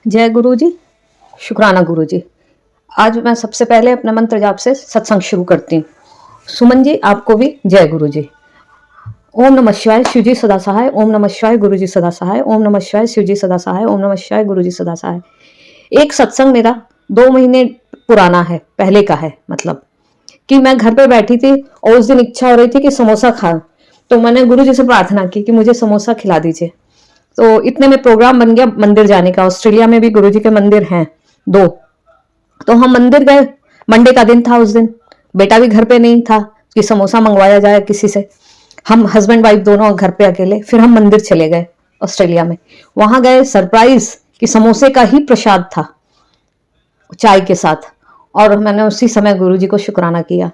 जय गुरु जी, शुक्राना गुरु जी। आज मैं सबसे पहले अपना मंत्र जाप से सत्संग शुरू करती हूँ। सुमन जी, आपको भी जय गुरु जी। ओम नमः शिवाय, शिव जी सदा सहाय। ओम नमः शिवाय, गुरु जी सदा सहाय। ओम नमः शिवाय, शिव जी सदा सहाय। ओम नमः शिवाय, गुरु जी सदा सहाय। एक सत्संग मेरा 2 महीने पुराना है, पहले का है। मतलब कि मैं घर पे बैठी थी और उस दिन इच्छा हो रही थी कि समोसा खाऊं, तो मैंने गुरु जी से प्रार्थना की कि मुझे समोसा खिला दीजिए। तो इतने में प्रोग्राम बन गया मंदिर जाने का। ऑस्ट्रेलिया में भी गुरुजी के मंदिर हैं 2। तो हम मंदिर गए। मंडे का दिन था उस दिन। बेटा भी घर पे नहीं था कि समोसा मंगवाया जाए किसी से। हम हस्बैंड वाइफ दोनों घर पे अकेले। फिर हम मंदिर चले गए ऑस्ट्रेलिया में। वहां गए, सरप्राइज कि समोसे का ही प्रसाद था चाय के साथ। और मैंने उसी समय गुरुजी को शुक्राना किया।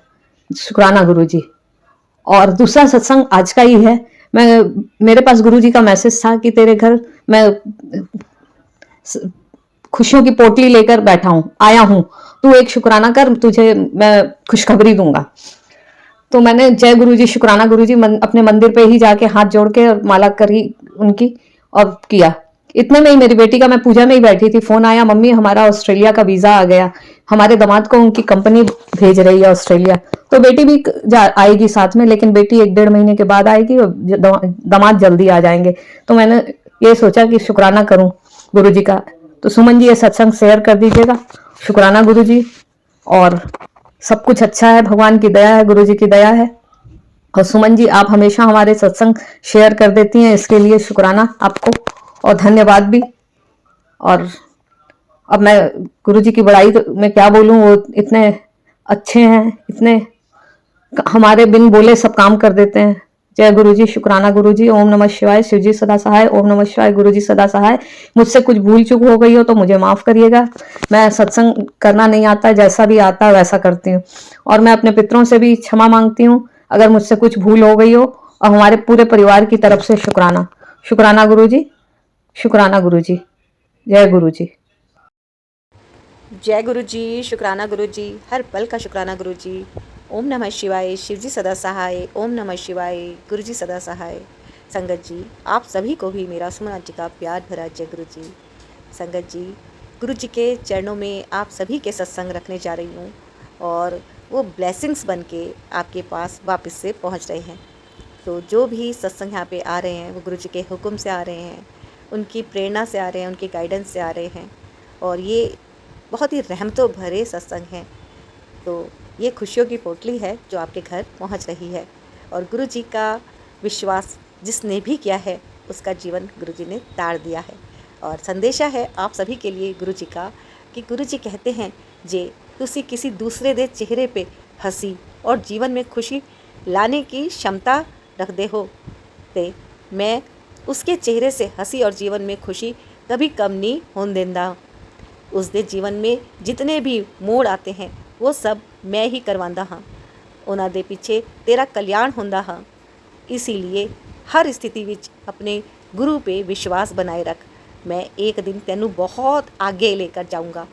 शुक्राना गुरुजी। और दूसरा सत्संग आज का ही है। मैं मेरे पास गुरुजी का मैसेज था कि तेरे घर मैं खुशियों की पोटली लेकर बैठा हूं, आया हूं, तू एक शुक्राना कर, तुझे मैं खुशखबरी दूंगा। तो मैंने जय गुरु जी, शुक्राना गुरु जी, अपने मंदिर पे ही जाके हाथ जोड़ के और माला करी उनकी और किया। इतने में ही मेरी बेटी का, मैं पूजा में ही बैठी थी, फोन आया, मम्मी हमारा ऑस्ट्रेलिया का वीजा आ गया, हमारे दामाद को उनकी कंपनी भेज रही है ऑस्ट्रेलिया। तो बेटी भी आएगी साथ में, लेकिन बेटी 1-1.5 महीने के बाद आएगी और दामाद जल्दी आ जाएंगे। तो मैंने ये सोचा कि शुक्राना करूं गुरु जी का। तो सुमन जी ये सत्संग शेयर कर दीजिएगा। शुक्राना गुरु जी। और सब कुछ अच्छा है, भगवान की दया है, गुरु जी की दया है। और सुमन जी, आप हमेशा हमारे सत्संग शेयर कर देती हैं, इसके लिए शुक्राना आपको और धन्यवाद भी। और अब मैं गुरु जी की बड़ाई तो मैं क्या बोलूं, वो इतने अच्छे हैं, इतने हमारे बिन बोले सब काम कर देते हैं। जय गुरु जी, शुक्राना गुरु जी। ओम नमः शिवाय, शिव जी सदा सहाय। ओम नमः शिवाय, गुरु जी सदा सहाय। मुझसे कुछ भूल चूक हो गई हो तो मुझे माफ करिएगा। मैं सत्संग करना नहीं आता, जैसा भी आता है वैसा करती हूँ। और मैं अपने पितरों से भी क्षमा मांगती हूँ अगर मुझसे कुछ भूल हो गई हो। और हमारे पूरे परिवार की तरफ से शुक्राना। शुक्राना गुरु जी, शुक्राना गुरु जी। जय गुरु जी। जय गुरु जी, शुक्राना गुरु जी, हर पल का शुक्राना गुरु जी। ओम नमः शिवाय, शिव जी सदा सहाय। ओम नमः शिवाय, गुरु जी सदा सहाय। संगत जी, आप सभी को भी मेरा सुमन जी का प्यार भरा जय गुरु जी। संगत जी, गुरु जी के चरणों में आप सभी के सत्संग रखने जा रही हूँ और वो ब्लेसिंग्स बन के आपके पास वापस से पहुँच रहे हैं। तो जो भी सत्संग यहाँ पे आ रहे हैं वो गुरु जी के हुक्म से आ रहे हैं, उनकी प्रेरणा से आ रहे हैं, उनके गाइडेंस से आ रहे हैं। और ये बहुत ही रहमतों भरे सत्संग हैं। तो ये खुशियों की पोटली है जो आपके घर पहुंच रही है। और गुरु जी का विश्वास जिसने भी किया है उसका जीवन गुरु जी ने तार दिया है। और संदेशा है आप सभी के लिए गुरु जी का कि गुरु जी कहते हैं जे तुसी किसी दूसरे दे चेहरे पे हंसी और जीवन में खुशी लाने की क्षमता रखते हो ते मैं उसके चेहरे से हंसी और जीवन में खुशी कभी कम नहीं होने देंदा। उसके जीवन में जितने भी मोड़ आते हैं वो सब मैं ही करवांदा हाँ, उन्हां दे पीछे तेरा कल्याण होंदा हाँ। इसीलिए हर स्थिति विच अपने गुरु पे विश्वास बनाए रख। मैं एक दिन तेनू बहुत आगे लेकर जाऊंगा।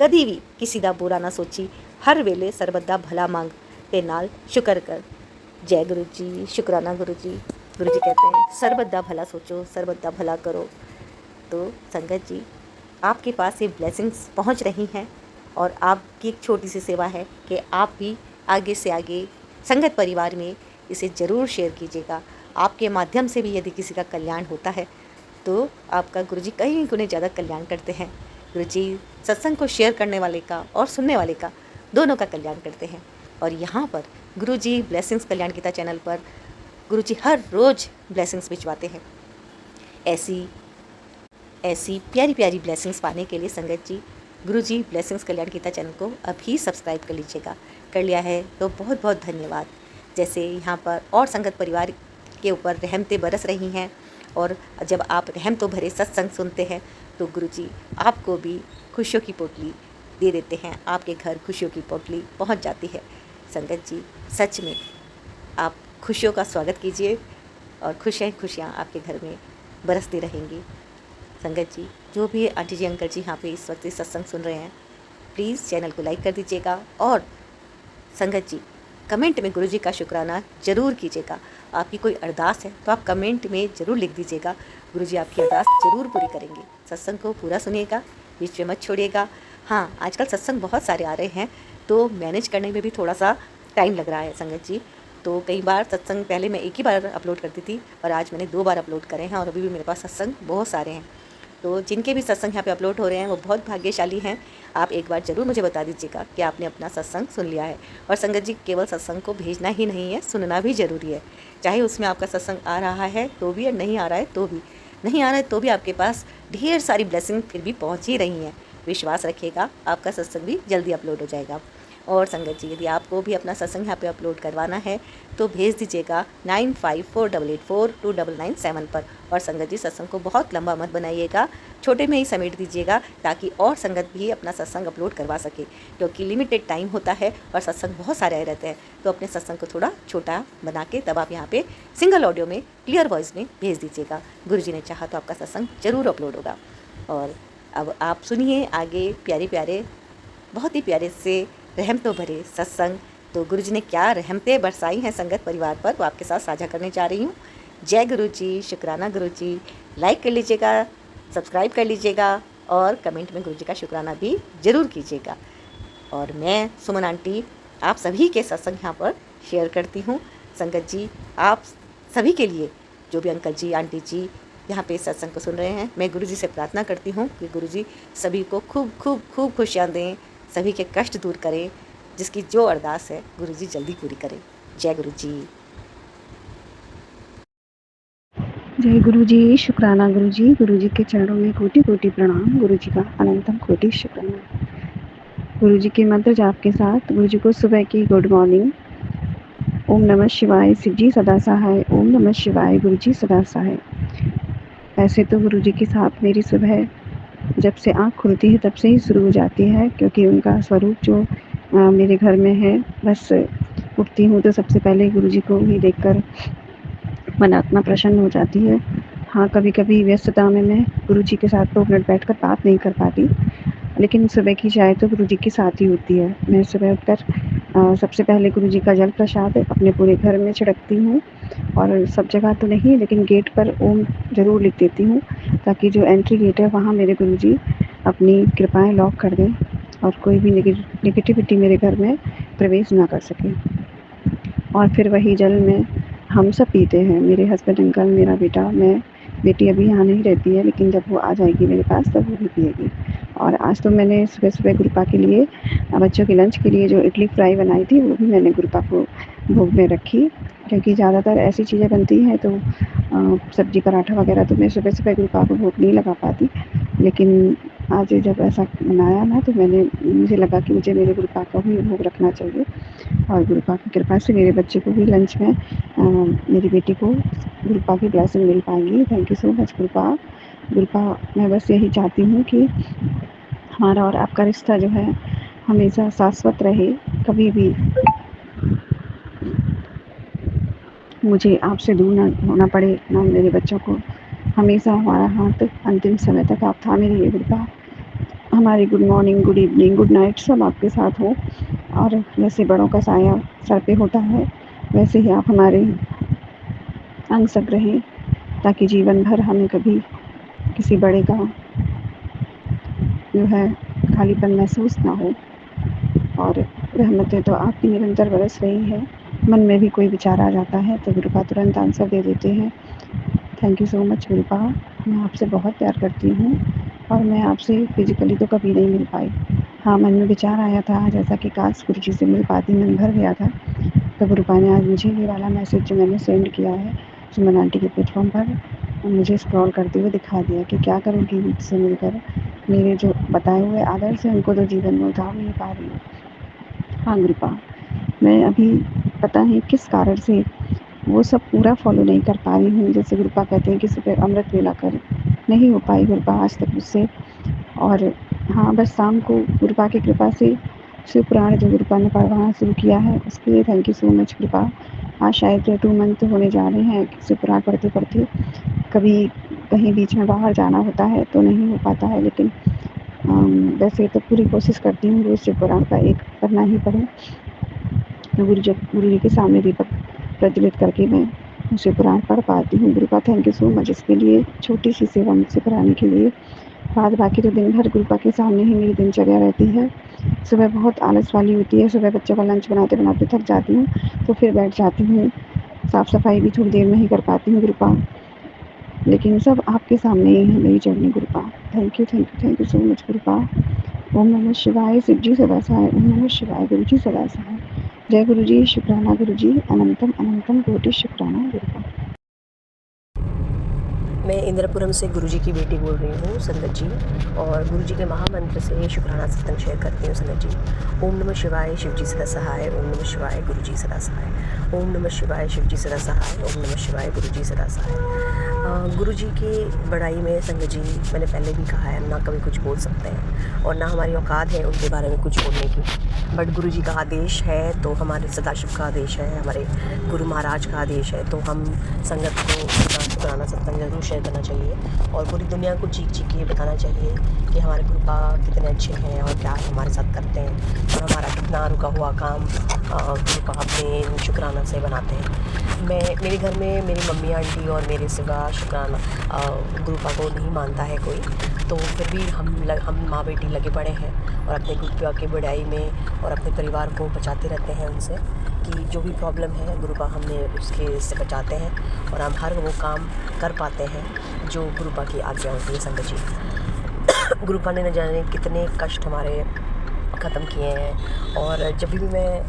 कभी भी किसी का बुरा ना सोची, हर वेले सरबत दा भला मांग ते नाल शुक्र कर। जय गुरु जी, शुक्राना गुरु जी। गुरु जी कहते हैं सरबत दा भला सोचो, सरबत दा भला करो। तो संगत जी, आपके पास ये ब्लेसिंग्स पहुंच रही हैं और आपकी एक छोटी सी सेवा है कि आप भी आगे से आगे संगत परिवार में इसे ज़रूर शेयर कीजिएगा। आपके माध्यम से भी यदि किसी का कल्याण होता है तो आपका गुरुजी कई गुने ज़्यादा कल्याण करते हैं। गुरुजी सत्संग को शेयर करने वाले का और सुनने वाले का दोनों का कल्याण करते हैं। और यहाँ पर गुरुजी ब्लेसिंग्स कल्याण गीता चैनल पर गुरुजी हर रोज़ ब्लेसिंग्स भिजवाते हैं। ऐसी प्यारी प्यारी ब्लेसिंग्स पाने के लिए संगत जी गुरुजी ब्लेसिंग्स कल्याण गीता चैनल को अभी सब्सक्राइब कर लीजिएगा। कर लिया है तो बहुत बहुत धन्यवाद। जैसे यहाँ पर और संगत परिवार के ऊपर रहमतें बरस रही हैं और जब आप रहमतों भरे सत्संग सुनते हैं तो गुरुजी आपको भी खुशियों की पोटली दे देते हैं। आपके घर खुशियों की पोटली पहुँच जाती है। संगत जी सच में आप खुशियों का स्वागत कीजिए और खुशियाँ आपके घर में बरसती रहेंगी। संगत जी, जो भी आंटी जी अंकल जी यहाँ पे इस वक्त सत्संग सुन रहे हैं, प्लीज़ चैनल को लाइक कर दीजिएगा। और संगत जी कमेंट में गुरुजी का शुक्राना ज़रूर कीजिएगा। आपकी कोई अरदास है तो आप कमेंट में ज़रूर लिख दीजिएगा, गुरुजी आपकी अरदास ज़रूर पूरी करेंगे। सत्संग को पूरा सुनिएगा, बीच में मत छोड़िएगा। हाँ, आजकल सत्संग बहुत सारे आ रहे हैं तो मैनेज करने में भी थोड़ा सा टाइम लग रहा है संगत जी। तो कई बार सत्संग पहले मैं एक ही बार अपलोड करती थी और आज मैंने 2 बार अपलोड करे हैं और अभी भी मेरे पास सत्संग बहुत सारे हैं। तो जिनके भी सत्संग यहाँ पे अपलोड हो रहे हैं वो बहुत भाग्यशाली हैं। आप एक बार ज़रूर मुझे बता दीजिएगा कि आपने अपना सत्संग सुन लिया है। और संगत जी, केवल सत्संग को भेजना ही नहीं है, सुनना भी ज़रूरी है। चाहे उसमें आपका सत्संग आ रहा है तो भी और नहीं आ रहा है तो भी, नहीं आ रहा है तो भी आपके पास ढेर सारी ब्लेसिंग फिर भी पहुँच ही रही हैं। विश्वास रखिएगा, आपका सत्संग भी जल्दी अपलोड हो जाएगा। और संगत जी, यदि आपको भी अपना सत्संग यहाँ पे अपलोड करवाना है तो भेज दीजिएगा 9548429997 पर। और संगत जी, सत्संग को बहुत लंबा मत बनाइएगा, छोटे में ही समेट दीजिएगा ताकि और संगत भी अपना सत्संग अपलोड करवा सके, क्योंकि लिमिटेड टाइम होता है और सत्संग बहुत सारे आए रहते हैं। तो अपने सत्संग को थोड़ा छोटा बना के तब आप यहाँ पे सिंगल ऑडियो में क्लियर वॉइस में भेज दीजिएगा। गुरुजी ने चाहा तो आपका सत्संग ज़रूर अपलोड होगा। और अब आप सुनिए आगे प्यारे प्यारे, बहुत ही प्यारे से रहमतों भरे सत्संग। तो गुरुजी ने क्या रहमतें बरसाई हैं संगत परिवार पर, वो आपके साथ साझा करने जा रही हूँ। जय गुरुजी, शुक्राना गुरुजी। लाइक कर लीजिएगा, सब्सक्राइब कर लीजिएगा और कमेंट में गुरुजी का शुक्राना भी ज़रूर कीजिएगा। और मैं सुमन आंटी आप सभी के सत्संग यहाँ पर शेयर करती हूँ। संगत जी, आप सभी के लिए, जो भी अंकल जी आंटी जी यहाँ पे सत्संग को सुन रहे हैं, मैं गुरुजी से प्रार्थना करती हूँ कि गुरुजी सभी को खूब खूब खूब खुशियाँ दें, सभी के कष्ट दूर करें, जिसकी जो अरदास है गुरुजी जल्दी पूरी करें। जय गुरुजी। जय गुरुजी, शुक्राना गुरुजी। गुरुजी के चरणों में कोटि कोटि प्रणाम। गुरुजी का अनंतम कोटि शुक्राना। गुरुजी के मंत्र जाप के साथ गुरुजी को सुबह की गुड मॉर्निंग। ओम नमः शिवाय, शिव जी सदा सहाय। ओम नमः शिवाय, गुरुजी सदा सहाय। ऐसे तो गुरुजी के साथ मेरी सुबह जब से आँख खुलती है तब से ही शुरू हो जाती है, क्योंकि उनका स्वरूप जो मेरे घर में है। बस उठती हूँ तो सबसे पहले गुरुजी को ही देखकर मन आत्मा प्रसन्न हो जाती है। हाँ, कभी-कभी व्यस्तता में मैं गुरुजी के साथ 2 मिनट बैठकर बात नहीं कर पाती, लेकिन सुबह की चाय तो गुरुजी के साथ ही होती है। मैं सुबह उठकर सबसे पहले गुरुजी का जल प्रसाद अपने पूरे घर में छिड़कती हूँ, और सब जगह तो नहीं, लेकिन गेट पर ओम ज़रूर लिख देती हूँ, ताकि जो एंट्री गेट है वहाँ मेरे गुरुजी अपनी कृपाएँ लॉक कर दें और कोई भी नेगेटिविटी मेरे घर में प्रवेश ना कर सके। और फिर वही जल में हम सब पीते हैं, मेरे हस्बैंड, अंकल, मेरा बेटा, मैं। बेटी अभी यहाँ नहीं रहती है, लेकिन जब वो आ जाएगी मेरे पास तब वो भी पिएगी। और आज तो मैंने सुबह-सुबह गुरुपा के लिए बच्चों के लंच के लिए जो इडली फ्राई बनाई थी वो भी मैंने गुरुपा को भोग में रखी, क्योंकि ज़्यादातर ऐसी चीज़ें बनती हैं तो सब्ज़ी पराठा वगैरह तो मैं सुबह-सुबह गुरुपा को भोग नहीं लगा पाती। लेकिन आज जब ऐसा बनाया ना तो मुझे लगा कि मुझे मेरे गुरुपा का भी भोग रखना चाहिए। और गुरुपा की कृपा से मेरे बच्चे को भी लंच में मेरी बेटी को गुरुपा की ब्लेसिंग मिल पाएगी। Thank you so much गुरुपा। गुरुपा, मैं बस यही चाहती हूँ कि हमारा और आपका रिश्ता जो है हमेशा शाश्वत रहे। कभी भी मुझे आपसे दूर ना होना पड़े, ना मेरे बच्चों को। हमेशा हमारा हाथ अंतिम समय तक आप थामे रहिए गुरुपा। हमारी good morning, good evening, good night सब आपके साथ हो। और जैसे बड़ों का साया सर पे होता है, वैसे ही आप हमारे अंग संग रहें, ताकि जीवन भर हमें कभी किसी बड़े का जो है खालीपन महसूस ना हो। और रहमतें तो आपकी निरंतर बरस रही है। मन में भी कोई विचार आ जाता है तो गुरुपा तुरंत आंसर दे देते हैं। Thank you so much गुरुपा। मैं आपसे बहुत प्यार करती हूँ, और मैं आपसे फिजिकली तो कभी नहीं मिल पाई। हाँ, मन में विचार आया था जैसा कि काश गुरुजी से मिल पाती, मन भर गया था। तो गुरुपा ने आज मुझे ये वाला मैसेज जो मैंने सेंड किया है सुमन आंटी के प्लेटफॉर्म पर, मुझे स्क्रॉल करते हुए दिखा दिया कि क्या करूँगी मुझसे मिलकर। मेरे जो बताए हुए आदर्श हैं उनको तो जीवन में उतार नहीं पा रही हूँ। हाँ गुरुपा, मैं अभी पता नहीं किस कारण से वो सब पूरा फॉलो नहीं कर पा रही हूँ। जैसे गुरुपा कहते हैं कि सुबह अमृत वेला कर, नहीं हो पाई गुरुपा आज तक मुझसे। और हाँ, बस शाम को गुरुपा की कृपा से शिव पुराण जो गुरुपा ने पढ़वाना शुरू किया है उसके लिए थैंक यू सो मच गुरुपा। आज शायद 2 मंथ होने जा रहे हैं शिव पुराण पढ़ते पढ़ते। कभी कहीं बीच में बाहर जाना होता है तो नहीं हो पाता है, लेकिन वैसे तो पूरी कोशिश करती हूँ रोज़ शिव पुराण का एक पन्ना ही पढूँ। तो गुरु जी के सामने दीपक प्रज्वलित करके मैं उसे कुरान पढ़ पाती हूँ। गुरुपा थैंक यू सो मच इसके लिए, छोटी सी सेवा मुझसे कराने के लिए। बाद बाकी तो दिन भर गुरुपा के सामने ही मेरी दिनचर्या रहती है। सुबह बहुत आलस वाली होती है, सुबह बच्चों का लंच बनाते बनाते थक जाती हूँ, तो फिर बैठ जाती हूँ। साफ़ सफाई भी थोड़ी देर में ही कर पाती हूँ गुरुपा, लेकिन सब आपके सामने ही है मेरी journey Gurupa. Thank you so much Gurupa. ओम नमः शिवाय, शिव जी सदा सहाय। ओम नमः शिवाय, गुरु जी सदा सहाय। जय गुरु जी, शुक्राना गुरु जी, अनंतम अनंतम कोटि शुक्राना गुरुपा। मैं इंद्रपुरम से गुरुजी की बेटी बोल रही हूँ संगत जी, और गुरुजी के महामंत्र से शुक्राना सत्संग शेयर करती हूँ संगत जी। ओम नमः शिवाय, शिव जी सदा सहाय। ओम नमः शिवाय, गुरुजी सदा सहाय। ओम नमः शिवाय, शिव जी सदा सहाय। ओम नमः शिवाय, गुरुजी सदा सहाय। गुरुजी की बड़ाई में संगत जी, मैंने पहले भी कहा है, ना कभी कुछ बोल सकते हैं और ना हमारी औकात है उनके बारे में कुछ बोलने की, बट गुरुजी का आदेश है तो हमारे सदाशिव का आदेश है, हमारे गुरु महाराज का आदेश है, तो हम संगत को शुक्राना सत्संग जरूर शेयर करना चाहिए और पूरी दुनिया को चीख चीख के बताना चाहिए कि हमारे गुरुपा कितने अच्छे हैं और क्या हमारे साथ करते हैं और हमारा कितना रुका हुआ काम गुरुपा अपने शुक्राना से बनाते हैं। मेरे घर में मेरी मम्मी आंटी और मेरे सिवा शुक्राना गुरुपा को नहीं मानता है कोई, तो फिर भी हम माँ बेटी लगे पड़े हैं और अपने गुरुपा की बड़ाई में और अपने परिवार को बचाते रहते हैं उनसे, कि जो भी प्रॉब्लम है गुरुपा हमने उसके से बचाते हैं और हम हर वो काम कर पाते हैं जो गुरुपा की आज्ञा होती है संगत जी। गुरुपा ने न जाने कितने कष्ट हमारे ख़त्म किए हैं, और जब भी मैं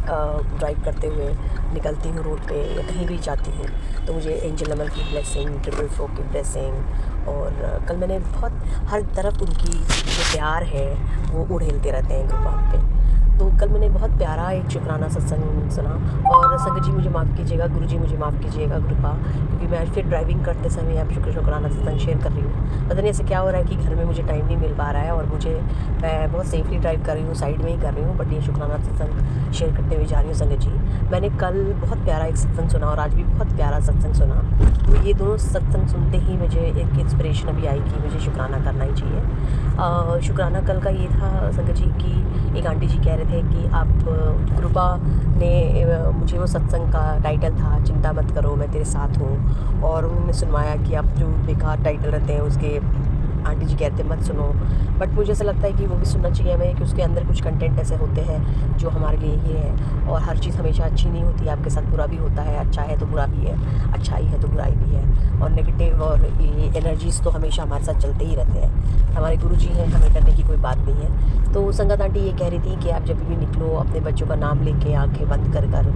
ड्राइव करते हुए निकलती हूँ रोड पे या कहीं भी जाती हूँ तो मुझे एंजल नमल की ब्लेसिंग, ट्रिपल फ्लो की ब्लेसिंग, और कल मैंने बहुत हर तरफ उनकी जो प्यार है वो उड़ेलते रहते हैं गुरुपा पे। तो कल मैंने बहुत प्यारा एक शुक्राना सत्संग सुना, और संगत जी मुझे माफ़ कीजिएगा, गुरुजी मुझे माफ़ कीजिएगा गुरुपा, क्योंकि मैं फिर ड्राइविंग करते समय अब शुक्राना सत्संग शेयर कर रही हूँ। पता नहीं ऐसे क्या हो रहा है कि घर में मुझे टाइम नहीं मिल पा रहा है और मैं बहुत सेफली ड्राइव कर रही हूँ, साइड में ही कर रही हूँ, बट ये शुक्राना सत्संग शेयर करते हुए जा रही हूँ संगत जी। मैंने कल बहुत प्यारा एक सत्संग सुना और आज भी बहुत प्यारा सत्संग सुना, तो ये दोनों सत्संग सुनते ही मुझे एक इंस्पिरेशन अभी आई कि मुझे शुक्राना करना ही चाहिए। शुक्राना कल का ये था संगत जी की एक आंटी जी कह रहे थे कि आप गुरुपा ने मुझे वो सत्संग का टाइटल था चिंता मत करो मैं तेरे साथ हूँ, और उन्होंने सुनवाया कि आप जो बेकार टाइटल रहते हैं उसके आंटी जी कहते हैं मत सुनो, बट मुझे ऐसा लगता है कि वो भी सुनना चाहिए हमें, कि उसके अंदर कुछ कंटेंट ऐसे होते हैं जो हमारे लिए ही है, और हर चीज़ हमेशा अच्छी नहीं होती, आपके साथ बुरा भी होता है, अच्छा है तो बुरा भी है, अच्छाई है तो बुराई भी है, और नेगेटिव और ये एनर्जीज़ तो हमेशा हमारे साथ चलते ही रहते हैं। हमारे गुरुजी हैं, हमें डरने की कोई बात नहीं है। तो संगत आंटी ये कह रही थी कि आप जब भी निकलो अपने बच्चों का नाम लेके आंखें बंद कर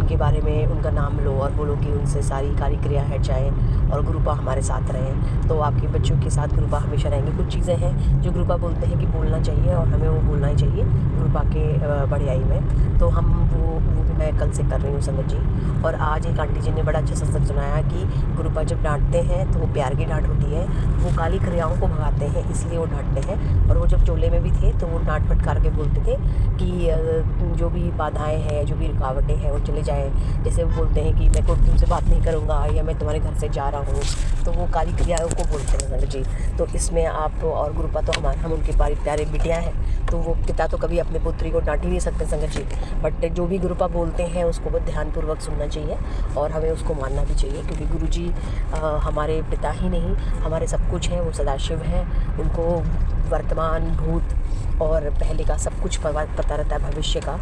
उनके बारे में उनका नाम लो और बोलो कि उनसे सारी कार्य क्रिया है जाए और गुरुपा हमारे साथ रहें, तो आपके बच्चों के साथ गुरुपा हमेशा रहेंगे। कुछ चीज़ें हैं जो गुरुपा बोलते हैं कि बोलना चाहिए और हमें वो बोलना ही चाहिए गुरुपा के बढ़ियाई में, तो हम वो भी मैं कल से कर रही हूँ संगत जी। और आज एक आंटी जी ने बड़ा अच्छा सत्संग सुनाया कि गुरुपा जब डांटते हैं तो वो प्यार की डांट होती है, वो काली क्रियाओं को भगाते हैं इसलिए वो डांटते हैं, और वो जब चोले में भी थे तो वो डांट फटकार के बोलते थे कि जो भी बाधाएं हैं जो भी रुकावटें हैं वो चले जाए, जैसे वो बोलते हैं कि मैं कोई तुमसे बात नहीं करूँगा या मैं तुम्हारे घर से जा रहा हूँ, तो वो काली क्रियाओं को बोलते हैं संगत जी। तो इसमें आप और गुरुपा तो हम उनके प्यारे बिटियाँ हैं, तो वो पिता तो कभी अपने पुत्री को डांट ही नहीं सकते संगत जी, बट जो भी गुरुपा बोलते हैं उसको बहुत ध्यानपूर्वक सुनना चाहिए और हमें उसको मानना भी चाहिए, क्योंकि गुरुजी हमारे पिता ही नहीं हमारे सब कुछ हैं, वो सदाशिव हैं, उनको वर्तमान भूत और पहले का सब कुछ पता रहता है, भविष्य का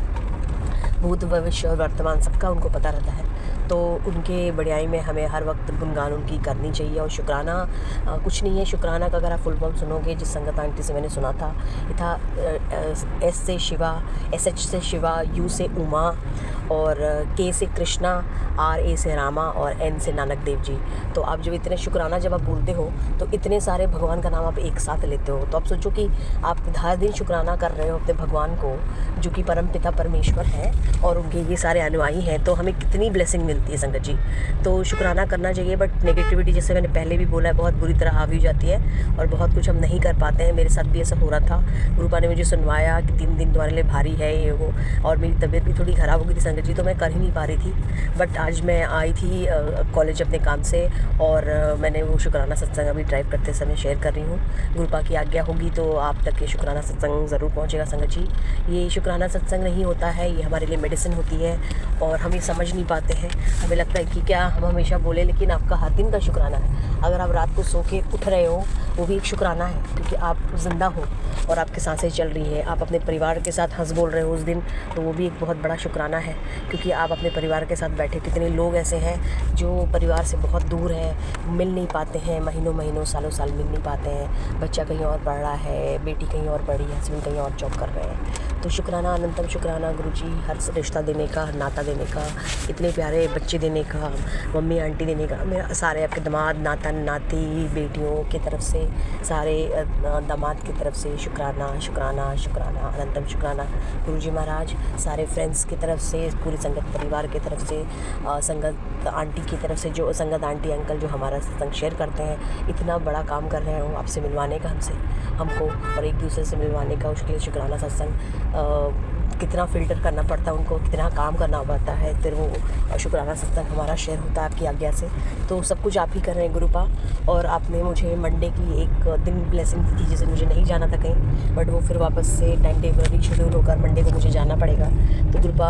भूत भविष्य और वर्तमान सबका उनको पता रहता है, तो उनके बढ़ियाई में हमें हर वक्त गुणगान उनकी करनी चाहिए। और शुक्राना कुछ नहीं है, शुक्राना का अगर आप फुल फॉर्म सुनोगे जिस संगत आंटी से मैंने सुना था, ये था एस से शिवा, SH से शिवा, U से उमा, और K से कृष्णा, RA से रामा, और N से नानक देव जी। तो आप जब इतने शुक्राना जब आप बोलते हो तो इतने सारे भगवान का नाम आप एक साथ लेते हो, तो आप सोचो कि आप हर दिन शुक्राना कर रहे हो अपने भगवान को जो कि परम पिता परमेश्वर है और उनके ये सारे अनुयायी हैं, तो हमें कितनी ब्लेसिंग मिलती मिलती है संगत जी। तो शुक्राना करना चाहिए, बट नेगेटिविटी जैसे मैंने पहले भी बोला है बहुत बुरी तरह हावी हो जाती है और बहुत कुछ हम नहीं कर पाते हैं। मेरे साथ भी ऐसा हो रहा था। गुरुपा ने मुझे सुनवाया कि 3 दिन तुम्हारे लिए भारी है ये वो, और मेरी तबीयत भी थोड़ी ख़राब हो गई थी संगत जी, तो मैं कर ही नहीं पा रही थी। बट आज मैं आई थी कॉलेज अपने काम से, और मैंने वो शुक्राना सत्संग अभी ड्राइव करते समय शेयर कर रही हूँ। गुरुपा की आज्ञा होगी तो आप तक ये शुक्राना सत्संग ज़रूर पहुँचेगा संगत जी। ये शुक्राना सत्संग नहीं होता है, ये हमारे लिए मेडिसिन होती है और हम ये समझ नहीं पाते हैं। हमें लगता है कि क्या हम हमेशा बोले, लेकिन आपका हर दिन का शुक्राना है। अगर आप रात को सो के उठ रहे हो वो भी एक शुक्राना है, क्योंकि आप ज़िंदा हो और आपकी सांसें चल रही है। आप अपने परिवार के साथ हंस बोल रहे हो उस दिन, तो वो भी एक बहुत बड़ा शुक्राना है, क्योंकि आप अपने परिवार के साथ बैठे। कितने लोग ऐसे हैं जो परिवार से बहुत दूर हैं, मिल नहीं पाते हैं, महीनों महीनों सालों साल मिल नहीं पाते हैं। बच्चा कहीं और पढ़ रहा है, बेटी कहीं और पढ़ी है, हस्बैंड कहीं और जॉब कर रहे हैं। तो शुक्राना, अनंतम शुक्राना गुरुजी, हर रिश्ता देने का, हर नाता देने का, इतने प्यारे बच्चे देने का, मम्मी आंटी देने का। मेरा सारे आपके दामाद, नाता नाती, बेटियों की तरफ से, सारे दामाद की तरफ से शुक्राना शुक्राना शुक्राना, अनंतम शुक्राना गुरुजी महाराज। सारे फ्रेंड्स की तरफ से, पूरी संगत परिवार की तरफ से, संगत आंटी की तरफ से, जो संगत आंटी अंकल जो हमारा सत्संग शेयर करते हैं, इतना बड़ा काम कर रहे हो आपसे मिलवाने का हमको और एक दूसरे से मिलवाने का, उसके लिए शुक्राना सत्संग। कितना फ़िल्टर करना पड़ता है उनको, कितना काम करना पड़ता है, फिर वो शुक्राना सत्संग हमारा शेयर होता है आपकी आज्ञा से। तो सब कुछ आप ही कर रहे हैं गुरुपा। और आपने मुझे मंडे की एक दिन ब्लेसिंग दी थी, जिसे मुझे नहीं जाना था कहीं, बट वो फिर वापस से टाइम टेबल शेड्यूल होकर मंडे को मुझे जाना पड़ेगा। तो गुरुपा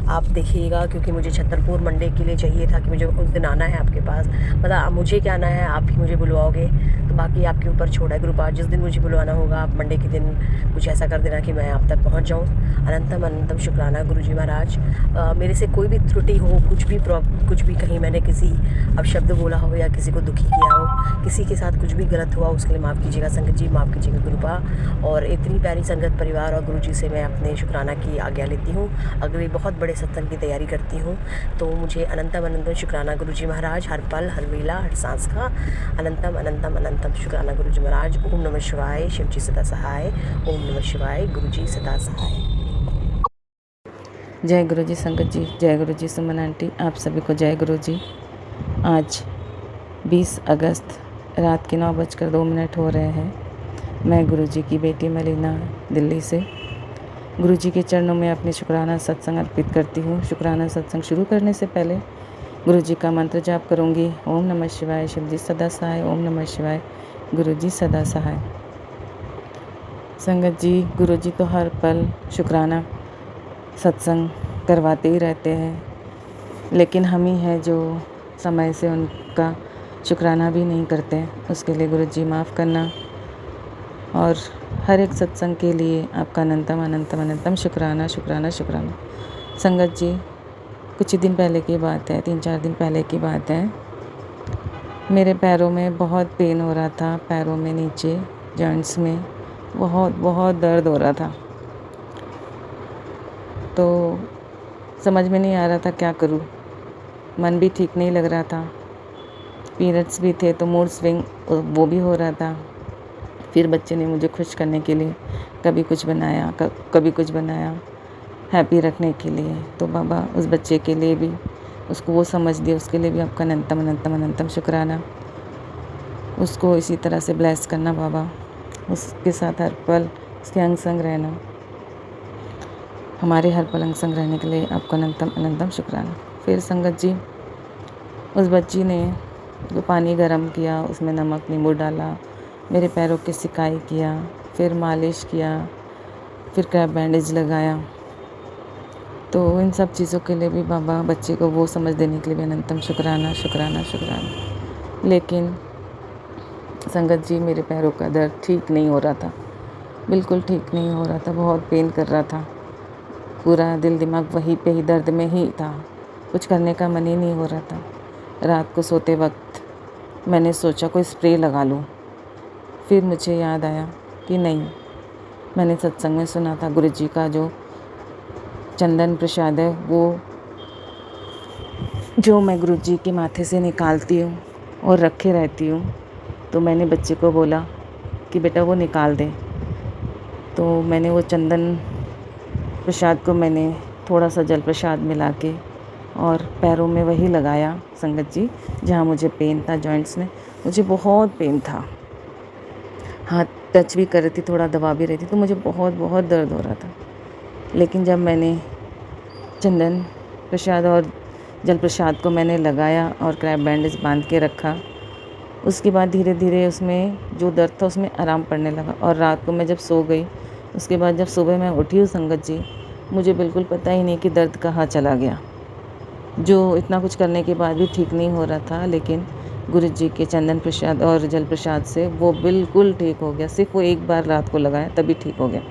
आप देखिएगा, क्योंकि मुझे छतरपुर मंडे के लिए चाहिए था कि मुझे उस दिन आना है आपके पास। मतलब मुझे क्या आना है, आप ही मुझे बुलवाओगे, तो बाकी आपके ऊपर छोड़ा है गुरुपा। जिस दिन मुझे बुलवाना होगा आप मंडे के दिन कुछ ऐसा कर देना कि मैं आप तक पहुंच जाऊं। अनंतम अनंतम शुक्राना गुरुजी महाराज। मेरे से कोई भी त्रुटि हो, कुछ भी कहीं मैंने किसी अपशब्द बोला हो या किसी को दुखी किया हो, किसी के साथ कुछ भी गलत हुआ, उसके लिए माफ़ कीजिएगा संगत जी, माफ़ कीजिएगा गुरुपा। और इतनी प्यारी संगत परिवार और गुरुजी से मैं अपने शुक्राना की आज्ञा लेती हूँ। अगले बहुत बड़े सत्संग की तैयारी करती हूँ, तो मुझे अनंतम अनंतम शुक्राना गुरुजी महाराज, हर पल हर वेला हर सांस का अनंतम अनंतम अनंतम शुक्राना गुरुजी महाराज। ओम नमः शिवाय, शिव जी सदा सहाय। ओम नमः शिवाय, गुरुजी सदा सहाय। जय गुरु जी संगत जी, जय गुरु जी सुमन आंटी, आप सभी को जय गुरु जी। आज 20 अगस्त रात के 9:02 हो रहे हैं। मैं गुरु जी की बेटी मलीना दिल्ली से गुरु जी के चरणों में अपने शुक्राना सत्संग अर्पित करती हूँ। शुक्राना सत्संग शुरू करने से पहले गुरु जी का मंत्र जाप करूँगी। ओम नमः शिवाय, शिव जी सदा सहाय। ओम नमः शिवाय, गुरु जी सदा सहाय। संगत जी, गुरु जी तो हर पल शुक्राना सत्संग करवाते ही रहते हैं, लेकिन हम ही हैं जो समय से उनका शुक्राना भी नहीं करते। उसके लिए गुरु जी माफ़ करना। और हर एक सत्संग के लिए आपका अनंतम अनंतम अनंतम शुक्राना शुक्राना शुक्राना। संगत जी, कुछ ही दिन पहले की बात है, 3-4 दिन पहले की बात है, मेरे पैरों में बहुत पेन हो रहा था। पैरों में नीचे जॉइंट्स में बहुत दर्द हो रहा था। तो समझ में नहीं आ रहा था क्या करूं। मन भी ठीक नहीं लग रहा था। पीरियड्स भी थे तो मूड स्विंग वो भी हो रहा था। फिर बच्चे ने मुझे खुश करने के लिए कभी कुछ बनाया, कभी कुछ बनाया, हैप्पी रखने के लिए। तो बाबा उस बच्चे के लिए भी, उसको वो समझ दिया, उसके लिए भी आपका अनंतम अनंतम अनंतम शुक्राना। उसको इसी तरह से ब्लेस करना बाबा, उसके साथ हर पल उसके अंग संग रहना, हमारे हर पल अंग संग रहने के लिए आपका अनंतम अनंतम शुक्राना। फिर संगत जी, उस बच्ची ने जो पानी गर्म किया, उसमें नमक नींबू डाला, मेरे पैरों की सिकाई किया, फिर मालिश किया, फिर क्रैप बैंडेज लगाया। तो इन सब चीज़ों के लिए भी बाबा, बच्चे को वो समझ देने के लिए भी अनंतम शुक्राना शुक्राना शुक्राना। लेकिन संगत जी, मेरे पैरों का दर्द ठीक नहीं हो रहा था, बिल्कुल ठीक नहीं हो रहा था। बहुत पेन कर रहा था। पूरा दिल दिमाग वहीं पे ही, दर्द में ही था। कुछ करने का मन ही नहीं हो रहा था। रात को सोते वक्त मैंने सोचा कोई स्प्रे लगा लूँ। फिर मुझे याद आया कि नहीं, मैंने सत्संग में सुना था गुरु जी का जो चंदन प्रसाद है, वो जो मैं गुरु जी के माथे से निकालती हूँ और रखे रहती हूँ। तो मैंने बच्चे को बोला कि बेटा वो निकाल दे। तो मैंने वो चंदन प्रसाद को मैंने थोड़ा सा जल प्रसाद मिला के और पैरों में वही लगाया संगत जी जहाँ मुझे पेन था, जॉइंट्स में मुझे बहुत पेन था। हाथ टच भी कर रही थी, थोड़ा दबा भी रही थी, तो मुझे बहुत बहुत दर्द हो रहा था। लेकिन जब मैंने चंदन प्रसाद और जल प्रसाद को मैंने लगाया और क्रैप बैंडेज बांध के रखा, उसके बाद धीरे धीरे उसमें जो दर्द था उसमें आराम पड़ने लगा। और रात को मैं जब सो गई, उसके बाद जब सुबह मैं उठी हूँ संगत जी, मुझे बिल्कुल पता ही नहीं कि दर्द कहाँ चला गया। जो इतना कुछ करने के बाद भी ठीक नहीं हो रहा था, लेकिन गुरु जी के चंदन प्रसाद और जल प्रसाद से वो बिल्कुल ठीक हो गया। सिर्फ वो एक बार रात को लगाया तभी ठीक हो गया।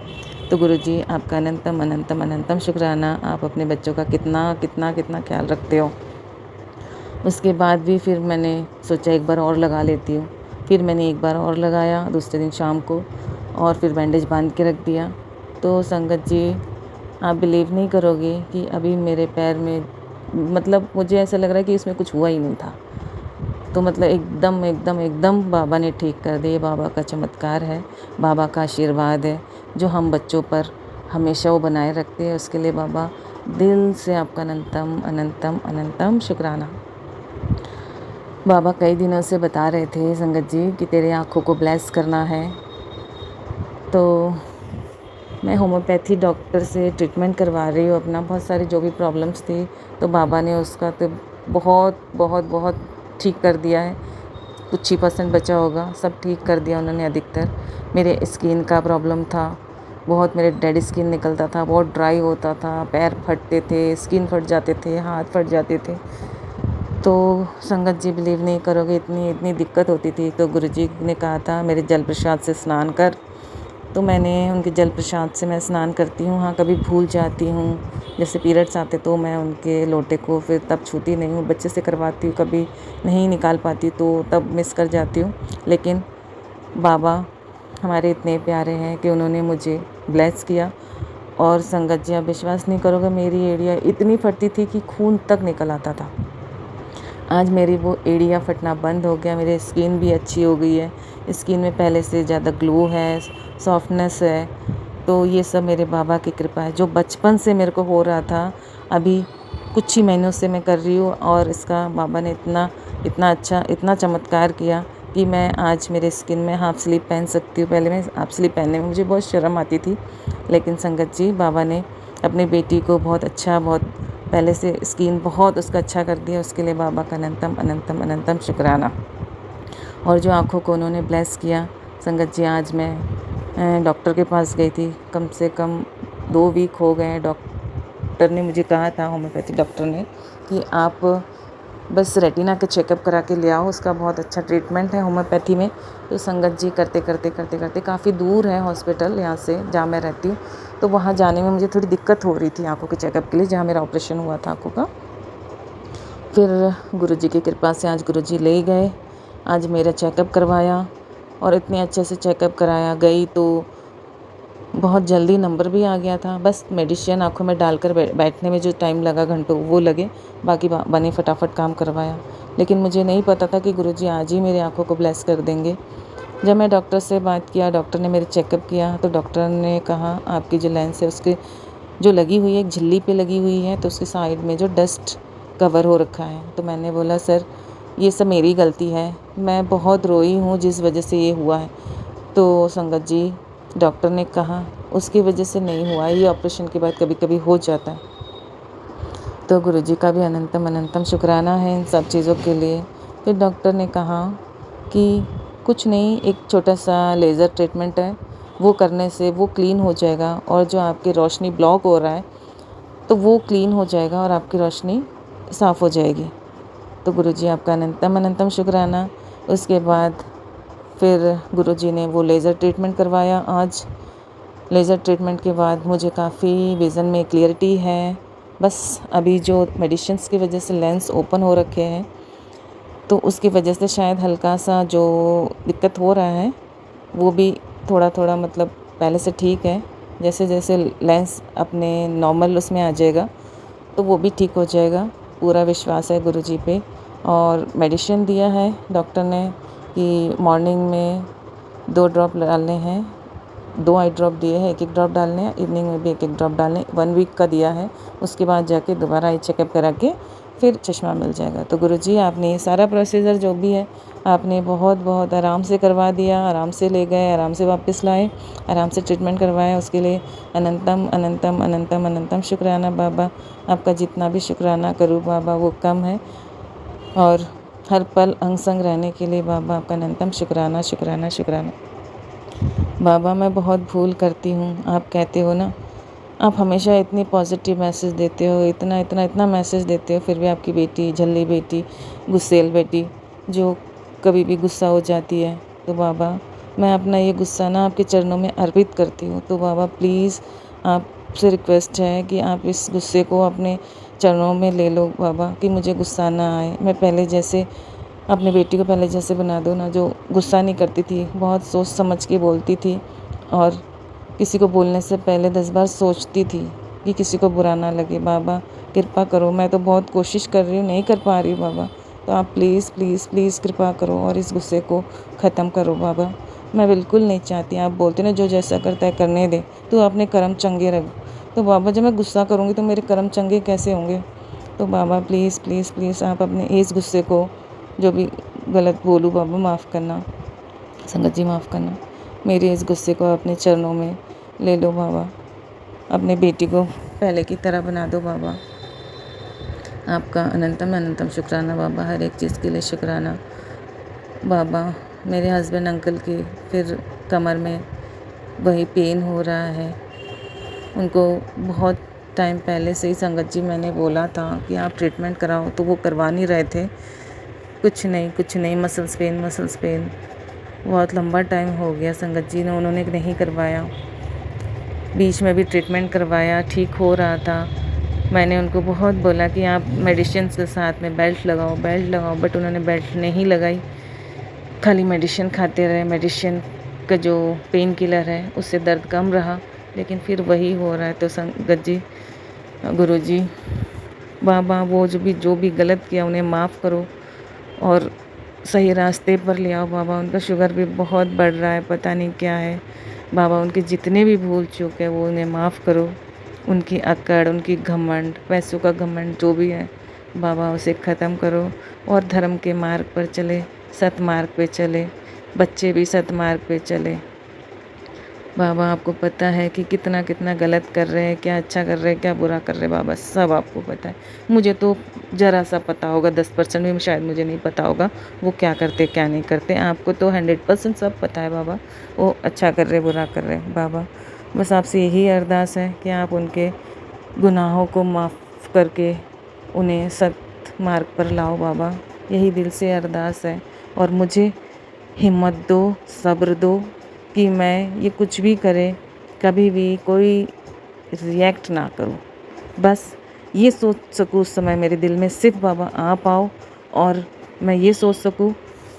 तो गुरु जी आपका अनंतम अनंतम अनंतम शुक्राना, आप अपने बच्चों का कितना कितना कितना ख्याल रखते हो। उसके बाद भी फिर मैंने सोचा एक बार और लगा लेती हूँ। फिर मैंने एक बार और लगाया दूसरे दिन शाम को, और फिर बैंडेज बांध के रख दिया। तो संगत जी आप बिलीव नहीं करोगे कि अभी मेरे पैर में मतलब मुझे ऐसा लग रहा है कि इसमें कुछ हुआ ही नहीं था। तो मतलब एकदम एकदम एकदम बाबा ने ठीक कर दिए। बाबा का चमत्कार है, बाबा का आशीर्वाद है जो हम बच्चों पर हमेशा वो बनाए रखते हैं। उसके लिए बाबा दिल से आपका अनंतम अनंतम अनंतम शुक्राना। बाबा कई दिनों से बता रहे थे संगत जी कि तेरे आँखों को ब्लेस करना है। तो मैं होम्योपैथी डॉक्टर से ट्रीटमेंट करवा रही हूँ अपना, बहुत सारी जो भी प्रॉब्लम्स थी तो बाबा ने उसका तो बहुत बहुत बहुत ठीक कर दिया है। कुछ ही % बचा होगा, सब ठीक कर दिया उन्होंने अधिकतर। मेरे स्किन का प्रॉब्लम था बहुत, मेरे डेड स्किन निकलता था, बहुत ड्राई होता था, पैर फटते थे, स्किन फट जाते थे, हाथ फट जाते थे। तो संगत जी बिलीव नहीं करोगे इतनी इतनी दिक्कत होती थी। तो गुरुजी ने कहा था मेरे जल प्रसाद से स्नान कर, तो मैंने उनके जल प्रसाद से मैं स्नान करती हूँ। हाँ कभी भूल जाती हूँ, जैसे पीरियड्स आते तो मैं उनके लोटे को फिर तब छूती नहीं हूँ, बच्चे से करवाती हूँ, कभी नहीं निकाल पाती तो तब मिस कर जाती हूँ। लेकिन बाबा हमारे इतने प्यारे हैं कि उन्होंने मुझे ब्लेस किया। और संगत जी आप विश्वास नहीं करोगे, मेरी एड़िया इतनी फटती थी कि खून तक निकल आता था। आज मेरी वो एड़िया फटना बंद हो गया, मेरी स्किन भी अच्छी हो गई है, स्किन में पहले से ज़्यादा ग्लो है, सॉफ्टनेस है। तो ये सब मेरे बाबा की कृपा है। जो बचपन से मेरे को हो रहा था अभी कुछ ही महीनों से मैं कर रही हूँ, और इसका बाबा ने इतना अच्छा इतना चमत्कार किया कि मैं आज मेरे स्किन में हाफ स्लीव पहन सकती हूँ। पहले मैं हाफ स्लीव पहनने में मुझे बहुत शर्म आती थी, लेकिन संगत जी बाबा ने अपनी बेटी को बहुत अच्छा, बहुत पहले से स्किन बहुत उसका अच्छा कर दिया। उसके लिए बाबा का अनंतम अनंतम अनंतम शुक्राना। और जो आँखों को उन्होंने ब्लेस किया संगत जी, आज मैं डॉक्टर के पास गई थी, कम से कम 2 वीक हो गए। डॉक्टर ने मुझे कहा था, होम्योपैथी डॉक्टर ने, कि आप बस रेटिना के चेकअप करा के ले आओ, उसका बहुत अच्छा ट्रीटमेंट है होम्योपैथी में। तो संगत जी करते करते काफ़ी दूर है हॉस्पिटल यहाँ से जहाँ मैं रहती हूँ, तो वहाँ जाने में मुझे थोड़ी दिक्कत हो रही थी आँखों के चेकअप के लिए, जहाँ मेरा ऑपरेशन हुआ था आँखों का। फिर गुरुजी की कृपा से आज गुरुजी ले गए, आज मेरा चेकअप करवाया और इतने अच्छे से चेकअप कराया। गई तो बहुत जल्दी नंबर भी आ गया था, बस मेडिसिन आँखों में डालकर बैठने में जो टाइम लगा घंटों वो लगे, बाकी बने फटाफट काम करवाया। लेकिन मुझे नहीं पता था कि गुरुजी आज ही मेरी आँखों को ब्लेस कर देंगे। जब मैं डॉक्टर से बात किया, डॉक्टर ने मेरे चेकअप किया, तो डॉक्टर ने कहा आपकी जो लेंस है उसके जो लगी हुई है, एक झिल्ली पे लगी हुई है, तो उसके साइड में जो डस्ट कवर हो रखा है। तो मैंने बोला सर ये सब मेरी गलती है, मैं बहुत रोई हूँ जिस वजह से ये हुआ है। तो संगत जी डॉक्टर ने कहा उसकी वजह से नहीं हुआ, ये ऑपरेशन के बाद कभी कभी हो जाता है। तो गुरुजी का भी अनंतम अनंतम शुक्राना है इन सब चीज़ों के लिए। फिर डॉक्टर ने कहा कि कुछ नहीं, एक छोटा सा लेज़र ट्रीटमेंट है, वो करने से वो क्लीन हो जाएगा, और जो आपकी रोशनी ब्लॉक हो रहा है तो वो क्लीन हो जाएगा और आपकी रोशनी साफ़ हो जाएगी। तो गुरुजी आपका अनंतम अनंतम शुक्राना। उसके बाद फिर गुरुजी ने वो लेज़र ट्रीटमेंट करवाया। आज लेज़र ट्रीटमेंट के बाद मुझे काफ़ी विज़न में क्लियरिटी है। बस अभी जो मेडिसिन्स की वजह से लेंस ओपन हो रखे हैं, तो उसकी वजह से शायद हल्का सा जो दिक्कत हो रहा है वो भी थोड़ा थोड़ा मतलब पहले से ठीक है। जैसे जैसे लेंस अपने नॉर्मल उसमें आ जाएगा तो वो भी ठीक हो जाएगा। पूरा विश्वास है गुरुजी पे। और मेडिसिन दिया है डॉक्टर ने कि मॉर्निंग में 2 ड्रॉप डालने हैं 2 आई ड्रॉप दिए हैं, 1-1 ड्रॉप डालने हैं, इवनिंग में भी 1-1 ड्रॉप डालने, 1 वीक का दिया है। उसके बाद जाके दोबारा आई चेकअप करा के फिर चश्मा मिल जाएगा। तो गुरुजी आपने ये सारा प्रोसीजर जो भी है आपने बहुत बहुत आराम से करवा दिया, आराम से ले गए, आराम से वापस लाए, आराम से ट्रीटमेंट करवाया। उसके लिए अनंतम अनंतम अनंतम अनंतम शुक्राना बाबा। आपका जितना भी शुक्राना करूँ बाबा वो कम है। और हर पल अंग संग रहने के लिए बाबा आपका अनंतम शुक्राना शुक्राना शुक्राना। बाबा मैं बहुत भूल करती हूँ, आप कहते हो ना, आप हमेशा इतनी पॉजिटिव मैसेज देते हो, इतना इतना इतना मैसेज देते हो, फिर भी आपकी बेटी झल्ली बेटी, गुस्सेल बेटी जो कभी भी गुस्सा हो जाती है। तो बाबा मैं अपना ये गुस्सा ना आपके चरणों में अर्पित करती हूँ। तो बाबा प्लीज़ आपसे रिक्वेस्ट है कि आप इस गुस्से को अपने चरणों में ले लो बाबा, कि मुझे गुस्सा ना आए। मैं पहले जैसे अपनी बेटी को पहले जैसे बना दो ना, जो गुस्सा नहीं करती थी, बहुत सोच समझ के बोलती थी और किसी को बोलने से पहले 10 बार सोचती थी कि किसी को बुरा ना लगे। बाबा कृपा करो, मैं तो बहुत कोशिश कर रही हूँ, नहीं कर पा रही हूँ बाबा। तो आप प्लीज़ प्लीज़ प्लीज़ कृपा करो और इस गुस्से को ख़त्म करो बाबा। मैं बिल्कुल नहीं चाहती, आप बोलते ना जो जैसा करता है करने दे, तो अपने कर्म चंगे रख। तो बाबा जब मैं गुस्सा करूँगी तो मेरे कर्म चंगे कैसे होंगे? तो बाबा प्लीज़ प्लीज़ प्लीज़ आप अपने इस गुस्से को, जो भी गलत बोलूँ बाबा माफ़ करना, संगत जी माफ़ करना। मेरे इस गुस्से को अपने चरणों में ले लो बाबा। अपने बेटी को पहले की तरह बना दो बाबा। आपका अनंतम अनंतम शुक्राना बाबा, हर एक चीज़ के लिए शुक्राना बाबा। मेरे हस्बैंड अंकल की फिर कमर में वही पेन हो रहा है। उनको बहुत टाइम पहले से ही संगत जी मैंने बोला था कि आप ट्रीटमेंट कराओ, तो वो करवा नहीं रहे थे। कुछ नहीं, मसल्स पेन। बहुत लंबा टाइम हो गया संगत जी ने, उन्होंने नहीं करवाया। बीच में भी ट्रीटमेंट करवाया, ठीक हो रहा था। मैंने उनको बहुत बोला कि आप मेडिसिन के साथ में बेल्ट लगाओ, बट उन्होंने बेल्ट नहीं लगाई, खाली मेडिसिन खाते रहे। मेडिसिन का जो पेन किलर है उससे दर्द कम रहा, लेकिन फिर वही हो रहा है। तो संगत जी, गुरुजी, बाबा वो जो भी गलत किया उन्हें माफ़ करो और सही रास्ते पर ले आओ बाबा। उनका शुगर भी बहुत बढ़ रहा है, पता नहीं क्या है बाबा। उनके जितने भी भूल चूक है वो उन्हें माफ़ करो। उनकी अकड़, उनकी घमंड, पैसों का घमंड जो भी है बाबा, उसे ख़त्म करो और धर्म के मार्ग पर चले, सतमार्ग पे चले, बच्चे भी सतमार्ग पे चले। बाबा आपको पता है कि कितना कितना गलत कर रहे हैं, क्या अच्छा कर रहे हैं, क्या बुरा कर रहे हैं बाबा, सब आपको पता है। मुझे तो ज़रा सा पता होगा, 10% भी शायद मुझे नहीं पता होगा वो क्या करते क्या नहीं करते। आपको तो 100% सब पता है बाबा, वो अच्छा कर रहे बुरा कर रहे। बाबा बस आपसे यही अरदास है कि आप उनके गुनाहों को माफ़ करके उन्हें सत मार्ग पर लाओ बाबा, यही दिल से अरदास है। और मुझे हिम्मत दो, सब्र दो कि मैं ये कुछ भी करे, कभी भी कोई रिएक्ट ना करूं। बस ये सोच सकूं उस समय मेरे दिल में सिर्फ बाबा आप आओ और मैं ये सोच सकूं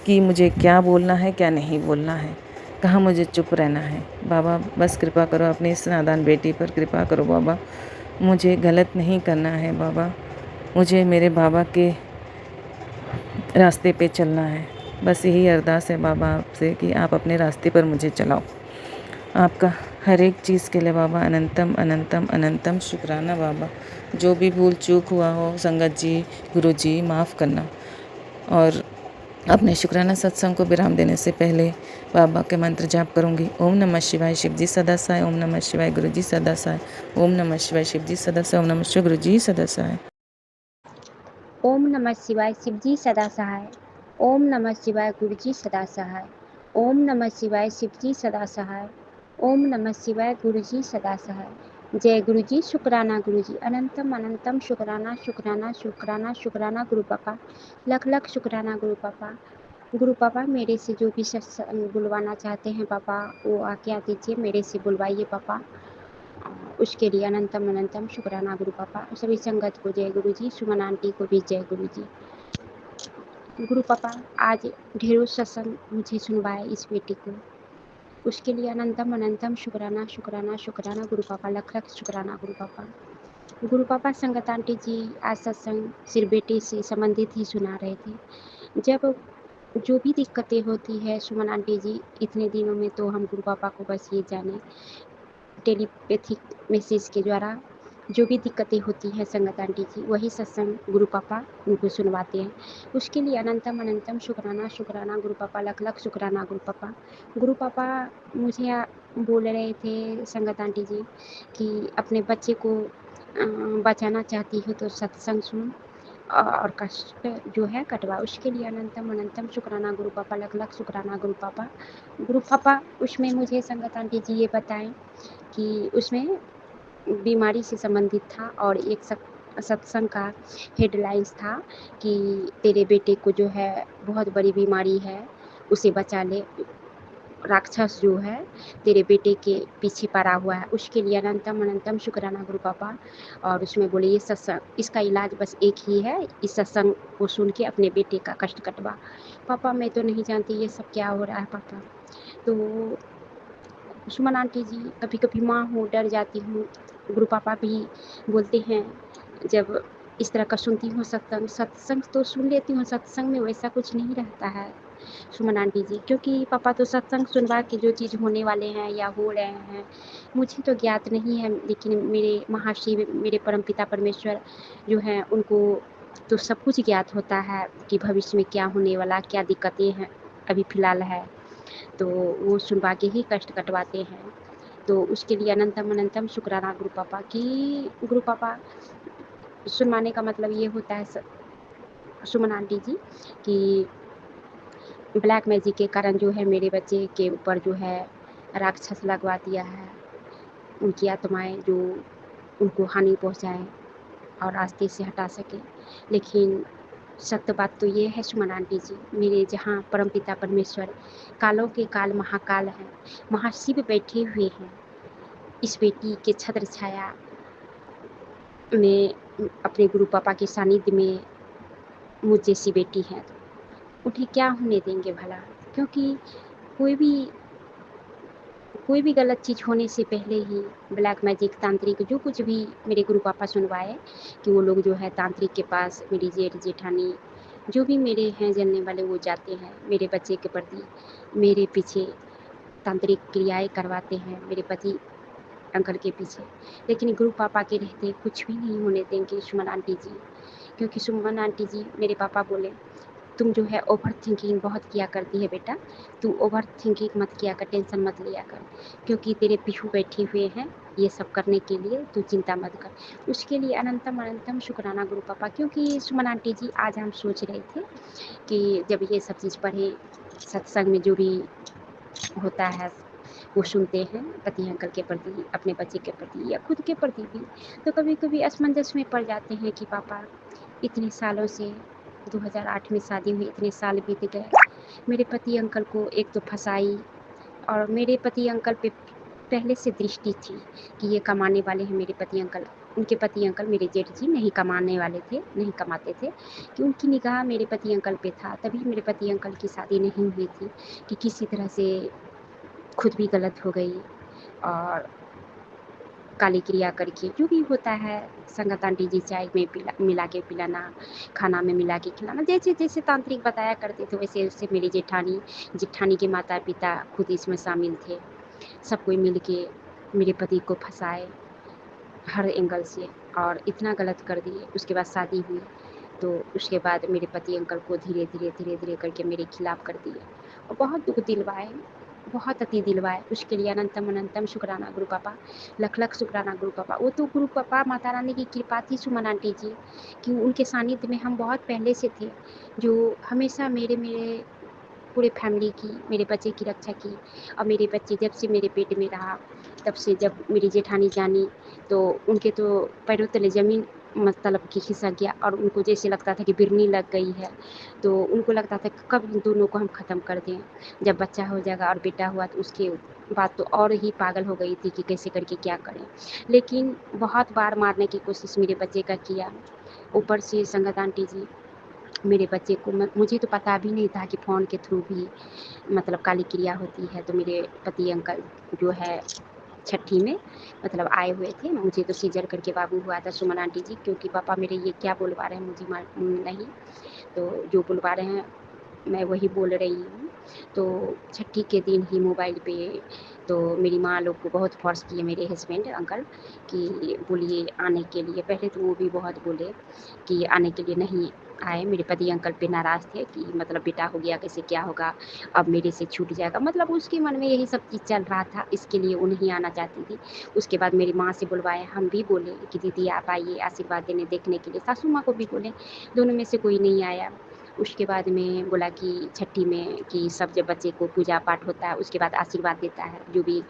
कि मुझे क्या बोलना है, क्या नहीं बोलना है, कहाँ मुझे चुप रहना है। बाबा बस कृपा करो, अपनी इस नादान बेटी पर कृपा करो बाबा। मुझे गलत नहीं करना है बाबा, मुझे मेरे बाबा के रास्ते पे चलना है। बस यही अरदास है बाबा आपसे कि आप अपने रास्ते पर मुझे चलाओ। आपका हर एक चीज़ के लिए बाबा अनंतम अनंतम अनंतम शुक्राना बाबा। जो भी भूल चूक हुआ हो संगत जी, गुरु जी माफ़ करना। और अपने शुक्राना सत्संग को विराम देने से पहले बाबा के मंत्र जाप करूंगी। ओम नमः शिवाय शिव जी सदा सहाय, ओम नमः शिवाय गुरु जी सदा सहाय, ओम नमः शिवाय शिव जी सदा सहाय, ओम नमः शिवाय गुरु जी सदा सहाय। ओम नमः शिवाय शिवजी सदा सहाय। ओम नमः शिवाय गुरुजी सदा सहाय। ओम नमः शिवाय शिवजी सदा सहाय। ओम नमः शिवाय गुरुजी सदा सहाय। जय गुरुजी, शुक्राना गुरुजी, अनंतम अनंतम शुक्राना शुक्राना शुक्राना शुक्राना गुरु पापा, लख लख शुक्राना गुरु पापा। गुरु पापा मेरे से जो भी सत्संग बुलवाना चाहते हैं पापा, वो आज्ञा दीजिए, मेरे से बुलवाइए पापा। उसके लिए अनंतम अनंतम शुक्राना गुरु पापा। सभी संगत को जय गुरु जी, सुमन आंटी को भी जय गुरु जी। गुरु पापा आज ढेरों सत्संग मुझे सुनवाए इस बेटी को, उसके लिए अनंतम अनंतम शुक्राना शुक्राना शुक्राना गुरु पापा, लख लख शुक्राना गुरु पापा। गुरु पापा संगत आंटी जी आज सत्संग सिर्फ बेटी से संबंधित ही सुना रहे थे। जब जो भी दिक्कतें होती है सुमन आंटी जी, इतने दिनों में तो हम गुरु पापा को बस ये जाने टेलीपैथिक मैसेज के द्वारा जो भी दिक्कतें होती हैं संगत आंटी जी, वही सत्संग गुरु पापा उनको सुनवाते हैं। उसके लिए अनंतम अनंतम शुक्राना शुक्राना गुरु पापा, लख लख शुक्राना गुरु पापा। गुरु पापा मुझे बोल रहे थे संगत आंटी जी कि अपने बच्चे को बचाना चाहती हो तो सत्संग सुनो और कष्ट जो है कटवा। उसके लिए अनंतम अनंतम शुक्राना गुरु पापा, लख लख शुक्राना गुरु पापा। गुरु पापा उसमें मुझे संगत आंटी जी ये बताएं कि उसमें बीमारी से संबंधित था और एक सत्संग का हेडलाइंस था कि तेरे बेटे को जो है बहुत बड़ी बीमारी है, उसे बचा ले, राक्षस जो है तेरे बेटे के पीछे पड़ा हुआ है। उसके लिए अनंतम अनंतम शुक्राना गुरु पापा। और उसमें बोले ये सत्संग, इसका इलाज बस एक ही है, इस सत्संग को सुन के अपने बेटे का कष्ट कटवा। पापा मैं तो नहीं जानती ये सब क्या हो रहा है पापा। तो सुमन आंटी जी, कभी कभी माँ हूँ डर जाती हूँ। गुरु पापा भी बोलते हैं जब इस तरह का सुनती हूँ सत्संग, सत्संग तो सुन लेती हूँ, सत्संग में वैसा कुछ नहीं रहता है सुमन आंटी जी, क्योंकि पापा तो सत्संग सुनवा के जो चीज़ होने वाले हैं या हो रहे हैं मुझे तो ज्ञात नहीं है, लेकिन मेरे महाशिव, मेरे परमपिता परमेश्वर जो हैं उनको तो सब कुछ ज्ञात होता है कि भविष्य में क्या होने वाला, क्या दिक्कतें हैं अभी फ़िलहाल है, तो वो सुनवा के ही कष्ट कटवाते हैं। तो उसके लिए अनंतम अनंतम शुक्राना गुरु पापा कि गुरु पापा सुनवाने का मतलब ये होता है सुमन आंटी जी कि ब्लैक मैजिक के कारण जो है मेरे बच्चे के ऊपर जो है राक्षस लगवा दिया है, उनकी आत्माएं जो उनको हानि पहुंचाए और रास्ते से हटा सके। लेकिन सत्य बात तो ये है सुमन आंटी जी, मेरे जहाँ परमपिता परमेश्वर कालों के काल महाकाल हैं, महाशिव बैठे हुए हैं, इस बेटी के छत्र छाया में अपने गुरु पापा के सानिध्य में मुझ जैसी बेटी है, उन्हें क्या होने देंगे भला। क्योंकि कोई भी गलत चीज़ होने से पहले ही ब्लैक मैजिक तांत्रिक जो कुछ भी मेरे गुरु पापा सुनवाए कि वो लोग जो है तांत्रिक के पास, मेरी जेठ जेठानी जो भी मेरे हैं जानने वाले वो जाते हैं मेरे बच्चे के प्रति, मेरे पीछे तांत्रिक क्रियाएं करवाते हैं मेरे पति अंकल के पीछे। लेकिन गुरु पापा के रहते कुछ भी नहीं होने देंगे सुमन आंटी जी, क्योंकि सुमन आंटी जी मेरे पापा बोले तुम जो है ओवर थिंकिंग बहुत किया करती है बेटा, तू ओवर थिंकिंग मत किया कर, टेंशन मत लिया कर, क्योंकि तेरे पीछू बैठे हुए हैं ये सब करने के लिए, तू चिंता मत कर। उसके लिए अनंतम अनंतम शुक्राना गुरु पापा। क्योंकि सुमन आंटी जी आज हम सोच रहे थे कि जब ये सब चीज़ पढ़े, सत्संग में जो भी होता है वो सुनते हैं पति अंकल के प्रति, अपने बच्चे के प्रति या खुद के प्रति भी, तो कभी कभी असमंजस में पड़ जाते हैं कि पापा इतने सालों से 2008 में शादी हुई, इतने साल बीत गए, मेरे पति अंकल को एक तो फंसाई, और मेरे पति अंकल पे पहले से दृष्टि थी कि ये कमाने वाले हैं मेरे पति अंकल। उनके पति अंकल मेरे जेठ जी नहीं कमाने वाले थे, नहीं कमाते थे, कि उनकी निगाह मेरे पति अंकल पे था, तभी मेरे पति अंकल की शादी नहीं हुई थी कि किसी तरह से खुद भी गलत हो गई और काली क्रिया करके जो भी होता है, संगत आंटी जी चाय में मिला के पिलाना, खाना में मिला के खिलाना, जैसे जैसे तांत्रिक बताया करते थे वैसे वैसे मेरी जेठानी के माता पिता खुद इसमें शामिल थे। सब कोई मिल के मेरे पति को फंसाए हर एंगल से और इतना गलत कर दिए। उसके बाद शादी हुई तो उसके बाद मेरे पति अंकल को धीरे धीरे करके मेरे खिलाफ कर दिए और बहुत दुख दिलवाए, बहुत अति दिलवाए। उसके लिए अनंतम अनंतम शुक्राना गुरु पापा, लख लख शुक्राना गुरु पापा। वो तो गुरु पापा माता रानी की कृपा थी सुमन आंटी जी कि उनके सानिध्य में हम बहुत पहले से थे, जो हमेशा मेरे पूरे फैमिली की, मेरे बच्चे की रक्षा की। और मेरे बच्चे जब से मेरे पेट में रहा तब से जब मेरी जेठानी जानी तो उनके तो पैरों तले ज़मीन मतलब कि खिसक गया और उनको जैसे लगता था कि बिरनी लग गई है, तो उनको लगता था कि कब इन दोनों को हम ख़त्म कर दें, जब बच्चा हो जाएगा। और बेटा हुआ तो उसके बाद तो और ही पागल हो गई थी कि कैसे करके क्या करें। लेकिन बहुत बार मारने की कोशिश मेरे बच्चे का किया, ऊपर से संगत आंटी जी मेरे बच्चे को मुझे तो पता भी नहीं था कि फ़ोन के थ्रू भी मतलब काली क्रिया होती है। तो मेरे पति अंकल जो है छठी में मतलब आए हुए थे, मुझे तो सीजर करके बाबू हुआ था सुमन आंटी जी, क्योंकि पापा मेरे ये क्या बुलवा रहे हैं मुझे नहीं, तो जो बुलवा रहे हैं मैं वही बोल रही हूँ। तो छठी के दिन ही मोबाइल पे तो मेरी माँ लोग को बहुत फ़ोर्स किए मेरे हस्बैंड अंकल कि बोलिए आने के लिए। पहले तो वो भी बहुत बोले कि आने के लिए नहीं आए। मेरे पति अंकल पे नाराज़ थे कि मतलब बेटा हो गया कैसे क्या होगा, अब मेरे से छूट जाएगा। मतलब उसके मन में यही सब चीज़ चल रहा था, इसके लिए वो नहीं आना चाहती थी। उसके बाद मेरी माँ से बुलवाया, हम भी बोले कि दीदी आप आइए आशीर्वाद देने देखने के लिए। सासू माँ को भी बोले, दोनों में से कोई नहीं आया। उसके बाद में बोला कि छठी में कि सब जब बच्चे को पूजा पाठ होता है उसके बाद आशीर्वाद देता है। जो भी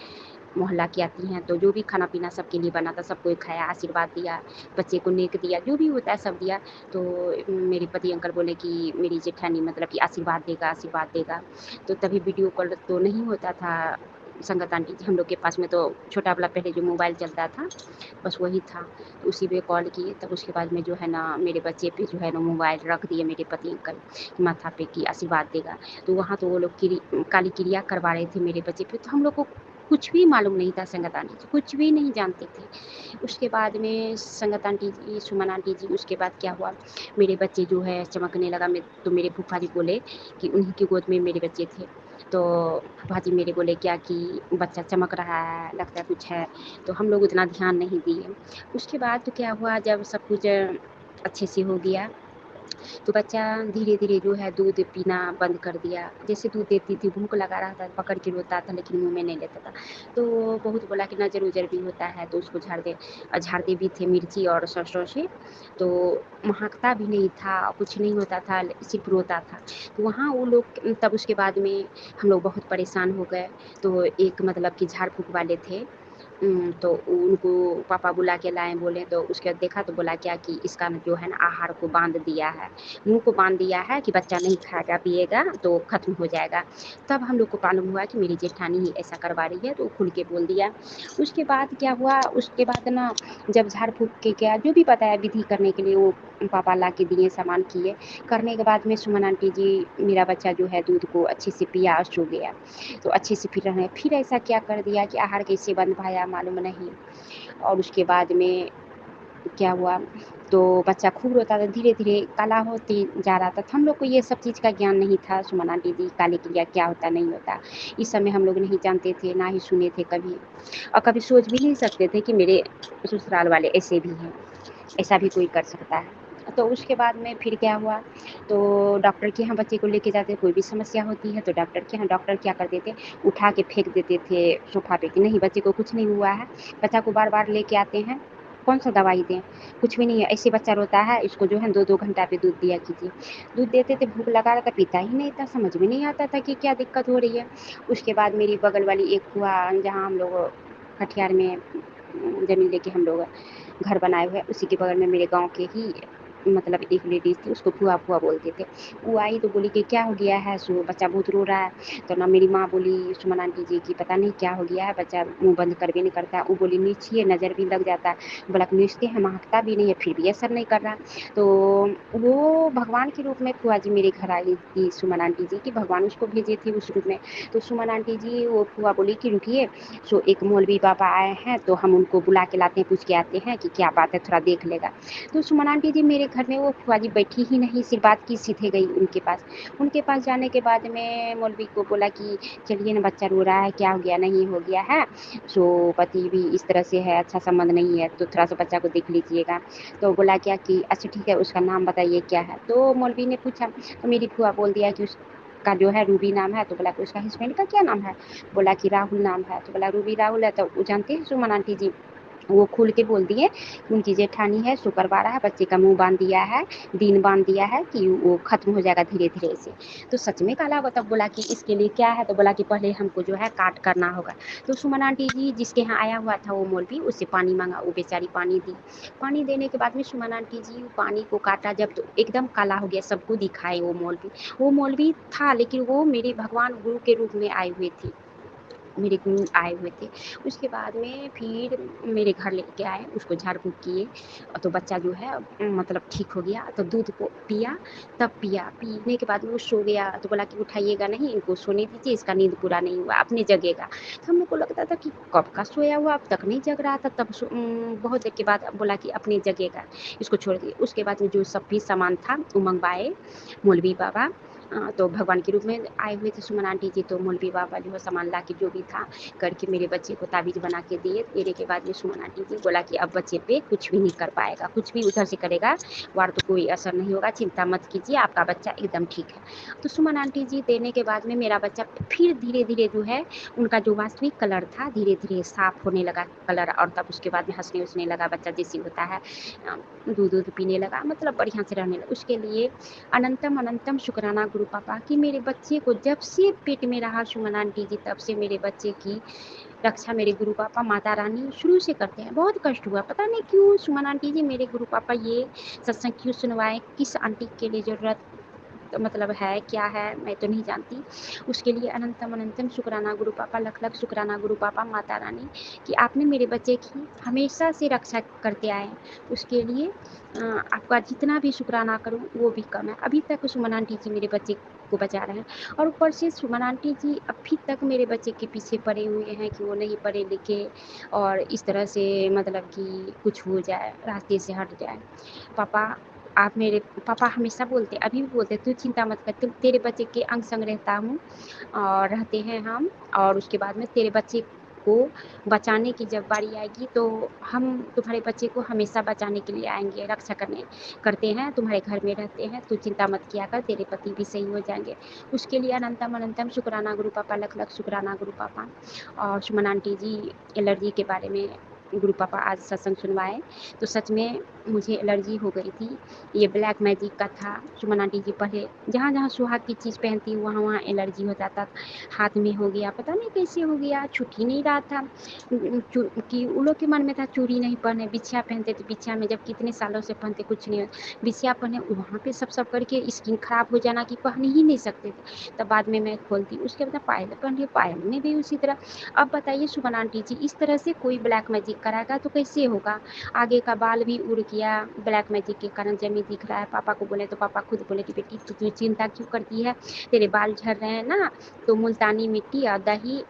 मोहल्ला की आती हैं तो जो भी खाना पीना सबके लिए बना था सब कोई खाया, आशीर्वाद दिया, बच्चे को नेक दिया, जो भी होता है सब दिया। तो मेरे पति अंकल बोले कि मेरी जेठानी मतलब कि आशीर्वाद देगा, आशीर्वाद देगा। तो तभी वीडियो कॉल तो नहीं होता था संगत आंटी जी हम लोग के पास में, तो छोटा वाला पहले जो मोबाइल चलता था बस वही था। तो उसी पे कॉल किए, तब उसके बाद में जो है ना मेरे बच्चे पे जो है ना मोबाइल रख दिए मेरे पति अंकल माथा पे कि आशीर्वाद देगा। तो वहाँ तो वो लोग काली क्रिया करवा रहे थे मेरे बच्चे पे। तो हम लोग को कुछ भी मालूम नहीं था संगत आंटी जी, कुछ भी नहीं जानते थे। उसके बाद में संगत आंटी जी, सुमन आंटी जी, उसके बाद क्या हुआ, मेरे बच्चे जो है चमकने लगा। मैं तो मेरे फूफा जी बोले कि उन्हीं की गोद में मेरे बच्चे थे। तो फूफा जी मेरे बोले क्या कि बच्चा चमक रहा है, लगता है कुछ है। तो हम लोग उतना ध्यान नहीं दिए। उसके बाद तो क्या हुआ, जब सब कुछ अच्छे से हो गया तो बच्चा धीरे-धीरे जो है दूध पीना बंद कर दिया। जैसे दूध देती थी, भूख लगा रहा था, पकड़ के रोता था लेकिन मुँह में नहीं लेता था। तो बहुत बोला कि नज़र-वज़र भी होता है तो उसको झाड़ दे। झाड़ते भी थे मिर्ची और सरसों से, तो महकता भी नहीं था, कुछ नहीं होता था, सिर्फ़ रोता था। तो वहाँ वो लोग तब उसके बाद में हम लोग बहुत परेशान हो गए। तो एक मतलब कि झाड़-फूँक वाले थे, तो उनको पापा बुला के लाए, बोले तो उसके बाद देखा तो बोला क्या कि इसका जो है ना आहार को बाँध दिया है, मुँह को बाँध दिया है कि बच्चा नहीं खाएगा पिएगा तो ख़त्म हो जाएगा। तब हम लोग को मालूम हुआ कि मेरी जेठानी ही ऐसा करवा रही है, तो खुल के बोल दिया। उसके बाद क्या हुआ, उसके बाद ना जब झाड़-फूँक के क्या जो भी बताया विधि करने के लिए वो पापा ला के दिए, सामान किए। करने के बाद में सुमन आंटी जी मेरा बच्चा जो है दूध को अच्छे से पिया और सो गया। तो अच्छे से फिर ऐसा क्या कर दिया कि आहार कैसे बंद पाया मालूम नहीं। और उसके बाद में क्या हुआ, तो बच्चा खूब रोता था, धीरे-धीरे काला होते जा रहा था। तो हम लोग को ये सब चीज़ का ज्ञान नहीं था, सुमन आंटी जी, काली क्रिया क्या होता, नहीं होता। इस समय हम लोग नहीं जानते थे, ना ही सुने थे कभी, और कभी सोच भी नहीं सकते थे कि मेरे ससुराल वाले ऐसे भी हैं, ऐसा भी कोई कर सकता है। तो उसके बाद में फिर क्या हुआ, तो डॉक्टर के यहाँ बच्चे को लेके जाते, कोई भी समस्या होती है तो डॉक्टर के यहाँ, डॉक्टर क्या करते थे, उठा के फेंक देते थे सोफ़ा पे कि नहीं बच्चे को कुछ नहीं हुआ है। बच्चा को बार-बार लेके आते हैं, कौन-सा दवाई दें? कुछ भी नहीं है, ऐसे बच्चा रोता है, इसको जो है 2-2 घंटा पे दूध दिया कीजिए। दूध देते थे, भूख लगा रहा था, पीता ही नहीं था, समझ में नहीं आता था कि क्या दिक्कत हो रही है। उसके बाद मेरी बगल वाली एक फूआ, जहाँ हम लोग कटिहार में ज़मीन लेके हम लोग घर बनाए हुए हैं, उसी के बगल में मेरे गाँव के ही मतलब एक लेडीज़ थी, उसको फूआ-फूआ बोलते थे। वो आई तो बोली कि क्या हो गया है? सो बच्चा बहुत रो रहा है। तो ना मेरी माँ बोली सुमन आंटी जी कि पता नहीं क्या हो गया है, बच्चा मुँह बंद करबे नहीं करता है। वो बोली नीचिए, नज़र भी लग जाता है। बोला कि नीचते हैं, महकता भी नहीं है, फिर भी असर नहीं कर रहा। तो वो भगवान के रूप में फूआ जी मेरे घर आई थी सुमन आंटी जी कि भगवान उसको भेजे थे उस रूप में। तो सुमन आंटी जी, वो फूआ बोली कि रुकिए, सो एक मौलवी बाबा आए हैं तो हम उनको बुला के लाते हैं, पूछ के आते हैं कि क्या बात है, थोड़ा देख लेगा। तो सुमन आंटी जी मेरे घर में वो फूआ जी बैठी ही नहीं, सिर्फ बात की, सीधे गई उनके पास। उनके पास जाने के बाद में मौलवी को बोला कि चलिए ना, बच्चा रो रहा है, क्या हो गया, नहीं हो गया है, सो पति भी इस तरह से है, अच्छा संबंध नहीं है, तो थोड़ा सा बच्चा को देख लीजिएगा। तो बोला क्या कि अच्छा ठीक है, उसका नाम बताइए क्या है। तो मौलवी ने पूछा, तो मेरी फूआ बोल दिया कि उसका जो है रूबी नाम है। तो बोला कि उसका हस्बैंड का क्या नाम है? बोला कि राहुल नाम है। तो बोला रूबी राहुल है, तो वो जानते हैं सुमन आंटी जी, वो खुल के बोल दिए कि उनकी जेठानी है, सो करवा रहा है, बच्चे का मुँह बाँध दिया है, दिन बाँध दिया है कि वो ख़त्म हो जाएगा धीरे-धीरे से। तो सच में काला हुआ, तब बोला कि इसके लिए क्या है? तो बोला कि पहले हमको जो है काट करना होगा। तो सुमन आंटी जी जिसके यहाँ आया हुआ था वो मौलवी, उससे पानी माँगा, वो बेचारी पानी दी। पानी देने के बाद में सुमन आंटी जी वो पानी को काटा जब, तो एकदम काला हो गया, सबको दिखाए वो मौलवी। वो मौलवी था लेकिन वो मेरे भगवान गुरु के रूप में आए हुए थे। मेरे गुरु आए हुए थे। उसके बाद में फिर मेरे घर लेके आए, उसको झाड़-फूँक किए, तो बच्चा जो है मतलब ठीक हो गया। तो दूध को पिया, तब पिया, पीने के बाद वो सो गया। तो बोला कि उठाइएगा नहीं, इनको सोने दीजिए, इसका नींद पूरा नहीं हुआ, अपने जगेगा। तो हम लोग को लगता था कि कब का सोया हुआ, अब तक नहीं जग रहा था। तब बहुत देर के बाद बोला कि अपने जगेगा, इसको छोड़ दिए। उसके बाद में जो सब भी सामान था वो मँगवाए मौलवी बाबा, तो भगवान के रूप में आए हुए थे सुमन आंटी जी, तो मौलवी बाबा जो है सामान ला के जो भी था करके मेरे बच्चे को ताबीज़ बना के दिए। देने के बाद में सुमन आंटी जी बोला कि अब बच्चे पे कुछ भी नहीं कर पाएगा, कुछ भी उधर से करेगा वार तो कोई असर नहीं होगा, चिंता मत कीजिए, आपका बच्चा एकदम ठीक है। तो सुमन आंटी जी देने के बाद में मेरा बच्चा फिर धीरे-धीरे जो है उनका जो वास्तविक कलर था धीरे-धीरे साफ होने लगा कलर, और तब उसके बाद में हँसने-उसने लगा बच्चा जैसे होता है। दूध-वूध पीने लगा, मतलब बढ़िया से रहने लगा। उसके लिए अनंतम अनंतम शुक्राना गुरु पापा कि मेरे बच्चे को जब से पेट में रहा सुमन आंटी जी तब से मेरे बच्चे की रक्षा मेरे गुरु पापा माता रानी शुरू से करते हैं। बहुत कष्ट हुआ, पता नहीं क्यों सुमन आंटी जी मेरे गुरु पापा ये सत्संग क्यों सुनवाए, किस आंटी के लिए ज़रूरत मतलब है, क्या है, मैं तो नहीं जानती। उसके लिए अनंतम अनंतम शुक्राना गुरु पापा, लख लख शुक्राना गुरु पापा माता रानी कि आपने मेरे बच्चे की हमेशा से रक्षा करते आए हैं। उसके लिए आपका जितना भी शुक्राना करूँ वो भी कम है। अभी तक सुमन आंटी जी मेरे बच्चे को बचा रहे हैं, और ऊपर से सुमन आंटी जी अभी तक मेरे बच्चे के पीछे पड़े हुए हैं कि वो नहीं पढ़े लिखे और इस तरह से मतलब कि कुछ हो जाए, रास्ते से हट जाए। पापा आप मेरे पापा हमेशा बोलते, अभी भी बोलते, तू चिंता मत कर, तुम तेरे बच्चे के अंग संग रहता हूँ और रहते हैं हम, और उसके बाद में तेरे बच्चे को बचाने की जब बारी आएगी तो हम तुम्हारे बच्चे को हमेशा बचाने के लिए आएंगे, रक्षा करते हैं, तुम्हारे घर में रहते हैं, तू चिंता मत किया कर, तेरे पति भी सही हो जाएंगे। उसके लिए अनंतम अनंतम शुक्राना गुरु पापा, लख लख शुक्राना गुरु पापा। और सुमन आंटी जी एलर्जी के बारे में गुरु पापा आज सत्संग सुनवाए, तो सच में मुझे एलर्जी हो गई थी। ये ब्लैक मैजिक का था। सुमन आंटी जी पहले जहाँ जहाँ सुहाग की चीज़ पहनती हूँ वहाँ वहाँ एलर्जी हो जाता था। हाथ में हो गया, पता नहीं कैसे हो गया, छूट ही नहीं रहा था। कि उन लोग के मन में था चूड़ी नहीं पहने, बिछिया पहनते थे, बिछिया में जब कितने सालों से पहनते कुछ नहीं, बिछिया पहने वहाँ पे सब करके स्किन खराब हो जाना कि पहन ही नहीं सकते थे। तब बाद में मैं खोलती, उसके बाद पायल पहन रही, पायल में भी उसी तरह। अब बताइए सुमन आंटी जी इस तरह से कोई ब्लैक मैजिक कराएगा तो कैसे होगा। आगे का बाल भी उड़ गया ब्लैक मैजिक के कारण, जमी दिख रहा है। पापा को बोले तो पापा खुद बोले कि बेटी तू चिंता क्यों करती है, तेरे बाल झड़ रहे हैं ना, तो मुल्तानी मिट्टी और दही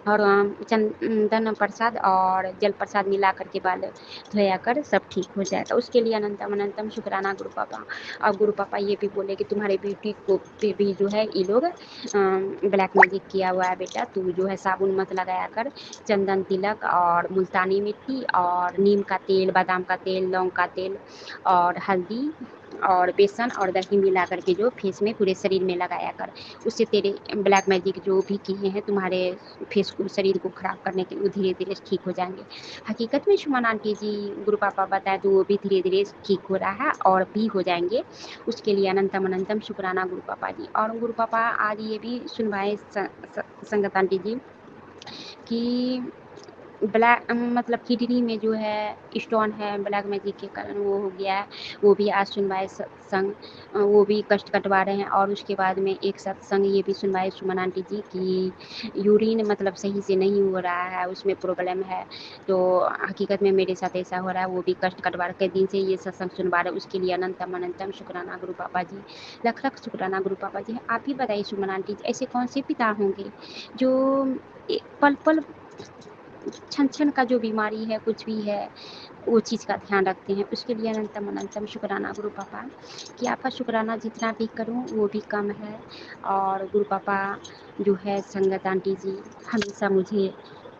और चंदन प्रसाद और जल प्रसाद मिला करके बाल धोया कर सब ठीक हो जाएगा। उसके लिए अनंतम अनंतम शुक्राना गुरु पापा। और गुरु पापा ये भी बोले कि तुम्हारे बेटी को पे भी जो है ये लोग ब्लैक मैजिक किया हुआ है बेटा, तू जो है साबुन मत लगाया कर, चंदन तिलक और मुल्तानी मिट्टी और नीम का तेल, बादाम का तेल, लौंग का तेल और हल्दी और बेसन और दही मिला करके जो फेस में पूरे शरीर में लगाया कर, उससे तेरे ब्लैक मैजिक जो भी किए हैं तुम्हारे फेस को, शरीर को खराब करने के लिए, धीरे धीरे ठीक हो जाएंगे। हकीकत में सुमन आंटी जी गुरु पापा बताए तो वो भी धीरे धीरे ठीक हो रहा है और भी हो जाएंगे। उसके लिए अनंतम अनंतम शुक्राना गुरु पापा जी। और गुरु पापा आज ये भी सुनवाए संगत आंटी जी कि ब्लैक मतलब किडनी में जो है स्टोन है, ब्लैक मैजिक के कारण वो हो गया है, वो भी आज सुनवाए सत्संग, वो भी कष्ट कटवा रहे हैं। और उसके बाद में एक सत्संग ये भी सुनवाए सुमन आंटी जी की यूरिन मतलब सही से नहीं हो रहा है, उसमें प्रॉब्लम है, तो हकीकत में मेरे साथ ऐसा हो रहा है, वो भी कष्ट कटवा रहे, कई दिन से ये सत्संग सुनवा रहे। उसके लिए अनंतम अनंतम शुक्राना गुरु पापा जी, लख लख शुक्राना गुरु पापा जी। आप ही बताइए सुमन आंटी जी ऐसे कौन से पिता होंगे जो पल पल छन छन का जो बीमारी है कुछ भी है वो चीज़ का ध्यान रखते हैं। उसके लिए अनंतम अनंतम शुक्राना गुरु पापा कि आपका शुक्राना जितना भी करूं वो भी कम है। और गुरु पापा जो है संगत आंटी जी हमेशा मुझे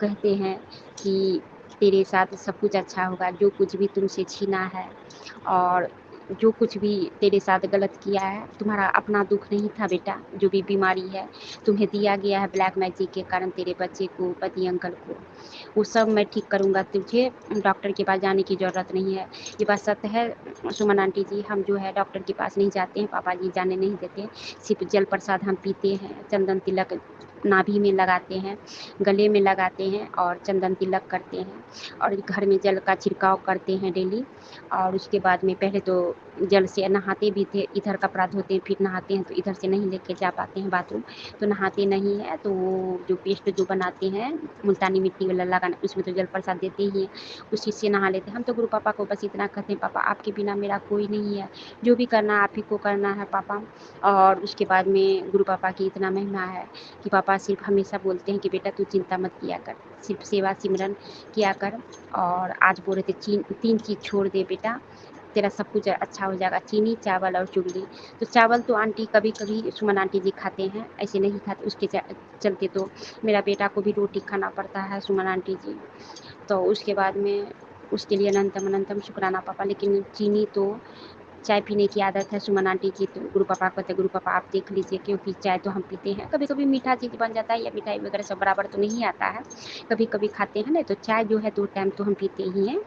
कहते हैं कि तेरे साथ सब कुछ अच्छा होगा, जो कुछ भी तुमसे छीना है और जो कुछ भी तेरे साथ गलत किया है, तुम्हारा अपना दुख नहीं था बेटा, जो भी बीमारी है तुम्हें दिया गया है ब्लैक मैजिक के कारण, तेरे बच्चे को, पति अंकल को, वो सब मैं ठीक करूँगा, तुझे डॉक्टर के पास जाने की ज़रूरत नहीं है। ये बात सत्य है सुमन आंटी जी, हम जो है डॉक्टर के पास नहीं जाते हैं, पापा जी जाने नहीं देते, सिर्फ जल प्रसाद हम पीते हैं, चंदन तिलक नाभि में लगाते हैं, गले में लगाते हैं और चंदन तिलक करते हैं और घर में जल का छिड़काव करते हैं डेली। और उसके बाद में पहले तो जल से नहाते भी थे, इधर कपड़ा धोते हैं फिर नहाते हैं, तो इधर से नहीं लेके जा पाते हैं बाथरूम, तो नहाते नहीं है, तो वो जो पेस्ट जो बनाते हैं मुल्तानी मिट्टी वाला लगाना, उसमें तो जल प्रसाद देते ही हैं, उसी से नहा लेते हैं। हम तो गुरु पापा को बस इतना कहते हैं, पापा आपके बिना मेरा कोई नहीं है, जो भी करना आप ही को करना है पापा। और उसके बाद में गुरु पापा की इतना महिमा है कि पापा सिर्फ हमेशा बोलते हैं कि बेटा तू चिंता मत किया कर, सिर्फ सेवा सिमरन किया कर। और आज बोल रहे थे 3 चीज़ छोड़ दे बेटा, तेरा सब कुछ अच्छा हो जाएगा। चीनी, चावल और चुगली। तो चावल तो आंटी कभी-कभी सुमन आंटी जी खाते हैं, ऐसे नहीं खाते। उसके चलते तो मेरा बेटा को भी रोटी खाना पड़ता है सुमन आंटी जी। तो उसके बाद में उसके लिए अनंतम अनंतम शुक्राना पापा। लेकिन चीनी तो चाय पीने की आदत है सुमन आंटी जी, तो गुरु पापा कहते हैं, गुरु पापा आप देख लीजिए, क्योंकि चाय तो हम पीते हैं। कभी-कभी मीठा चीज़ बन जाता है या मिठाई वगैरह सब बराबर तो नहीं आता है। कभी-कभी खाते हैं ना, तो चाय जो है 2 टाइम तो हम पीते ही हैं।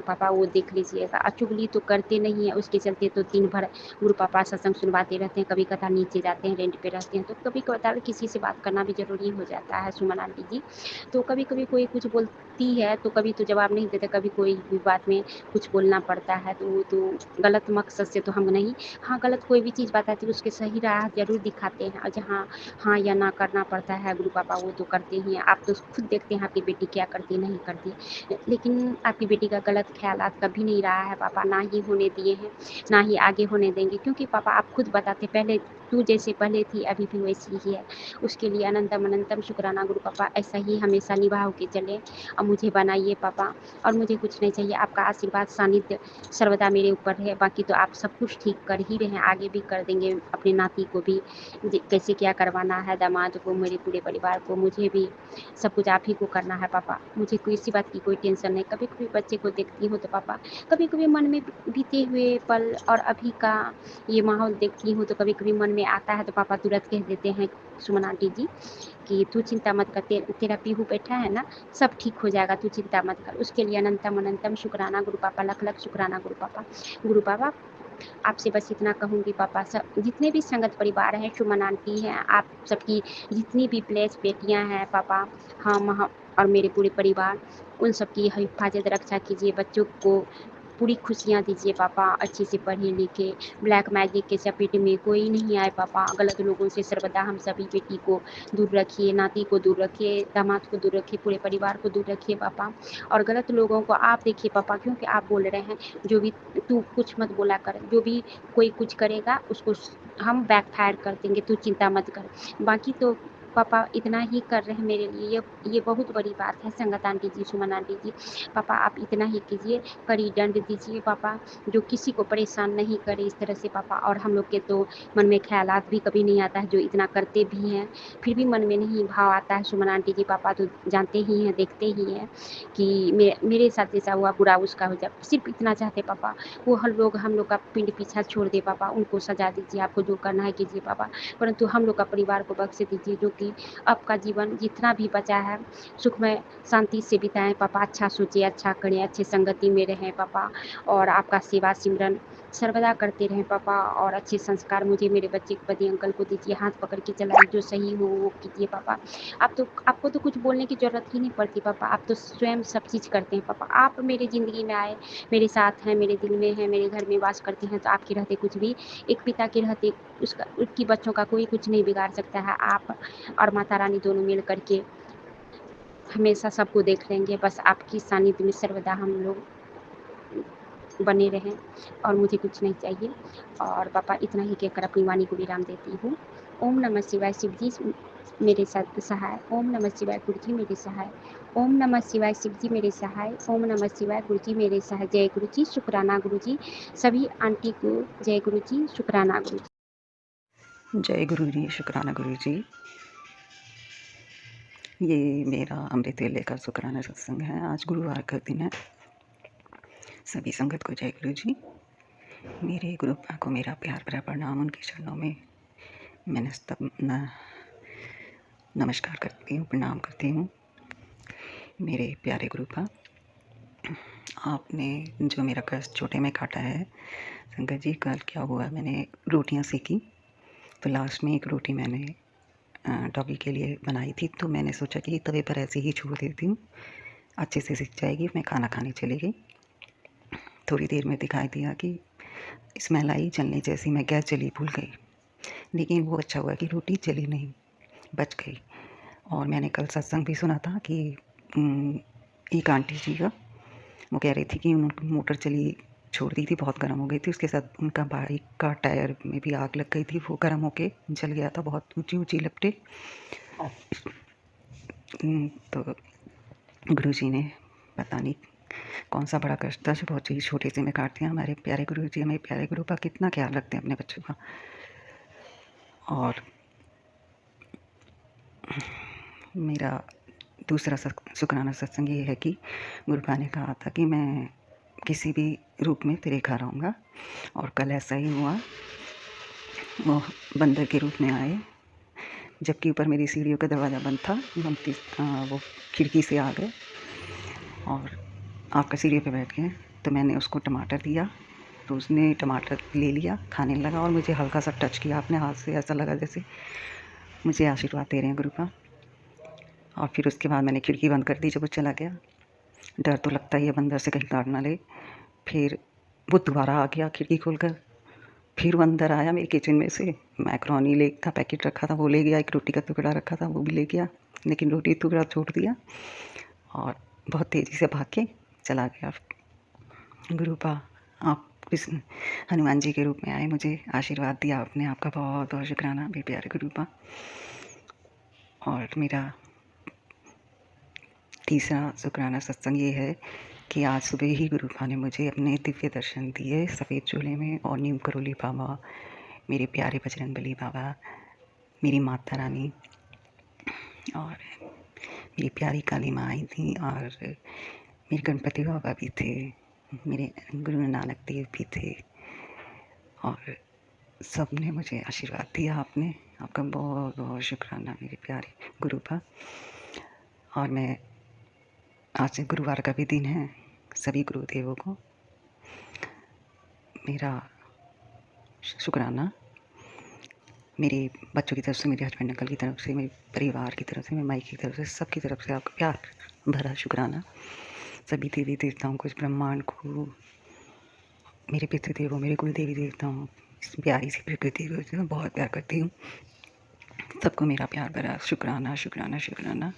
पापा वो देख लीजिएगा। चुगली तो करते नहीं है, उसके चलते तो दिन भर गुरु पापा सत्संग सुनवाते रहते हैं। कभी-कभार नीचे जाते हैं, रेंट पे रहते हैं, तो कभी-कभार किसी से बात करना भी ज़रूरी हो जाता है सुमन आंटी जी। तो कभी-कभी कोई कुछ बोलती है, तो कभी तो जवाब नहीं देते, कभी कोई भी बात में कुछ बोलना पड़ता है, तो वो तो गलत मकसद से तो हम नहीं। हाँ, गलत कोई भी चीज़ बताती है, उसके सही राह ज़रूर दिखाते हैं, और जहाँ हाँ या ना करना पड़ता है गुरु पापा वो तो करते ही हैं। आप तो खुद देखते हैं आपकी बेटी क्या करती है, नहीं करती। लेकिन आपकी बेटी का गलत ख़्यालात कभी नहीं रहा है पापा, ना ही होने दिए हैं, ना ही आगे होने देंगे। क्योंकि पापा आप खुद बताते, पहले तू जैसे पहले थी अभी भी वैसी ही है। उसके लिए अनंतम अनंतम शुक्राना गुरु पापा। ऐसा ही हमेशा निभा के चले और मुझे बनाइए पापा, और मुझे कुछ नहीं चाहिए। आपका आशीर्वाद सानिध्य सर्वदा मेरे ऊपर है। बाकी तो आप सब कुछ ठीक कर ही रहे हैं, आगे भी कर देंगे। अपने नाती को भी कैसे क्या करवाना है, दामाद को, मेरे पूरे परिवार को, मुझे भी सब कुछ आप ही को करना है पापा। मुझे किसी बात की कोई टेंशन नहीं। कभी-कभी बच्चे को देखती हूँ तो पापा, कभी-कभी मन में बीते हुए पल और अभी का ये माहौल देखती हूँ तो कभी-कभी मन में आता है, तो पापा तुरंत कह देते हैं सुमन आंटी जी कि तू चिंता मत कर, तेरा पीहू बैठा है ना, सब ठीक हो जाएगा, तू चिंता मत कर। उसके लिए अनंतम अनंतम शुक्राना गुरु पापा, लख-लख शुक्राना गुरु पापा। गुरु पापा आपसे बस इतना कहूँगी पापा, सब जितने भी संगत परिवार हैं, सुमन आंटी हैं, आप सबकी जितनी भी प्लेस बेटियाँ हैं पापा, हम और मेरे पूरे परिवार, उन सब की हिफाजत रक्षा कीजिए। बच्चों को पूरी खुशियाँ दीजिए पापा, अच्छे से पढ़े लिखे, ब्लैक मैजिक के चपेट में कोई नहीं आए पापा। गलत लोगों से सर्वदा हम सभी बेटी को दूर रखिए, नाती को दूर रखिए, दामाद को दूर रखिए, पूरे परिवार को दूर रखिए पापा। और गलत लोगों को आप देखिए पापा, क्योंकि आप बोल रहे हैं जो भी तू कुछ मत बोला कर, जो भी कोई कुछ करेगा उसको हम बैकफायर कर देंगे, तू चिंता मत कर। बाकी तो पापा इतना ही कर रहे हैं मेरे लिए, ये बहुत बड़ी बात है। संगत आंटी जी, सुमन आंटी जी, पापा आप इतना ही कीजिए, कड़ी दंड दीजिए पापा, जो किसी को परेशान नहीं करे इस तरह से पापा। और हम लोग के तो मन में ख्यालात भी कभी नहीं आता है, जो इतना करते भी हैं फिर भी मन में नहीं भाव आता है। सुमन आंटी जी पापा तो जानते ही हैं, देखते ही हैं कि मेरे साथ जैसा हुआ बुरा उसका हो जाए। सिर्फ इतना चाहते पापा, वो हम लोग का पिंड पीछा छोड़ दे पापा, उनको सजा दीजिए, आपको जो करना है कीजिए पापा, परंतु हम लोग का परिवार को बख्श दीजिए, जो कि आपका जीवन जितना भी बचा है सुखमय शांति से बिताएं पापा। अच्छा सोचिए, अच्छा करें, अच्छे संगति में रहें पापा, और आपका सेवा सिमरन सर्वदा करते रहें पापा। और अच्छे संस्कार मुझे मेरे बच्चे के पति अंकल को दीजिए, हाथ पकड़ के चलाइए, जो सही हो वो कीजिए पापा। आपको तो कुछ बोलने की ज़रूरत ही नहीं पड़ती पापा, आप तो स्वयं सब चीज़ करते हैं पापा। आप मेरे ज़िंदगी में आए, मेरे साथ हैं, मेरे दिल में हैं, मेरे घर में वास करते हैं, तो आपके रहते कुछ भी, एक पिता के रहते उसकी बच्चों का कोई कुछ नहीं बिगाड़ सकता है। आप और माता रानी दोनों मिल करके हमेशा सबको देख लेंगे। बस आपकी सानिध्य में सर्वदा हम लोग बने रहें, और मुझे कुछ नहीं चाहिए। और पापा इतना ही कहकर अपनी वाणी को विराम देती हूँ। ओम नमः शिवाय, शिव जी मेरे साथ सहाय। ओम नमः शिवाय, गुरु जी मेरे सहाय। ओम नमः शिवाय, शिव जी मेरे सहाय। ओम नमः शिवाय, गुरु जी मेरे सहाय। जय गुरु जी, शुक्राना गुरु जी। सभी आंटी को जय गुरु जी, शुक्राना गुरु जी। जय गुरु जी, शुक्राना गुरु जी। ये मेरा अमृत वेले का शुक्राना सत्संग है। आज गुरुवार का दिन है। सभी संगत को जय गुरु जी। मेरे गुरुपा को मेरा प्यार भरा प्रणाम। उनके चरणों में मैं नमस्कार करती हूँ, प्रणाम करती हूँ। मेरे प्यारे गुरुपा, आपने जो मेरा कष्ट छोटे में काटा है संगत जी, कल क्या हुआ, मैंने रोटियाँ सेकी तो लास्ट में एक रोटी मैंने डॉगी के लिए बनाई थी, तो मैंने सोचा कि तवे पर ऐसे ही छोड़ देती हूँ, अच्छे से सिक जाएगी। मैं खाना खाने चली गई। थोड़ी देर में दिखाई दिया कि स्मेल आई जलने जैसी। मैं गैस जली भूल गई, लेकिन वो अच्छा हुआ कि रोटी जली नहीं, बच गई। और मैंने कल सत्संग भी सुना था कि एक आंटी जी का, वो कह रही थी कि उन्होंने मोटर चली छोड़ दी थी, बहुत गर्म हो गई थी, उसके साथ उनका बाइक का टायर में भी आग लग गई थी, वो गर्म होके जल गया था, बहुत ऊंची ऊंची लपटें। तो गुरुजी ने पता नहीं कौन सा बड़ा कष्ट था जो बहुत चीज़ छोटी सी में काट दिया। हमारे प्यारे गुरु जी हमें प्यारे गुरु का कितना ख्याल रखते हैं अपने बच्चों का। और मेरा दूसरा शुक्राना सत्संग ये है कि गुरु पा ने कहा था कि मैं किसी भी रूप में तेरे घर आऊँगा, और कल ऐसा ही हुआ। वो बंदर के रूप में आए, जबकि ऊपर मेरी सीढ़ियों का दरवाज़ा बंद था। वो खिड़की से आ गए और आकर सीढ़ी पे बैठ गए। तो मैंने उसको टमाटर दिया, तो उसने टमाटर ले लिया, खाने लगा और मुझे हल्का सा टच किया अपने हाथ से। ऐसा लगा जैसे मुझे आशीर्वाद दे रहे हैं गुरु का। और फिर उसके बाद मैंने खिड़की बंद कर दी जब वो चला गया। डर तो लगता ही है बंदर से कहीं काट ना ले। फिर वो दोबारा आ गया खिड़की खोलकर। फिर वो अंदर आया मेरे किचन में से, मैक्रोनी ले का पैकेट रखा था वो ले गया, एक रोटी का टुकड़ा रखा था वो भी ले गया, लेकिन रोटी टुकड़ा छोड़ दिया और बहुत तेज़ी से भाग के चला गया। गुरुपा आप इस हनुमान जी के रूप में आए, मुझे आशीर्वाद दिया आपने, आपका बहुत बहुत शुक्राना मेरे प्यारे गुरुपा। और मेरा तीसरा शुक्राना सत्संग ये है कि आज सुबह ही गुरुपा ने मुझे अपने दिव्य दर्शन दिए सफ़ेद चोले में, और नीम करोली बाबा, मेरे प्यारे बजरंगबली बाबा, मेरी माता रानी और मेरी प्यारी काली माँ आई थी, और मेरे गणपति बाबा भी थे, मेरे गुरु नानक देव भी थे, और सब ने मुझे आशीर्वाद दिया। आपने, आपका बहुत बहुत शुक्राना मेरे प्यारे गुरुपा। और मैं आज से गुरुवार का भी दिन है, सभी गुरुदेवों को मेरा शुक्राना। मेरे बच्चों की तरफ से, मेरे हस्बैंड अंकल की तरफ से, मेरे परिवार की तरफ से, मेरे माई की तरफ से, सबकी तरफ से आपका प्यार भरा शुक्राना। सभी देवी देवताओं को, इस ब्रह्मांड को, मेरे पितृदेवों, मेरे कुल देवी देवताओं, इस प्यारी सी प्रकृति को मैं बहुत प्यार करती हूँ। सबको मेरा प्यार भरा शुक्राना शुक्राना शुक्राना।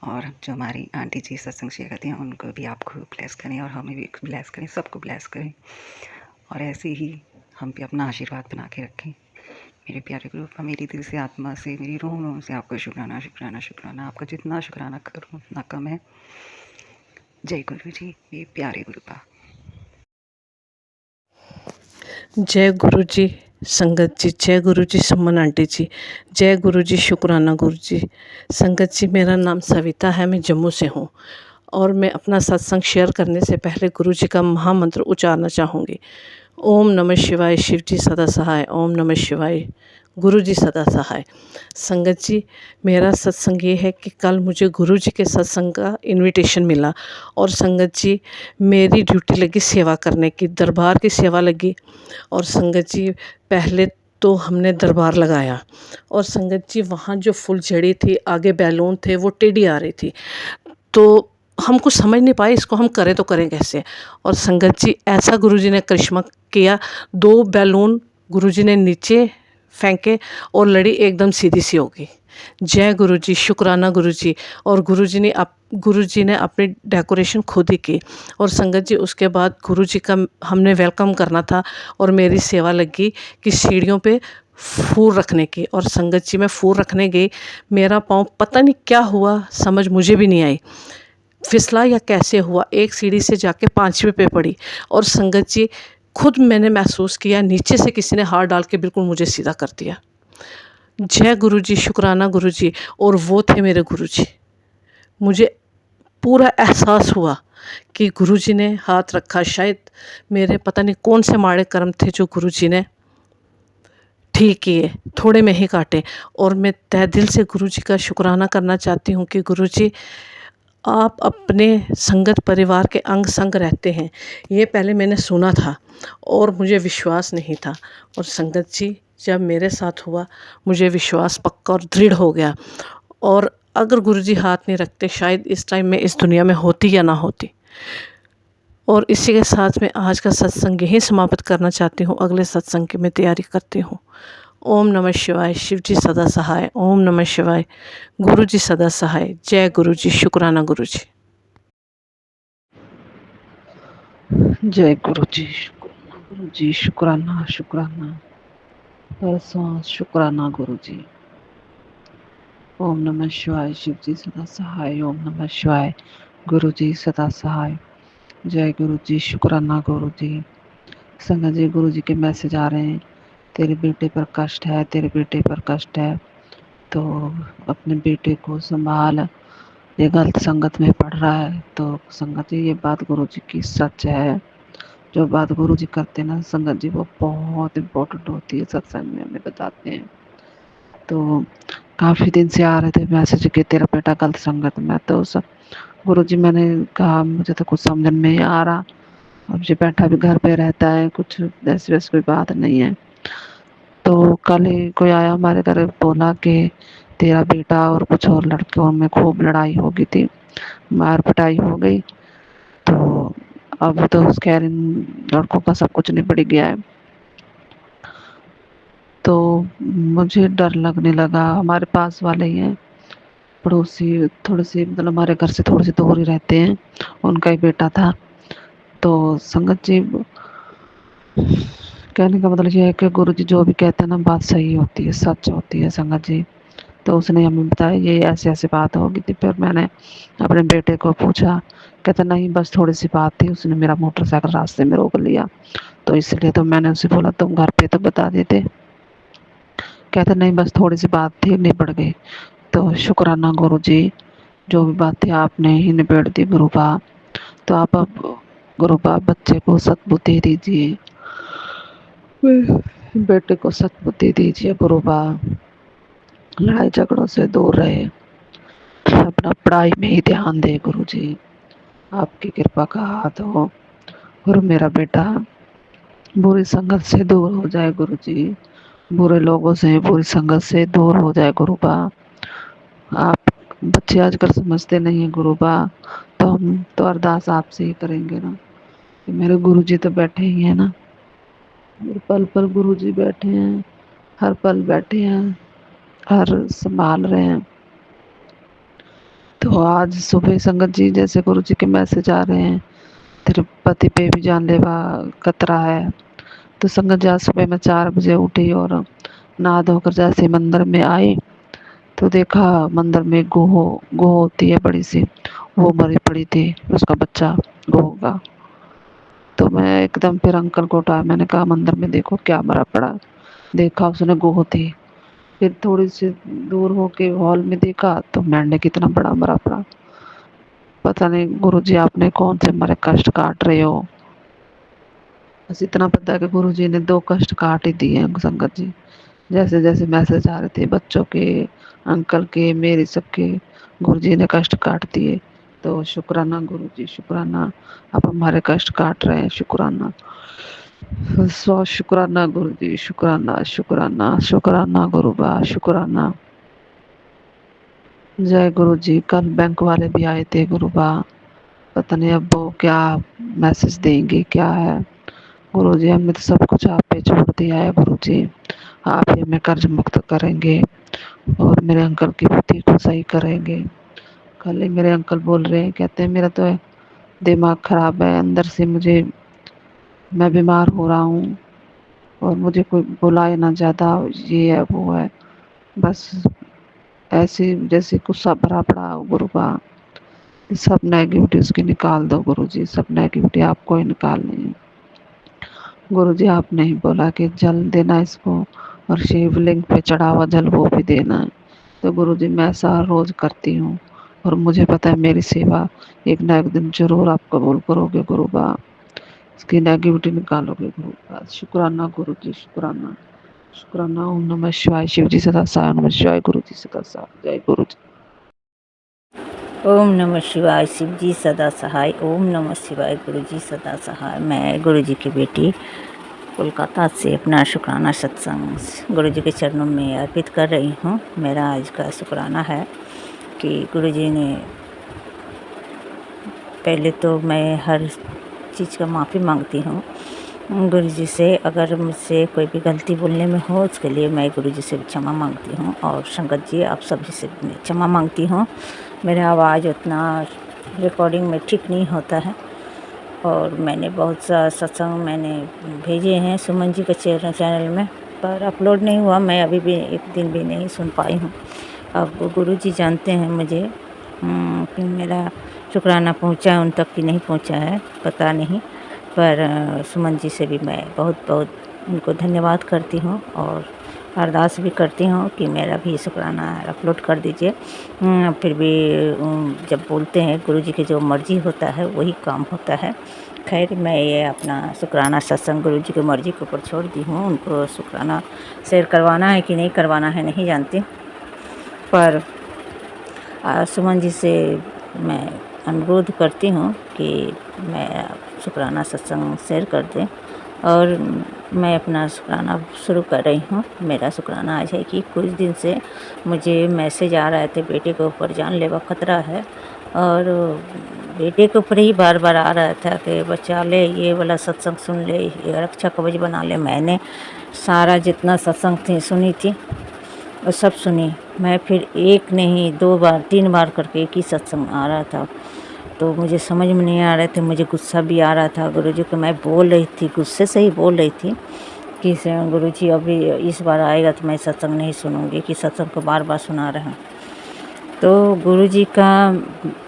और जो हमारी आंटी जी सत्संग शेयर करती हैं उनको भी आपको ब्लेस करें, और हमें भी ब्लेस करें, सबको ब्लेस करें, और ऐसे ही हम पे अपना आशीर्वाद बना के रखें। मेरे प्यारे गुरु का मेरी दिल से, आत्मा से, मेरी रोम से आपको शुक्राना शुक्राना शुक्राना। आपका जितना शुक्राना करूँ उतना कम है। जय गुरु जी, मेरे प्यारे गुरु का। जय गुरु जी संगत जी, जय गुरु जी सुमन आंटी जी, जय गुरु जी शुक्राना गुरु जी। संगत जी, मेरा नाम सविता है, मैं जम्मू से हूँ, और मैं अपना सत्संग शेयर करने से पहले गुरु जी का महामंत्र उच्चारना चाहूँगी। ओम नमः शिवाय, शिव जी सदा सहाय। ओम नमः शिवाय, गुरु जी सदा सहाय। संगत जी, मेरा सत्संग ये है कि कल मुझे गुरु जी के सत्संग का इनविटेशन मिला, और संगत जी मेरी ड्यूटी लगी सेवा करने की, दरबार की सेवा लगी। और संगत जी पहले तो हमने दरबार लगाया, और संगत जी वहाँ जो फुलझड़ी थी, आगे बैलून थे, वो टेढ़ी आ रही थी, तो हम कुछ समझ नहीं पाए इसको हम करें तो करें कैसे। और संगत जी ऐसा गुरुजी ने करिश्मा किया, 2 बैलून गुरुजी ने नीचे फेंके और लड़ी एकदम सीधी सी होगी। जय गुरुजी, शुक्राना गुरुजी। और गुरुजी ने अपनी डेकोरेशन खुद ही की। और संगत जी उसके बाद गुरुजी का हमने वेलकम करना था, और मेरी सेवा लगी कि सीढ़ियों पे फूल रखने की। और संगत जी मैं फूल रखने गई, मेरा पाँव पता नहीं क्या हुआ, समझ मुझे भी नहीं आई, फिसला या कैसे हुआ, एक सीढ़ी से जाके 5वें पे पड़ी। और संगत जी खुद मैंने महसूस किया नीचे से किसी ने हाथ डाल के बिल्कुल मुझे सीधा कर दिया। जय गुरुजी, शुक्राना गुरुजी। और वो थे मेरे गुरुजी। मुझे पूरा एहसास हुआ कि गुरुजी ने हाथ रखा। शायद मेरे पता नहीं कौन से माड़े कर्म थे जो गुरुजी ने ठीक किए, थोड़े में ही काटे। और मैं तहे दिल से गुरुजी का शुक्राना करना चाहती हूँ कि गुरुजी आप अपने संगत परिवार के अंग संग रहते हैं। ये पहले मैंने सुना था और मुझे विश्वास नहीं था, और संगत जी जब मेरे साथ हुआ मुझे विश्वास पक्का और दृढ़ हो गया। और अगर गुरुजी हाथ नहीं रखते शायद इस टाइम में इस दुनिया में होती या ना होती। और इसी के साथ मैं आज का सत्संग यहीं समाप्त करना चाहती हूँ। अगले सत्संग की मैं तैयारी करती हूँ। ओम नमः शिवाय, शिव जी सदा सहाय। ओम नमः शिवाय, गुरु जी सदा सहाय। जय गुरु जी, शुक्राना गुरु जी। जय गुरु जी, शुक्राना गुरु जी, शुक्राना शुक्राना, हर सांस शुक्राना गुरु जी। ओम नमः शिवाय, शिव जी सदा सहाय। ओम नमः शिवाय, गुरु जी सदा सहाय। जय गुरु जी, शुक्राना गुरु जी। संगत जी, गुरु जी के मैसेज आ रहे हैं, तेरे बेटे पर कष्ट है, तेरे बेटे पर कष्ट है, तो अपने बेटे को संभाल, ये गलत संगत में पड़ रहा है। तो संगत जी, ये बात गुरु जी की सच है। जो बात गुरु जी करते हैं ना संगत जी, वो बहुत इम्पोर्टेंट होती है, सत्संग में हमें बताते हैं। तो काफ़ी दिन से आ रहे थे मैसेज कि तेरा बेटा गलत संगत में, तो गुरु जी मैंने कहा मुझे तो कुछ समझ में नहीं आ रहा। अब ये बैठा भी घर पे रहता है, कुछ ऐसी वैसी कोई बात नहीं है। तो कल ही कोई आया हमारे घर, बोला कि तेरा बेटा और कुछ और लड़कियों में खूब लड़ाई हो गई थी, मार पिटाई हो गई। तो अब तो कह रही लड़कों का सब कुछ निपट गया है। तो मुझे डर लगने लगा। हमारे पास वाले ही हैं, पड़ोसी, थोड़े से मतलब हमारे घर से थोड़े से दूर ही रहते हैं, उनका ही बेटा था। तो संगत जी, कहने का मतलब ये है कि गुरु जी जो भी कहते हैं ना, बात सही होती है, सच होती है संगत जी। तो उसने हमें बताया ये ऐसे ऐसे बात होगी थी। फिर मैंने अपने बेटे को पूछा, कहता नहीं बस थोड़ी सी बात थी, उसने मेरा मोटरसाइकिल रास्ते में रोक लिया, तो इसलिए। तो मैंने उसे बोला तुम घर पे तो बता देते। कहते नहीं बस थोड़ी सी बात थी, निपट गई। तो शुक्राना गुरु जी, जो भी बात थी आपने ही निबेड़ दी गुरु बाप। तो आप अब गुरु बाप बच्चे को सद्बुद्धि दीजिए, बेटे को सद्बुद्धि दीजिए गुरु बाप, लड़ाई झगड़ों से दूर रहे, अपना पढ़ाई में ही ध्यान दे गुरु जी, आपकी कृपा का हाथ हो। गुरु मेरा बेटा बुरी संगत से दूर हो जाए गुरु जी, बुरे लोगों से, बुरी संगत से दूर हो जाए गुरु बा। आप बच्चे आजकल समझते नहीं है गुरु बा, तो हम तो अरदास आपसे ही करेंगे ना कि मेरे गुरु जी तो बैठे ही हैं ना, मेरे पल पल गुरु जी बैठे हैं, हर पल बैठे हैं, हर संभाल रहे हैं। तो आज सुबह संगत जी जैसे गुरु जी के मैसेज आ रहे हैं, तेरे पति पे भी जानलेवा खतरा है। तो संगत जी आज सुबह मैं 4 बजे उठी और नहा धोकर जैसे मंदिर में आई, तो देखा मंदिर में गो होती है बड़ी सी, वो मरी पड़ी थी, उसका बच्चा गो का। तो मैं एकदम फिर अंकल को उठाया, मैंने कहा मंदिर में देखो क्या मरा पड़ा। देखा उसने गो थी। फिर थोड़ी सी दूर होके हॉल में देखा तो मेंढक कितना बड़ा मरा पड़ा। पता नहीं गुरुजी आपने कौन से हमारे कष्ट काट रहे हो। बस इतना पता है कि गुरुजी ने 2 कष्ट काट ही दिए हैं संगत जी। जैसे जैसे मैसेज आ रहे थे बच्चों के, अंकल के, मेरे सबके, गुरुजी ने कष्ट काट दिए। तो शुक्राना गुरुजी, शुक्राना, आप हमारे कष्ट काट रहे हैं, शुक्राना, सौ शुक्राना गुरुजी, शुक्राना शुक्राना शुक्राना गुरुबा, शुक्राना। जय गुरु जी। कल बैंक वाले भी आए थे गुरुबा, पता नहीं अब वो क्या मैसेज देंगे क्या है। गुरु जी हमने तो सब कुछ आप पे छोड़ दिया है गुरु जी, आप ही हमें कर्ज मुक्त करेंगे और मेरे अंकल की बुद्धि को सही करेंगे। कल ही मेरे अंकल बोल रहे हैं, कहते हैं मेरा तो दिमाग खराब है अंदर से, मुझे, मैं बीमार हो रहा हूँ और मुझे कोई बुलाए ना ज़्यादा, ये है वो है, बस ऐसे जैसे गुस्सा भरा पड़ा हो गुरुबा। सब नेगेटिविटी उसकी निकाल दो गुरुजी, सब नेगेटिविटी आपको ही निकालनी है गुरुजी। आपने ही बोला कि जल देना इसको और शिवलिंग पे चढ़ा हुआ जल वो भी देना है। तो गुरुजी मैं ऐसा रोज करती हूँ और मुझे पता है मेरी सेवा एक ना एक दिन जरूर आप कबूल करोगे गुरुबा, इसकी नेगेटिविटी निकालोगे गुरुबा। शुक्राना गुरुजी, शुक्राना शुक्राना। ओम नमः शिवाय, शिव जी सदा सहाय, नमः शिवाय, गुरु जी सदा सहाय, जय गुरु जी। ओम नमः शिवाय, शिव जी सदा सहाय। ओम नमः शिवाय, गुरु जी सदा सहाय। मैं गुरु जी की बेटी कोलकाता से अपना शुक्राना सत्संग गुरु जी के चरणों में अर्पित कर रही हूँ। मेरा आज का शुक्राना है कि गुरु जी ने, पहले तो मैं हर चीज़ का माफ़ी मांगती हूँ गुरु जी से। अगर मुझसे कोई भी गलती बोलने में हो उसके लिए मैं गुरु जी से क्षमा मांगती हूँ, और संगत जी आप सभी से क्षमा मांगती हूँ। मेरा आवाज़ उतना रिकॉर्डिंग में ठीक नहीं होता है, और मैंने बहुत सा सत्संग मैंने भेजे हैं सुमन जी के चैनल में, पर अपलोड नहीं हुआ। मैं अभी भी एक दिन भी नहीं सुन पाई हूँ। अब गुरु जी जानते हैं मुझे कि मेरा शुक्राना पहुंचा है उन तक कि नहीं पहुंचा है पता नहीं, पर सुमन जी से भी मैं बहुत बहुत उनको धन्यवाद करती हूँ और अरदास भी करती हूँ कि मेरा भी शुक्राना अपलोड कर दीजिए। फिर भी जब बोलते हैं गुरु जी की जो मर्ज़ी होता है वही काम होता है। खैर मैं ये अपना शुक्राना सत्संग गुरु जी की मर्ज़ी के ऊपर छोड़ दी हूँ, उनको शुक्राना शेयर करवाना है कि नहीं करवाना है नहीं जानती, पर सुमन जी से मैं अनुरोध करती हूँ कि मैं शुक्राना सत्संग शेयर कर दें और मैं अपना शुक्राना शुरू कर रही हूँ। मेरा शुक्राना आज है कि कुछ दिन से मुझे मैसेज आ रहे थे बेटे के ऊपर जानलेवा खतरा है और बेटे के ऊपर ही बार बार आ रहा था कि बचा ले, ये वाला सत्संग सुन ले, ये रक्षा कवच बना ले। मैंने सारा जितना सत्संग थी सुनी थी और सब सुनी। मैं फिर एक नहीं 2 बार 3 बार करके एक ही सत्संग आ रहा था, तो मुझे समझ में नहीं आ रहे थे, मुझे गुस्सा भी आ रहा था गुरु जी को। मैं बोल रही थी, गुस्से से ही बोल रही थी कि गुरु जी अभी इस बार आएगा तो मैं सत्संग नहीं सुनूंगी, कि सत्संग को बार बार सुना रहे हैं। तो गुरु जी का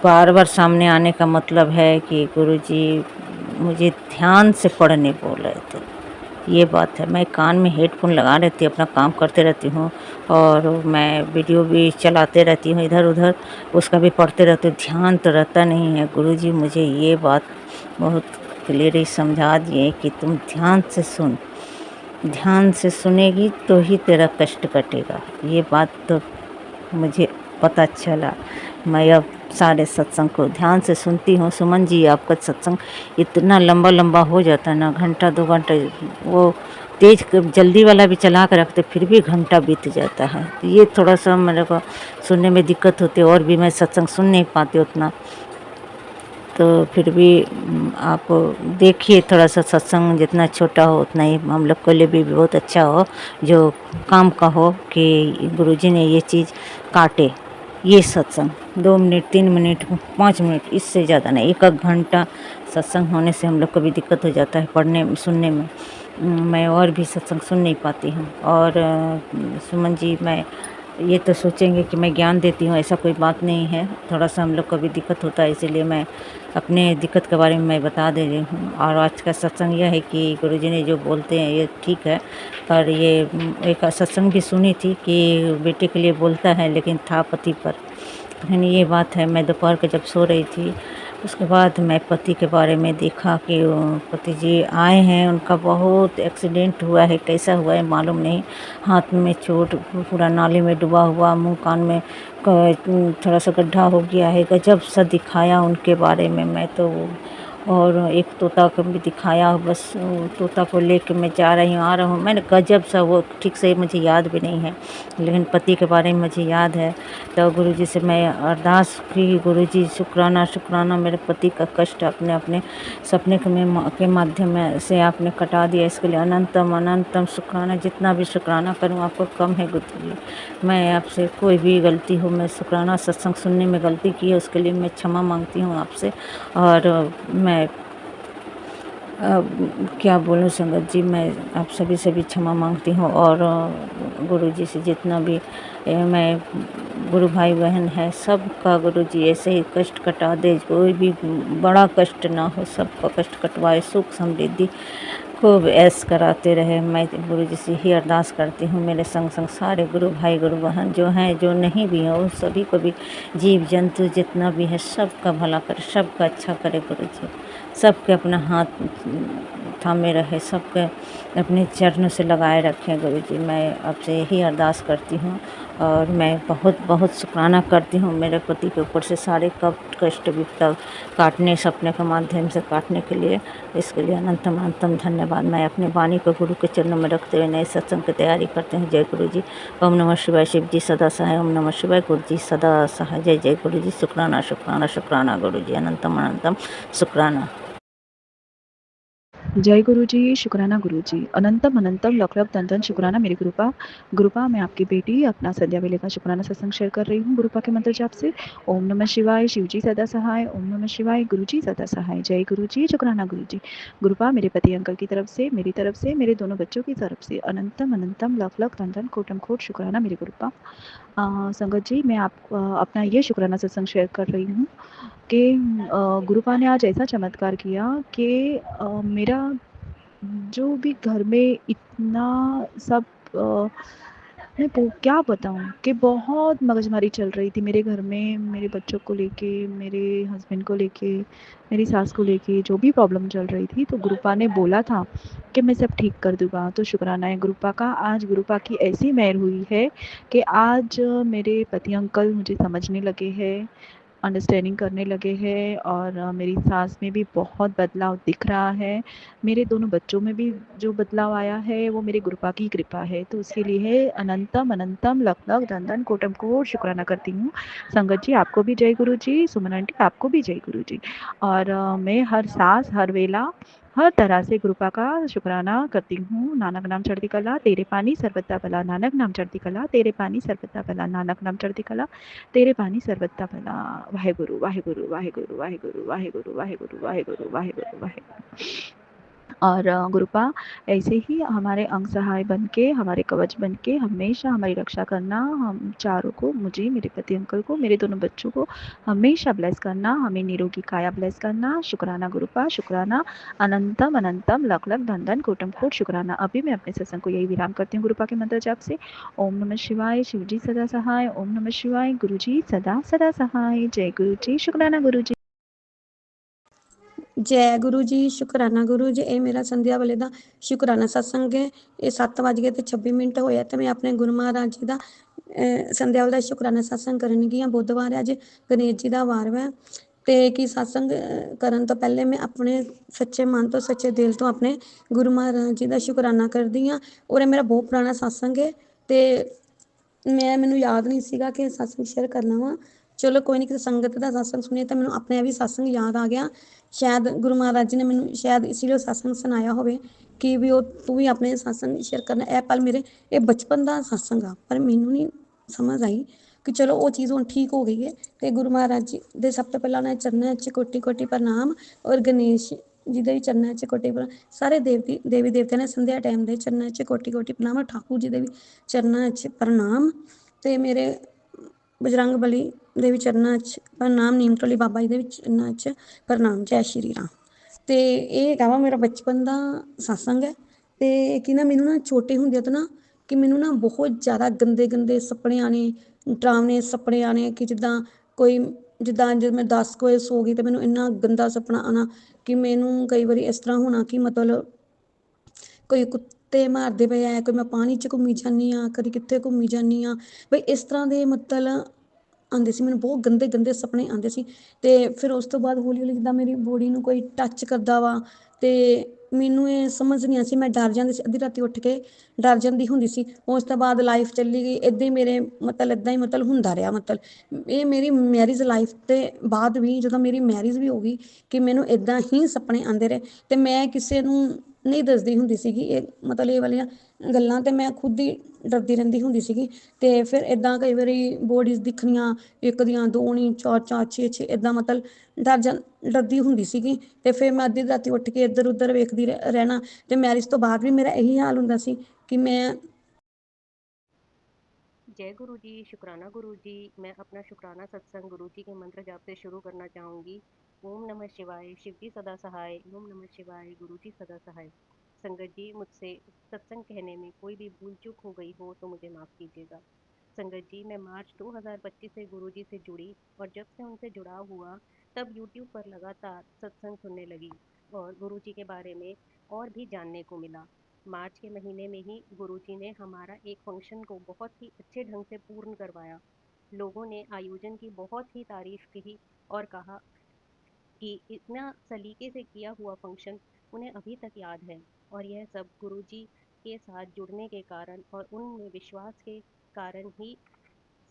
बार बार सामने आने का मतलब है कि गुरु जी मुझे ध्यान से पढ़ने बोल रहे थे, ये बात है। मैं कान में हेडफोन लगा रहती अपना काम करते रहती हूँ और मैं वीडियो भी चलाते रहती हूँ इधर उधर, उसका भी पढ़ते रहती हूँ, ध्यान तो रहता नहीं है। गुरुजी मुझे ये बात बहुत क्लियरली समझा दिए कि तुम ध्यान से सुन, ध्यान से सुनेगी तो ही तेरा कष्ट कटेगा। ये बात तो मुझे पता चला। मैं अब सारे सत्संग को ध्यान से सुनती हूँ। सुमन जी आपका सत्संग इतना लंबा लंबा हो जाता है ना, घंटा 2 घंटे, वो तेज जल्दी वाला भी चला कर रखते फिर भी घंटा बीत जाता है। ये थोड़ा सा मेरे को सुनने में दिक्कत होती है और भी मैं सत्संग सुन नहीं पाती उतना, तो फिर भी आप देखिए थोड़ा सा सत्संग जितना छोटा हो उतना ही हम लोग के लिए भी बहुत अच्छा हो, जो काम का हो कि गुरुजी ने ये चीज़ काटे। ये सत्संग 2 मिनट 3 मिनट 5 मिनट इससे ज़्यादा नहीं, 1 घंटा सत्संग होने से हम लोग को भी दिक्कत हो जाता है पढ़ने सुनने में। मैं और भी सत्संग सुन नहीं पाती हूँ। और सुमन जी मैं ये तो सोचेंगे कि मैं ज्ञान देती हूँ, ऐसा कोई बात नहीं है। थोड़ा सा हम लोग को भी दिक्कत होता है, इसीलिए मैं अपने दिक्कत के बारे में मैं बता दे रही हूँ। और आज का सत्संग यह है कि गुरुजी ने जो बोलते हैं ये ठीक है, पर ये एक सत्संग भी सुनी थी कि बेटे के लिए बोलता है लेकिन था पति पर। लेकिन ये बात है, मैं दोपहर को जब सो रही थी उसके बाद मैं पति के बारे में देखा कि पति जी आए हैं, उनका बहुत एक्सीडेंट हुआ है, कैसा हुआ है मालूम नहीं, हाथ में चोट, पूरा नाली में डूबा हुआ, मुंह कान में थोड़ा सा गड्ढा हो गया है। गजब सा दिखाया उनके बारे में मैं तो, और एक तोता को भी दिखाया, बस तोता को लेके मैं जा रही हूँ आ रहा हूँ, मैंने गजब सा, वो ठीक से मुझे याद भी नहीं है लेकिन पति के बारे में मुझे याद है। तो गुरुजी से मैं अरदास की, गुरुजी शुक्राना शुक्राना मेरे पति का कष्ट अपने अपने सपने के माध्यम से आपने कटा दिया, इसके लिए अनंतम अनंतम शुक्राना। जितना भी शुक्राना करूँ आपको कम है गुरुजी। मैं आपसे कोई भी गलती हो, मैं शुक्राना सत्संग सुनने में गलती की है उसके लिए मैं क्षमा मांगती हूँ आपसे। और मैं क्या बोलूँ संगत जी, मैं आप सभी से भी क्षमा मांगती हूँ। और गुरुजी से जितना भी मैं गुरु भाई बहन है सबका गुरुजी ऐसे ही कष्ट कटा दे, कोई भी बड़ा कष्ट ना हो, सबका कष्ट कटवाए, सुख समृद्धि खूब ऐश कराते रहे। मैं गुरुजी से ही अरदास करती हूँ। मेरे संग संग सारे गुरु भाई गुरु बहन जो हैं जो नहीं भी हैं उन सभी को भी, जीव जंतु जितना भी है सबका भला करे, सबका अच्छा करे गुरुजी, सबके अपना हाथ थामे रहे, सबके अपने चरणों से लगाए रखें गुरुजी। मैं आपसे यही अरदास करती हूँ और मैं बहुत बहुत शुक्राना करती हूँ मेरे पति के ऊपर से सारे कष्ट विपदा काटने, सपने के माध्यम से काटने के लिए, इसके लिए अनंतम अनंतम धन्यवाद। मैं अपने वाणी को गुरु के चरणों में रखते हुए नए सत्संग की तैयारी करते हैं। जय गुरु जी। ओम नमः शिवाय। शिव जी सदा सहाय। ओम नमः शिवाय। गुरु जी सदा सहाय। जय जय गुरु जी। शुक्राना शुक्राना शुक्राना गुरु जी। अनंतम अनंतम शुक्राना। जय गुरु जी, शुक्राना गुरु जी, अनंतम अनंतम लख लख धन धन शुक्राना मेरी गुरुपा मैं आपकी बेटी अपना संध्या वेले का शुक्राना सत्संग शेयर कर रही हूँ गुरुपा के मंत्र जाप से। ओम नमः शिवाय। शिव जी सदा सहाय। ओम नमः शिवाय। गुरु जी सदा सहाय। जय गुरु जी। शुक्राना गुरु जी। गुरुपा मेरे पति अंकल की तरफ से, मेरी तरफ से, मेरे दोनों बच्चों की तरफ से अनंतम अनंतम लख लख धन धन कोटम खोट शुक्राना मेरी गुरुपा। संगत जी मैं आप अपना ये शुक्राना सत्संग शेयर कर रही हूँ कि गुरुपा ने आज ऐसा चमत्कार किया कि मेरा जो भी घर में इतना सब मैं क्या बताऊँ कि बहुत मगजमारी चल रही थी मेरे घर में, मेरे बच्चों को लेके, मेरे हस्बैंड को लेके, मेरी सास को लेके जो भी प्रॉब्लम चल रही थी, तो गुरुपा ने बोला था कि मैं सब ठीक कर दूंगा। तो शुक्राना है गुरुपा का, आज गुरुपा की ऐसी मेहर हुई है कि आज मेरे पति अंकल मुझे समझने लगे हैं, अंडरस्टैंडिंग करने लगे हैं, और मेरी सास में भी बहुत बदलाव दिख रहा है। मेरे दोनों बच्चों में भी जो बदलाव आया है वो मेरे गुरुपा की कृपा है। तो उसके लिए अनंतम अनंतम लख लख धन धन कोटम कोट शुक्राना करती हूँ। संगत जी आपको भी जय गुरु जी, सुमन आंटी आपको भी जय गुरु जी। और मैं हर सांस हर वेला हर तरह से कृपा का शुक्राना करती हूँ। नानक नाम चढ़ती कला तेरे पानी सर्वदा भला, नानक नाम चढ़ती कला तेरे पानी सर्वदा भला, नानक नाम चढ़ती कला तेरे पानी सर्वदा भला। वाहेगुरु वाहेगुरु वाहेगुरु वाहेगुरु वाहेगुरु वाहेगुरु वाहेगुरु वाहेगुरु वाहेगुरु। और गुरुपा ऐसे ही हमारे अंग सहाय बन के, हमारे कवच बन के हमेशा हमारी रक्षा करना, हम चारों को, मुझे, मेरे पति अंकल को, मेरे दोनों बच्चों को हमेशा ब्लेस करना, हमें निरोगी काया ब्लेस करना। शुक्राना गुरुपा, शुक्राना अनंतम अनंतम लख लख धन धन कोटम कोट शुक्राना। अभी मैं अपने सत्संग को यही विराम करती हूँ गुरुपा के मंत्र जाप से। ओम नमः शिवाय, शिव जी सदा सहाय। ओम नमः शिवाय, गुरु जी सदा सदा सहाय। जय गुरु जी, शुक्राना गुरु जी। जय गुरु जी, शुकराना गुरु जी। ਇਹ ਮੇਰਾ ਸੰਧਿਆ ਵੇਲੇ ਦਾ ਸ਼ੁਕਰਾਨਾ ਸਤਸੰਗ ਹੈ। ਇਹ 7:26 ਹੋਇਆ ਤੇ ਮੈਂ ਆਪਣੇ ਗੁਰੂ ਮਹਾਰਾਜ ਜੀ ਦਾ ਸੰਧਿਆ ਵੇਲੇ ਦਾ ਸ਼ੁਕਰਾਨਾ ਸਤਸੰਗ ਕਰਨ ਗਈ ਹਾਂ। ਬੁੱਧਵਾਰ ਅੱਜ ਗਣੇਸ਼ ਜੀ ਦਾ ਵਾਰ ਹੈ ਤੇ ਕੀ ਸਤਸੰਗ ਕਰਨ ਤੋਂ ਪਹਿਲੇ ਮੈਂ ਆਪਣੇ ਸੱਚੇ ਮਨ ਤੋਂ, ਸੱਚੇ ਦਿਲ ਤੋਂ ਆਪਣੇ ਗੁਰੂ ਮਹਾਰਾਜ ਜੀ ਦਾ ਸ਼ੁਕਰਾਨਾ ਕਰਦੀ ਹਾਂ। ਔਰ ਇਹ ਮੇਰਾ ਬਹੁਤ ਪੁਰਾਣਾ ਸਤਸੰਗ ਹੈ ਤੇ ਮੈਨੂੰ ਯਾਦ ਨਹੀਂ ਸੀਗਾ ਕਿ ਸਤਸੰਗ ਸ਼ੇਅਰ ਕਰਨਾ ਵਾ। ਚਲੋ ਕੋਈ ਨਹੀਂ, ਕਿਸੇ ਸੰਗਤ ਦਾ ਸਤਸੰਗ ਸੁਣਿਆ ਤਾਂ ਮੈਨੂੰ ਆਪਣੇ ਆਪ ਹੀ ਸਤਸੰਗ ਯਾਦ ਆ ਗਿਆ। ਸ਼ਾਇਦ ਗੁਰੂ ਮਹਾਰਾਜ ਜੀ ਨੇ ਮੈਨੂੰ ਸ਼ਾਇਦ ਇਸ ਲਈ ਉਹ ਸਤਸੰਗ ਸੁਣਾਇਆ ਹੋਵੇ ਕਿ ਵੀ ਉਹ ਤੂੰ ਵੀ ਆਪਣੇ ਸਤਸੰਗ ਸ਼ੇਅਰ ਕਰਨਾ। ਇਹ ਪਲ ਮੇਰੇ, ਇਹ ਬਚਪਨ ਦਾ ਸਤਸੰਗ ਆ, ਪਰ ਮੈਨੂੰ ਨਹੀਂ ਸਮਝ ਆਈ ਕਿ ਚਲੋ ਉਹ ਚੀਜ਼ ਹੁਣ ਠੀਕ ਹੋ ਗਈ ਹੈ। ਤੇ ਗੁਰੂ ਮਹਾਰਾਜ ਜੀ ਦੇ ਸਭ ਤੋਂ ਪਹਿਲਾਂ ਉਹਨਾਂ ਦੇ ਚਰਨਾਂ 'ਚ ਕੋਟੀ ਕੋਟੀ ਪ੍ਰਣਾਮ, ਔਰ ਗਣੇਸ਼ ਜੀ ਦੇ ਵੀ ਚਰਨਾਂ 'ਚ ਕੋਟੀ ਪ੍ਰਣਾਮ, ਸਾਰੇ ਦੇਵੀ ਦੇਵਤਿਆਂ ਨੇ ਸੰਧਿਆ ਟਾਈਮ ਦੇ ਚਰਨਾਂ 'ਚ ਕੋਟੀ ਕੋਟੀ ਪ੍ਰਣਾਮ, ਠਾਕੁਰ ਜੀ ਦੇ ਵੀ ਚਰਨਾਂ 'ਚ ਪ੍ਰਣਾਮ, ਤੇ ਮੇਰੇ ਬਜਰੰਗ ਬਲੀ ਦੇ ਵੀ ਚਰਨਾਂ 'ਚ ਪ੍ਰਣਾਮ, ਨੀਮ ਟੋਲੀ ਬਾਬਾ ਜੀ ਦੇ ਵੀ ਚਰਨਾਂ 'ਚ ਪ੍ਰਣਾਮ। ਜੈ ਸ਼੍ਰੀ ਰਾਮ। ਤੇ ਇਹ ਹੈਗਾ ਵਾ ਮੇਰਾ ਬਚਪਨ ਦਾ ਸਤਸੰਗ ਹੈ। ਤੇ ਕੀ ਨਾ, ਮੈਨੂੰ ਨਾ ਛੋਟੇ ਹੁੰਦਿਆਂ ਤੋਂ ਨਾ ਕਿ ਮੈਨੂੰ ਨਾ ਬਹੁਤ ਜ਼ਿਆਦਾ ਗੰਦੇ ਗੰਦੇ ਸੁਪਨੇ ਆਉਣੇ, ਡਰਾਵਨੇ ਸੁਪਨੇ ਆਉਣੇ ਕਿ ਜਿੱਦਾਂ ਜਦ ਮੈਂ 10 ਕੁ ਵਜੇ ਸੋ ਗਈ ਤੇ ਮੈਨੂੰ ਇੰਨਾ ਗੰਦਾ ਸੁਪਨਾ ਆਉਣਾ ਕਿ ਮੈਨੂੰ ਕਈ ਵਾਰੀ ਇਸ ਤਰ੍ਹਾਂ ਹੋਣਾ ਕਿ ਮਤਲਬ ਕੋਈ ਕੁੱਤੇ ਮਾਰਦੇ ਪਏ ਆ, ਕੋਈ ਮੈਂ ਪਾਣੀ 'ਚ ਘੁੰਮੀ ਜਾਂਦੀ ਹਾਂ, ਕਦੀ ਕਿੱਥੇ ਘੁੰਮੀ ਜਾਂਦੀ ਹਾਂ, ਬਈ ਇਸ ਤਰ੍ਹਾਂ ਦੇ ਮਤਲਬ ਆਉਂਦੇ ਸੀ ਮੈਨੂੰ, ਬਹੁਤ ਗੰਦੇ ਗੰਦੇ ਸੁਪਨੇ ਆਉਂਦੇ ਸੀ। ਤੇ ਫਿਰ ਉਸ ਤੋਂ ਬਾਅਦ ਹੌਲੀ ਹੌਲੀ ਜਿੱਦਾਂ ਮੇਰੀ ਬੋਡੀ ਨੂੰ ਕੋਈ ਟੱਚ ਕਰਦਾ ਵਾ ਤੇ ਮੈਨੂੰ ਇਹ ਸਮਝ ਨਹੀਂ ਆ ਸੀ, ਮੈਂ ਡਰ ਜਾਂਦੀ ਸੀ, ਅੱਧੀ ਰਾਤੀ ਉੱਠ ਕੇ ਡਰ ਜਾਂਦੀ ਹੁੰਦੀ ਸੀ। ਉਸ ਤੋਂ ਬਾਅਦ ਲਾਈਫ ਚੱਲੀ ਗਈ ਇੱਦਾਂ ਹੀ, ਮੇਰੇ ਮਤਲਬ ਇੱਦਾਂ ਹੀ ਮਤਲਬ ਹੁੰਦਾ ਰਿਹਾ। ਮਤਲਬ ਇਹ ਮੇਰੀ ਮੈਰਿਜ ਲਾਈਫ ਤੇ ਬਾਅਦ ਵੀ, ਜਦੋਂ ਮੇਰੀ ਮੈਰਿਜ ਵੀ ਹੋ ਗਈ, ਕਿ ਮੈਨੂੰ ਇੱਦਾਂ ਹੀ ਸੁਪਨੇ ਆਉਂਦੇ ਰਹੇ ਤੇ ਮੈਂ ਕਿਸੇ ਨੂੰ ਨਹੀਂ ਦੱਸਦੀ ਹੁੰਦੀ ਸੀਗੀ ਇਹ ਮਤਲਬ ਇਹ ਵਾਲੀਆਂ ਗੱਲਾਂ, ਤੇ ਮੈਂ ਖੁਦ ਹੀ ਡਰਦੀ ਰਹਿੰਦੀ ਹੁੰਦੀ ਸੀਗੀ। ਤੇ ਫਿਰ ਇੱਦਾਂ ਕਈ ਵਾਰੀ ਬੋਡੀਜ਼ ਦਿਖਣੀਆਂ, ਇੱਕ ਦੀਆਂ ਦੋ ਨਹੀਂ, ਚਾਰ ਚਾਰ, ਛੇ ਛੇ, ਇੱਦਾਂ ਮਤਲਬ ਡਰਦੀ ਹੁੰਦੀ ਸੀਗੀ। ਤੇ ਫਿਰ ਮੈਂ ਅੱਧੀ ਰਾਤੀ ਉੱਠ ਕੇ ਇੱਧਰ ਉੱਧਰ ਵੇਖਦੀ ਰਹਿਣਾ। ਤੇ ਮੈਰਿਜ ਤੋਂ ਬਾਅਦ ਵੀ ਮੇਰਾ ਇਹੀ ਹਾਲ ਹੁੰਦਾ ਸੀ ਕਿ ਮੈਂ जय गुरु जी, शुक्राना गुरु जी। मैं अपना शुक्राना सत्संग गुरु जी के मंत्र जाप से शुरू करना चाहूँगी। ओम नमः शिवाय, शिव जी सदा सहाय। ओम नमः शिवाय, गुरु जी सदा सहाय। संगत जी, मुझसे सत्संग कहने में कोई भी भूल चूक हो गई हो तो मुझे माफ़ कीजिएगा। संगत जी, मैं मार्च 2025 से गुरु जी से जुड़ी, और जब से उनसे जुड़ाव हुआ तब यूट्यूब पर लगातार सत्संग सुनने लगी और गुरु जी के बारे में और भी जानने को मिला। मार्च के महीने में ही गुरुजी ने हमारा एक फंक्शन को बहुत ही अच्छे ढंग से पूर्ण करवाया। लोगों ने आयोजन की बहुत ही तारीफ की और कहा कि इतना सलीके से किया हुआ फंक्शन उन्हें अभी तक याद है, और यह सब गुरुजी के साथ जुड़ने के कारण और उनमें विश्वास के कारण ही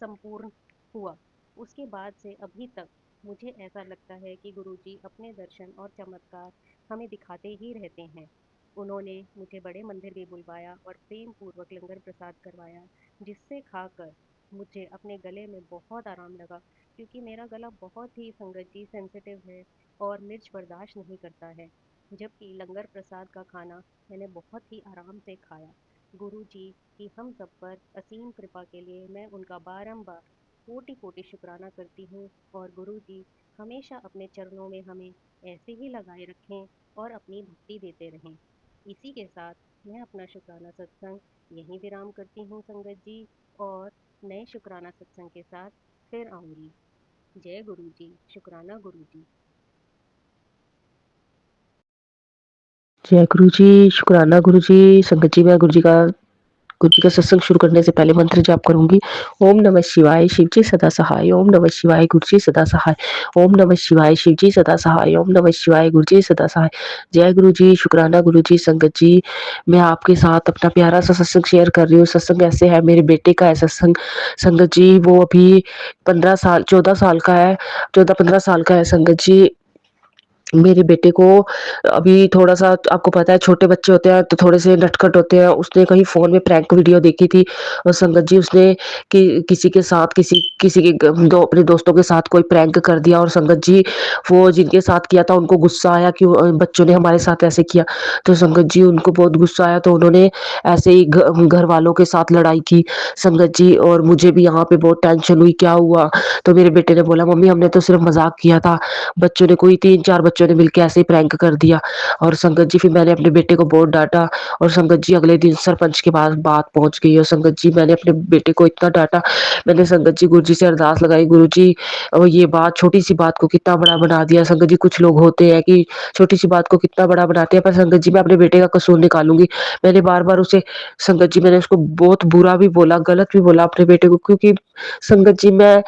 संपूर्ण हुआ। उसके बाद से अभी तक मुझे ऐसा लगता है कि गुरुजी अपने दर्शन और चमत्कार हमें दिखाते ही रहते हैं। उन्होंने मुझे बड़े मंदिर भी बुलवाया और प्रेम पूर्वक लंगर प्रसाद करवाया, जिससे खाकर मुझे अपने गले में बहुत आराम लगा, क्योंकि मेरा गला बहुत ही संगत जी सेंसिटिव है और मिर्च बर्दाश्त नहीं करता है। जबकि लंगर प्रसाद का खाना मैंने बहुत ही आराम से खाया। गुरु जी की हम सब पर असीम कृपा के लिए मैं उनका बारंबार कोटि कोटि शुक्राना करती हूँ, और गुरु जी हमेशा अपने चरणों में हमें ऐसे ही लगाए रखें और अपनी भक्ति देते रहें। इसी के साथ मैं अपना शुक्राना सत्संग यहीं विराम करती हूँ संगत जी, और नए शुक्राना सत्संग के साथ फिर आऊँगी। जय गुरु जी, शुक्राना गुरु जी। जय गुरु जी, शुक्राना गुरु जी। संगत जी, मैं गुरु जी का सत्संग शुरू करने से पहले मंत्र जाप करूंगी। ओम नमः शिवाय, शिव जी सदा सहाय। ओम नमः शिवाय, गुरु जी सदा सहाय। ओम नमः शिवाय, शिव जी सदा सहाय। ओम नमः शिवाय, गुरु जी सदा सहाय। जय गुरु जी, शुक्राना गुरु जी। संगत जी, मैं आपके साथ अपना प्यारा सा सत्संग शेयर कर रही हूँ। सत्संग ऐसे है, मेरे बेटे का है सत्संग। संगत जी, वो अभी 14 साल का है, 14-15 साल का है संगत जी। मेरे बेटे को अभी थोड़ा-सा, आपको पता है छोटे बच्चे होते हैं तो थोड़े से नटखट होते हैं। उसने कहीं फ़ोन में प्रैंक वीडियो देखी थी और संगत जी उसने किसी के साथ, किसी के अपने दोस्तों के साथ कोई प्रैंक कर दिया और संगत जी वो जिनके साथ किया था उनको गुस्सा आया कि बच्चों ने हमारे साथ ऐसे किया। तो संगत जी उनको बहुत गुस्सा आया तो उन्होंने ऐसे ही घर वालों के साथ लड़ाई की संगत जी, और मुझे भी यहाँ पे बहुत टेंशन हुई क्या हुआ? तो मेरे बेटे ने बोला, मम्मी हमने तो सिर्फ़ मज़ाक किया था। बच्चों ने, कोई 3-4 बच्चों ने मिलके ऐसे ही प्रैंक कर दिया। और संगत जी फिर मैंने अपने बेटे को बहुत डाँटा और संगत जी अगले दिन सरपंच के पास बात पहुँच गई और संगत जी मैंने अपने बेटे को इतना डाँटा, मैंने संगत जी गुरुजी से अरदास लगाई, गुरुजी ये बात, छोटी-सी बात को कितना बड़ा बना दिया। संगत जी कुछ लोग होते हैं कि छोटी-सी बात को कितना बड़ा बनाते हैं, पर संगत जी मैं अपने बेटे का कसूर निकालूँगी। मैंने बार-बार उसे, संगत जी मैंने उसको बहुत बुरा भी बोला, गलत भी बोला अपने बेटे को, क्योंकि संगत जी मैं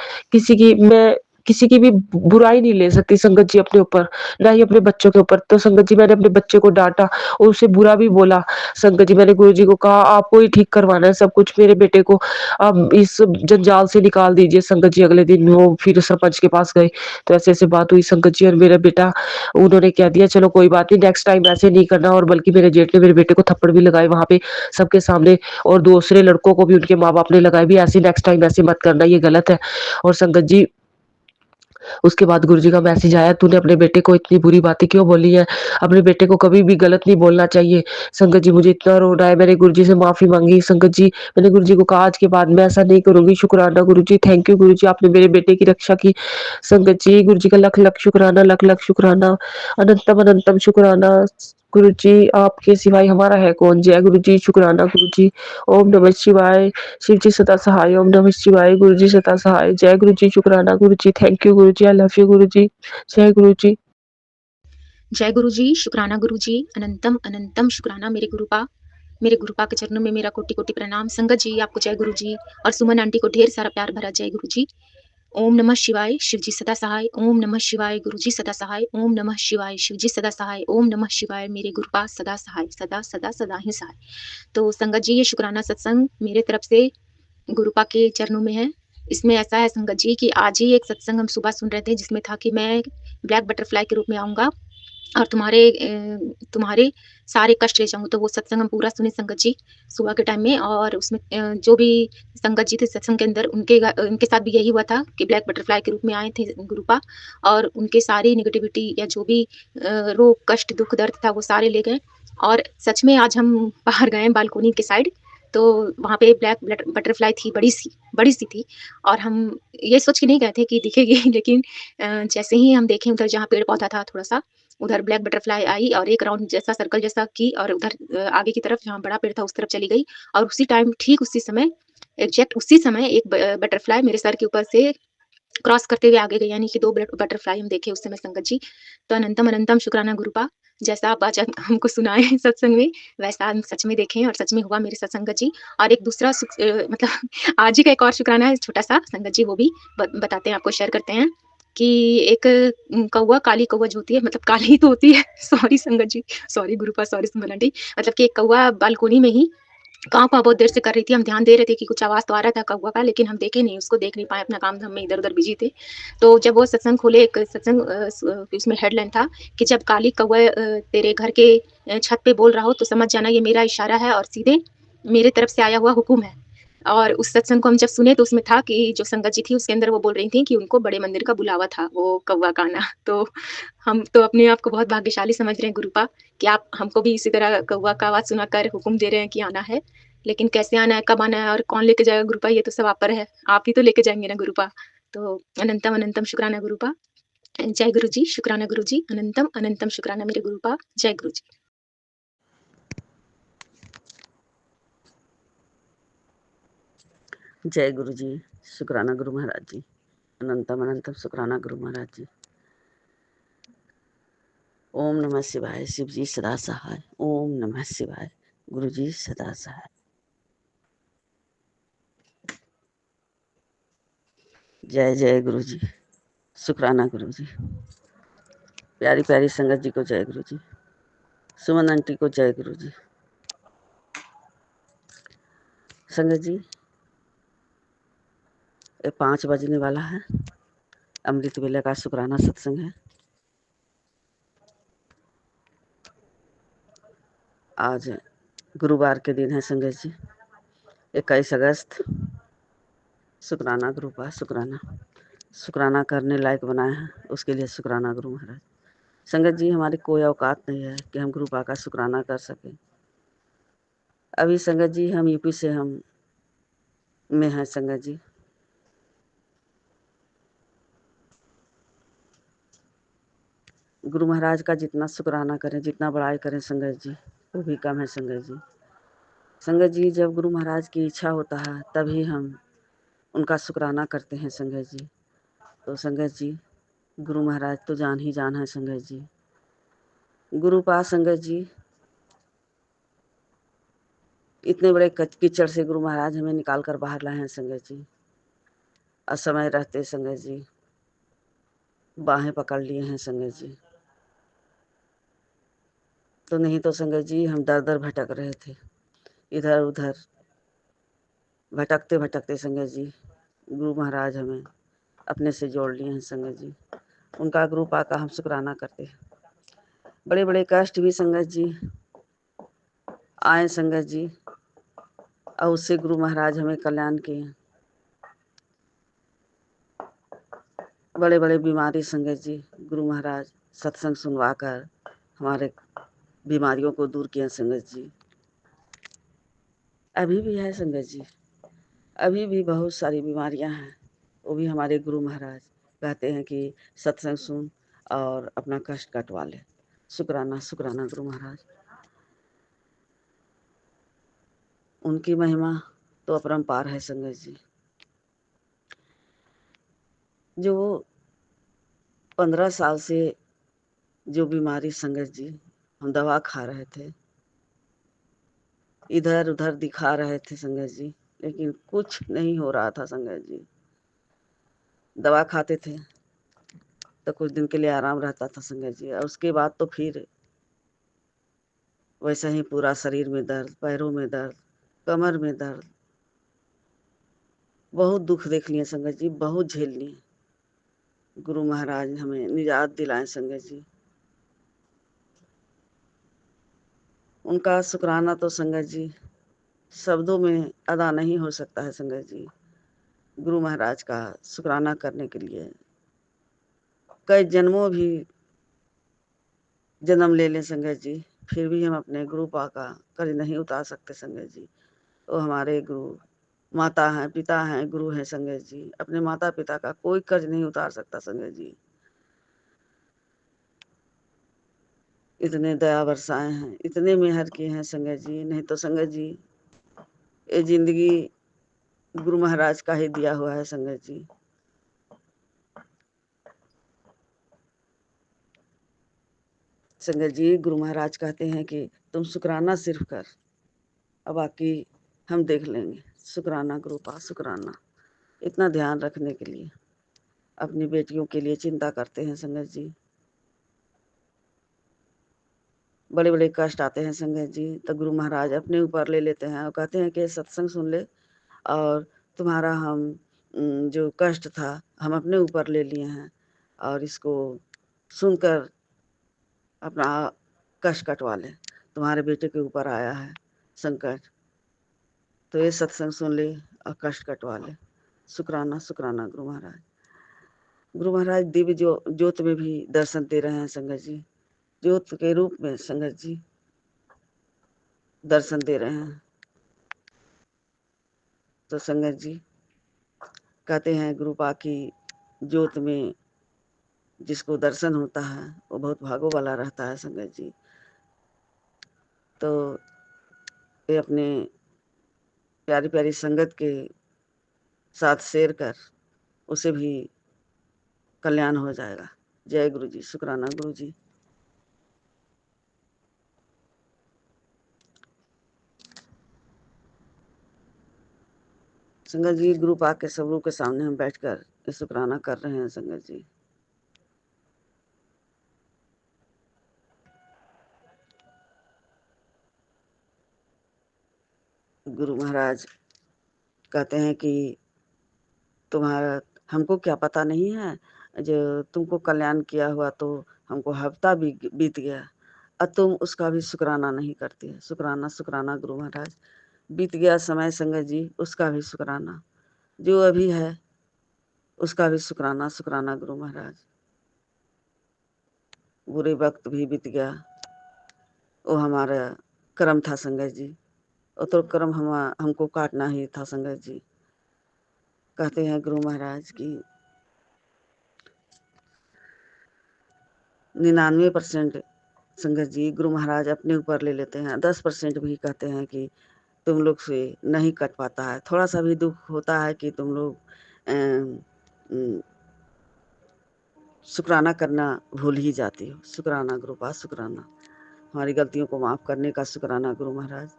किसी की भी बुराई नहीं ले सकती संगत जी अपने ऊपर, ना ही अपने बच्चों के ऊपर। तो संगत जी मैंने अपने बच्चे को डाँटा और उसे बुरा भी बोला। संगत जी मैंने गुरुजी को कहा आपको ही ठीक करवाना है सब कुछ, मेरे बेटे को आप इस जंजाल से निकाल दीजिए। संगत जी अगले दिन वो फिर सरपंच के पास गए, तो ऐसे-ऐसे बात हुई संगत जी, और मेरा बेटा, उन्होंने कह दिया चलो कोई बात नहीं, नेक्स्ट टाइम ऐसे नहीं करना। और बल्कि मेरे जेठ ने मेरे बेटे को थप्पड़ भी लगाए वहाँ पे सबके सामने, और दूसरे लड़कों को भी उनके माँ-बाप ने लगाए भी, ऐसे नेक्स्ट टाइम ऐसे मत करना, ये गलत है। और संगत जी उसके बाद गुरुजी का मैसेज आया, तूने अपने बेटे को इतनी बुरी बातें क्यों बोली है? अपने बेटे को कभी भी गलत नहीं बोलना चाहिए। संगत जी मुझे इतना रोना है, मैंने गुरुजी से माफ़ी माँगी। संगत जी मैंने गुरुजी को कहा आज के बाद मैं ऐसा नहीं करूँगी। शुक्राना गुरुजी, थैंक यू गुरुजी, आपने मेरे बेटे की रक्षा की। संगत जी गुरुजी का लख-लख शुक्राना, लख-लख शुक्राना, अनंतम अनंतम शुक्राना। गुरुजी आपके सिवाय हमारा है कौन? जय गुरुजी, शुक्राना गुरुजी। ओम नमः शिवाय, शिव जी सदा सहाय। ओम नमः शिवाय, गुरु जी सदा सहाय। जय गुरु जी, शुक्राना गुरु जी, thank you Guru ji, I love you गुरु जी। जय गुरु जी। जय गुरु जी, शुक्राना गुरु जी, अनंतम अनंतम शुक्राना मेरे गुरुपा के चरणों में मेरा कोटि कोटि प्रणाम। संगत जी आपको जय गुरु जी, और सुमन आंटी को ढेर सारा प्यार भरा जय गुरु जी। ओम नमः शिवाय, शिव जी सदा सहाय। ओम नमः शिवाय, गुरु जी सदा सहाय। ओम नमः शिवाय, शिव जी सदा सहाय। ओम नमः शिवाय, मेरे गुरुपा सदा सहाय, सदा सदा सदा ही सहाय। तो संगत जी ये शुक्राना सत्संग मेरे तरफ से गुरुपा के चरणों में है। इसमें ऐसा है संगत जी कि आज ही एक सत्संग हम सुबह सुन रहे थे जिसमें था कि मैं ब्लैक बटरफ्लाई के रूप में आऊँगा और तुम्हारे सारे कष्ट ले जाऊँ। तो वो सत्संग हम पूरा सुने संगत जी सुबह के टाइम में, और उसमें जो भी संगत जी थे सत्संग के अंदर उनके साथ भी यही हुआ था कि ब्लैक बटरफ्लाई के रूप में आए थे गुरुपा, और उनके सारी नेगेटिविटी या जो भी रोग, कष्ट, दुःख, दर्द था वो सारे ले गए। और सच में आज हम बाहर गए बालकनी के साइड, तो वहाँ पे ब्लैक बटरफ्लाई थी, बड़ी-सी थी, और हम ये सोच के नहीं गए थे कि दिखेगी लेकिन जैसे ही हम देखे उधर जहाँ पेड़-पौधा था थोड़ा-सा, उधर ब्लैक बटरफ्लाई आई और एक राउंड जैसा सर्कल जैसा की और उधर आगे की तरफ जहाँ बड़ा पेड़ था उस तरफ चली गई, और उसी टाइम ठीक उसी समय, एग्ज़ैक्ट उसी समय एक बटरफ्लाई मेरे सर के ऊपर से क्रॉस करते हुए आगे गई, यानी कि 2 बटरफ्लाई हम देखे उस समय संगत जी। तो अनंतम अनंतम शुक्राना गुरुपा, जैसा आप आज हमको सुनाए हैं सत्संग में, वैसा हम सच में देखे हैं और सच में हुआ मेरे साथ संगत जी। और एक दूसरा मतलब आज ही का एक और शुक्राना है छोटा-सा संगत जी, वो भी बताते हैं, आपको शेयर करते हैं कि एक काली कौवा जो होती है, मतलब काली ही तो होती है सॉरी संगत जी, सॉरी गुरुपा, सॉरी सुमन आंटी, मतलब कि एक कौवा बालकनी में ही काँव-काँव बहुत देर से कर रही थी। हम ध्यान दे रहे थे कि कुछ आवाज़ तो आ रहा था कौवा का, लेकिन हम देखे नहीं, उसको देख नहीं पाए, अपना काम-धाम में इधर-उधर बिज़ी थे। तो जब वो सत्संग खोले, एक सत्संग उसमें हेडलाइन था कि जब काली कौवा तेरे घर के छत पे बोल रहा हो तो समझ जाना ये मेरा इशारा है और सीधे मेरे तरफ से आया हुआ हुक्म है। और उस सत्संग को हम जब सुने तो उसमें था कि जो संगत जी थी उसके अंदर वो बोल रही थी कि उनको बड़े मंदिर का बुलावा था, वो कौवा का आना। तो हम तो अपने आप को बहुत भाग्यशाली समझ रहे हैं गुरुपा, कि आप हमको भी इसी तरह कौवा का आवाज़ सुनाकर हुक्म दे रहे हैं कि आना है। लेकिन कैसे आना है, कब आना है और कौन लेके जाएगा गुरुपा, ये तो सब आप पर है। आप ही तो लेके जाएँगे ना गुरुपा। तो अनंतम अनंतम शुक्राना गुरुपा। जय गुरु जी, शुक्राना गुरु जी, अनंतम अनंतम शुक्राना मेरे गुरुपा, जय गुरु जी। जय गुरु जी, शुक्राना गुरु महाराज जी, अनंतम अनंतम शुक्राना गुरु महाराज जी। ओम नमः शिवाय, शिव जी सदा सहाय। ओम नमः शिवाय, गुरु जी सदा सहाय। जय जय गुरु जी, शुक्राना गुरु जी। प्यारी प्यारी संगत जी को जय गुरु जी। सुमन आंटी को जय गुरु जी। संगत जी, ये 5 बजने वाला है, अमृत वेला का शुक्राना सत्संग है। आज गुरुवार के दिन है संगत जी, 21 अगस्त। शुक्राना गुरुपा, शुक्राना करने लायक बनाए हैं, उसके लिए शुक्राना गुरु महाराज। संगत जी, हमारी कोई औकात नहीं है कि हम गुरुपा का शुक्राना कर सकें। अभी संगत जी हम यूपी से हम में हैं संगत जी। गुरु महाराज का जितना शुक्राना करें, जितना बड़ाई करें संगत जी, वो भी कम है संगत जी। संगत जी, जब गुरु महाराज की इच्छा होता है तभी हम उनका शुक्राना करते हैं संगत जी। तो संगत जी, गुरु महाराज तो जान ही जान है संगत जी। गुरुपा संगत जी, इतने बड़े कीचड़ से गुरु महाराज हमें निकाल कर बाहर लाए हैं संगत जी। असमय रहते संगत जी बाहें पकड़ लिए हैं संगत जी। तो नहीं तो संगत जी हम दर दर भटक रहे थे, इधर उधर भटकते भटकते संगत जी गुरु महाराज हमें अपने से जोड़ लिए हैं संगत जी। उनका गुरुपा का हम शुक्राना करते हैं। बड़े बड़े कष्ट भी संगत जी आए संगत जी, और उससे गुरु महाराज हमें कल्याण किए। बड़े बड़े बीमारी संगत जी गुरु महाराज सत्संग सुनवा कर हमारे बीमारियों को दूर किए संगत जी। अभी भी है संगत जी, अभी भी बहुत सारी बीमारियां हैं, वो भी हमारे गुरु महाराज कहते हैं कि सत्संग सुन और अपना कष्ट कटवा ले। शुक्राना शुक्राना गुरु महाराज, उनकी महिमा तो अपरंपार है संगत जी। जो 15 साल से जो बीमारी संगत जी हम दवा खा रहे थे, इधर उधर दिखा रहे थे संगत जी, लेकिन कुछ नहीं हो रहा था संगत जी। दवा खाते थे तो कुछ दिन के लिए आराम रहता था संगत जी, और उसके बाद तो फिर वैसे ही पूरा शरीर में दर्द, पैरों में दर्द, कमर में दर्द, बहुत दुख देख लिए संगत जी, बहुत झेल लिए। गुरु महाराज हमें निजात दिलाए संगत जी। उनका शुक्राना तो संगत जी शब्दों में अदा नहीं हो सकता है संगत जी। गुरु महाराज का शुक्राना करने के लिए कई जन्मों भी जन्म ले लें संगत जी, फिर भी हम अपने गुरुपा का कर्ज नहीं उतार सकते संगत जी। वो हमारे गुरु माता हैं, पिता हैं, गुरु हैं संगत जी। अपने माता पिता का कोई कर्ज नहीं उतार सकता संगत जी। इतने दया बरसाए हैं, इतने मेहर किए हैं संगत जी। नहीं तो संगत जी ये जिंदगी गुरु महाराज का ही दिया हुआ है संगत जी। संगत जी गुरु महाराज कहते हैं कि तुम शुक्राना सिर्फ कर, अब बाकी हम देख लेंगे। शुक्राना गुरुपा, शुक्राना। इतना ध्यान रखने के लिए अपनी बेटियों के लिए चिंता करते हैं संगत जी। बड़े बड़े कष्ट आते हैं संगत जी, तो गुरु महाराज अपने ऊपर ले लेते हैं और कहते हैं कि सत्संग सुन ले और तुम्हारा हम जो कष्ट था हम अपने ऊपर ले लिए हैं, और इसको सुनकर अपना कष्ट कटवा ले। तुम्हारे बेटे के ऊपर आया है संकट, तो ये सत्संग सुन ले और कष्ट कटवा ले। शुक्राना शुक्राना गुरु महाराज। गुरु महाराज दिव्य ज्योत में भी दर्शन दे रहे हैं संगत जी, ज्योत के रूप में संगत जी दर्शन दे रहे हैं। तो संगत जी कहते हैं गुरुपा की ज्योत में जिसको दर्शन होता है वो बहुत भागो वाला रहता है संगत जी। तो ये अपने प्यारी प्यारी संगत के साथ शेयर कर उसे भी कल्याण हो जाएगा। जय गुरु जी, शुक्राना गुरु जी। संगत जी ग्रुप आके सब लोग के सामने हम बैठकर ये शुक्राना कर रहे हैं संगत जी। गुरु महाराज कहते हैं कि तुम्हारा हमको क्या पता नहीं है, जो तुमको कल्याण किया हुआ तो हमको हफ्ता भी बीत गया और तुम उसका भी शुक्राना नहीं करती है। शुक्राना शुक्राना गुरु महाराज, बीत गया समय संगत जी, उसका भी शुक्राना, जो अभी है उसका भी शुक्राना शुक्राना गुरु महाराज। बुरे वक्त भी बीत गया, वो हमारा कर्म था संगत जी, वो तो कर्म हमको काटना ही था संगत जी। कहते हैं गुरु महाराज की 99% संगत जी गुरु महाराज अपने ऊपर ले लेते हैं। 10% भी कहते हैं कि तुम लोग से नहीं कट पाता है। थोड़ा सा भी दुख होता है कि तुम लोग शुक्राना करना भूल ही जाती हो। शुक्राना गुरु पास शुक्राना, हमारी गलतियों को माफ करने का शुक्राना गुरु महाराज।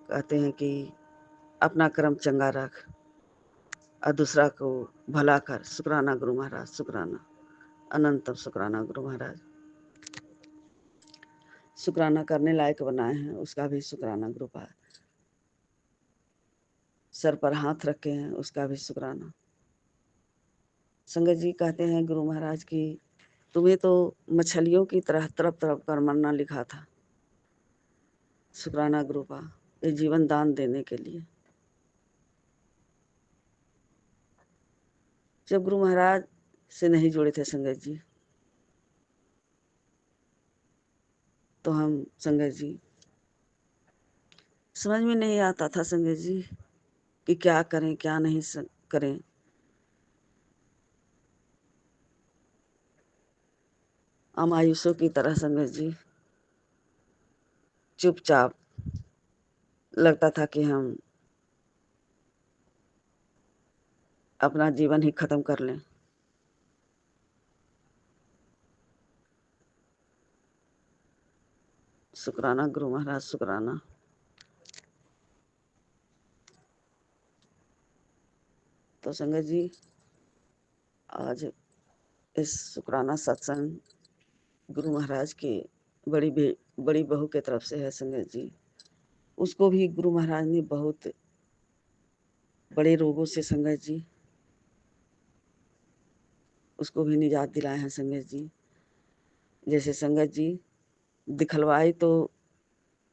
कहते हैं कि अपना कर्म चंगा रख और दूसरा को भला कर। शुक्राना गुरु महाराज, शुक्राना अनंतम शुक्राना गुरु महाराज। शुक्राना करने लायक बनाए हैं उसका भी शुक्राना गुरु पास। सर पर हाथ रखे हैं उसका भी शुक्राना। संगत जी कहते हैं गुरु महाराज की तुम्हें तो मछलियों की तरह तरफ तरफ कर मरना लिखा था। शुक्राना गुरु पा ये जीवन दान देने के लिए। जब गुरु महाराज से नहीं जुड़े थे संगत जी, तो हम संगत जी समझ में नहीं आता था संगत जी कि क्या करें क्या नहीं करें। अमायुषों की तरह संगत जी चुपचाप लगता था कि हम अपना जीवन ही खत्म कर लें। शुक्राना गुरु महाराज, शुक्राना। तो संगत जी आज इस शुक्राना सत्संग गुरु महाराज की बड़ी बहू के तरफ से है संगत जी। उसको भी गुरु महाराज ने बहुत बड़े रोगों से संगत जी उसको भी निजात दिलाए हैं संगत जी। जैसे संगत जी दिखलवाई तो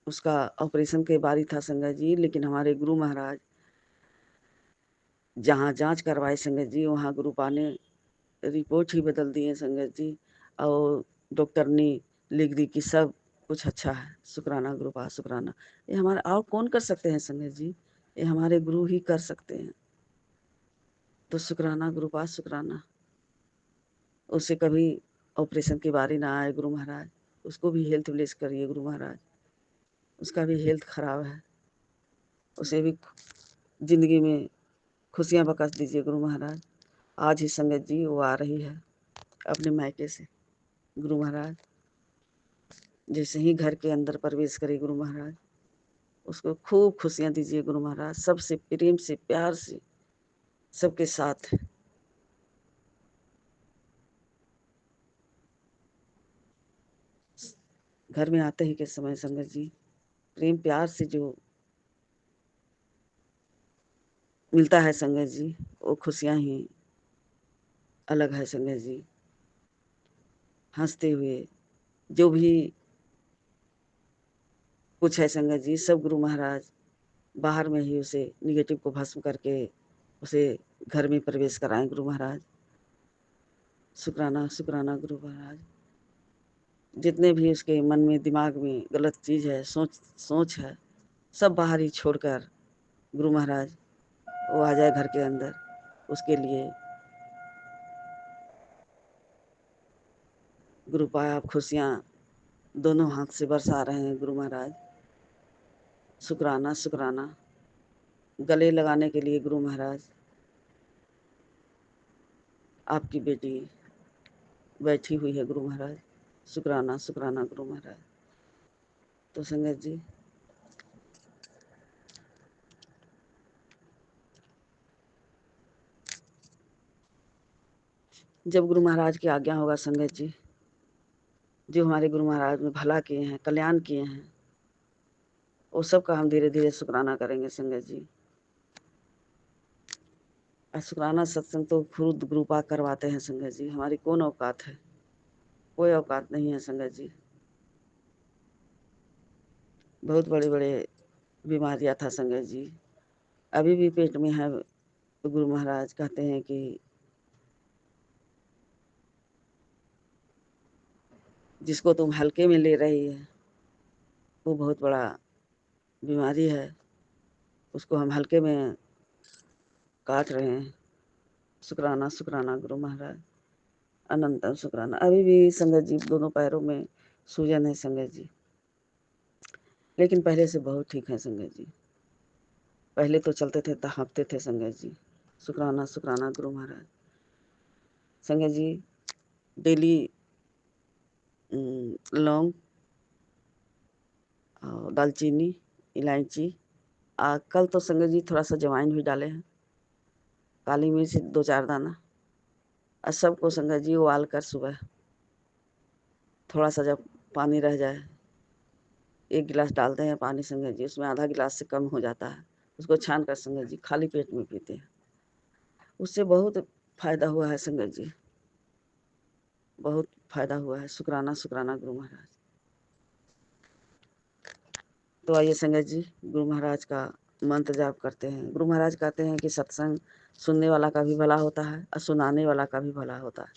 उसका ऑपरेशन के बारी था संगत जी, लेकिन हमारे गुरु महाराज जहाँ जांच करवाए संगत जी वहाँ गुरु पा ने रिपोर्ट ही बदल दी है संगत जी, और डॉक्टर ने लिख दी कि सब कुछ अच्छा है। शुक्राना गुरु पा, शुक्राना। ये हमारे और कौन कर सकते हैं संगत जी, ये हमारे गुरु ही कर सकते हैं। तो शुक्राना गुरु पा, शुक्राना। उसे कभी ऑपरेशन की बारी ना आए गुरु महाराज, उसको भी हेल्थ ब्लेस करिए गुरु महाराज। उसका भी हेल्थ खराब है, उसे भी जिंदगी में खुशियाँ बख्श दीजिए गुरु महाराज। आज ही संगत जी वो आ रही है अपने मायके से गुरु महाराज। जैसे ही घर के अंदर प्रवेश करे गुरु महाराज, उसको खूब खुशियाँ दीजिए गुरु महाराज। सबसे प्रेम से प्यार से सबके साथ घर में आते ही के समय संगत जी प्रेम प्यार से जो मिलता है संगत जी, वो खुशियाँ ही अलग है संगत जी। हंसते हुए जो भी कुछ है संगत जी, सब गुरु महाराज बाहर में ही उसे निगेटिव को भस्म करके उसे घर में प्रवेश कराएं गुरु महाराज। शुक्राना शुक्राना गुरु महाराज। जितने भी उसके मन में दिमाग में गलत चीज है, सोच है, सब बाहर ही छोड़कर गुरु महाराज वो आ जाए घर के अंदर। उसके लिए गुरु पाए आप खुशियाँ दोनों हाथ से बरसा रहे हैं गुरु महाराज। शुक्राना शुक्राना। गले लगाने के लिए गुरु महाराज आपकी बेटी बैठी हुई है गुरु महाराज। शुक्राना शुक्राना गुरु महाराज। तो संगत जी जब गुरु महाराज की आज्ञा होगा संगत जी, जो हमारे गुरु महाराज ने भला किए हैं, कल्याण किए हैं, वो सब का हम धीरे धीरे शुक्राना करेंगे संगत जी। और शुक्राना सत्संग तो खुद गुरु पाक करवाते हैं संगत जी। हमारी कौन औकात है? कोई औकात नहीं है संगत जी। बहुत बड़े बड़े बीमारियां था संगत जी, अभी भी पेट में है। तो गुरु महाराज कहते हैं कि जिसको तुम हल्के में ले रही है वो बहुत बड़ा बीमारी है, उसको हम हल्के में काट रहे हैं। शुक्राना शुक्राना गुरु महाराज, अनंतम शुक्राना। अभी भी संगत जी दोनों पैरों में सूजन है संगत जी, लेकिन पहले से बहुत ठीक है संगत जी। पहले तो चलते थे तो हाँफते थे संगत जी। शुक्राना शुक्राना गुरु महाराज। संगत जी डेली लौंग और दालचीनी, इलायची, कल तो संगत जी थोड़ा सा जवाइन भी डाले हैं, काली मिर्च 2-4 दाना, और सबको संगत जी उबाल कर सुबह थोड़ा सा जब पानी रह जाए 1 गिलास डालते हैं पानी संगत जी, उसमें आधा गिलास से कम हो जाता है, उसको छान कर संगत जी खाली पेट में पीते हैं। उससे बहुत फायदा हुआ है संगत जी, बहुत फायदा हुआ है। शुक्राना शुक्राना गुरु महाराज। तो आइए संगत जी गुरु महाराज का मंत्र जाप करते हैं। गुरु महाराज कहते हैं कि सत्संग सुनने वाला का भी भला होता है और सुनाने वाला का भी भला होता है।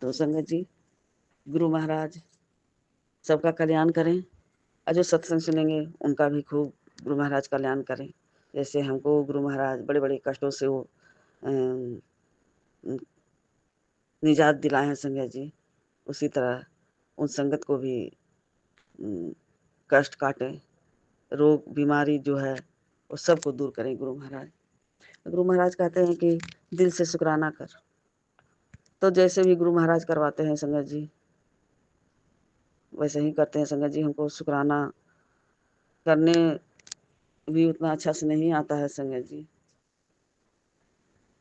तो संगत जी गुरु महाराज सबका कल्याण करें, और जो सत्संग सुनेंगे उनका भी खूब गुरु महाराज कल्याण करें। जैसे हमको गुरु महाराज बड़े बड़े कष्टों से वो निजात दिलाए हैं संगत जी, उसी तरह उन संगत को भी कष्ट काटें, रोग बीमारी जो है वो सबको दूर करें गुरु महाराज। गुरु महाराज कहते हैं कि दिल से शुक्राना कर, तो जैसे भी गुरु महाराज करवाते हैं संगत जी वैसे ही करते हैं संगत जी। हमको शुक्राना करने भी उतना अच्छा से नहीं आता है संगत जी।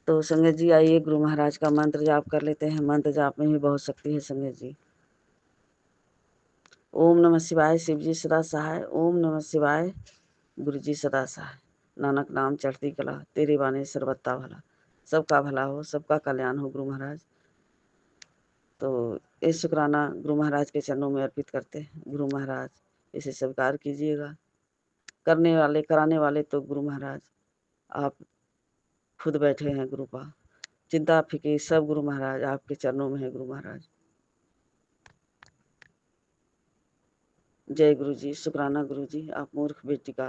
तो संगत जी आइए गुरु महाराज का मंत्र जाप कर लेते हैं। मंत्र जाप में भी बहुत शक्ति है संगत जी। ओम नमः शिवाय शिव जी सदा सहाय, ओम नमः शिवाय गुरु जी सदा सहाय। नानक नाम चढ़ती कला, तेरे बाने सर्वत्ता भला। सबका भला हो, सबका कल्याण हो गुरु महाराज। तो ये शुक्राना गुरु महाराज के चरणों में अर्पित करते हैं। गुरु महाराज इसे स्वीकार कीजिएगा। करने वाले कराने वाले तो गुरु महाराज आप खुद बैठे हैं गुरु पा। चिंता फिक्र सब गुरु महाराज आपके चरणों में है गुरु महाराज। जय गुरु जी। शुक्राना गुरु जी, आप मूर्ख बेटी का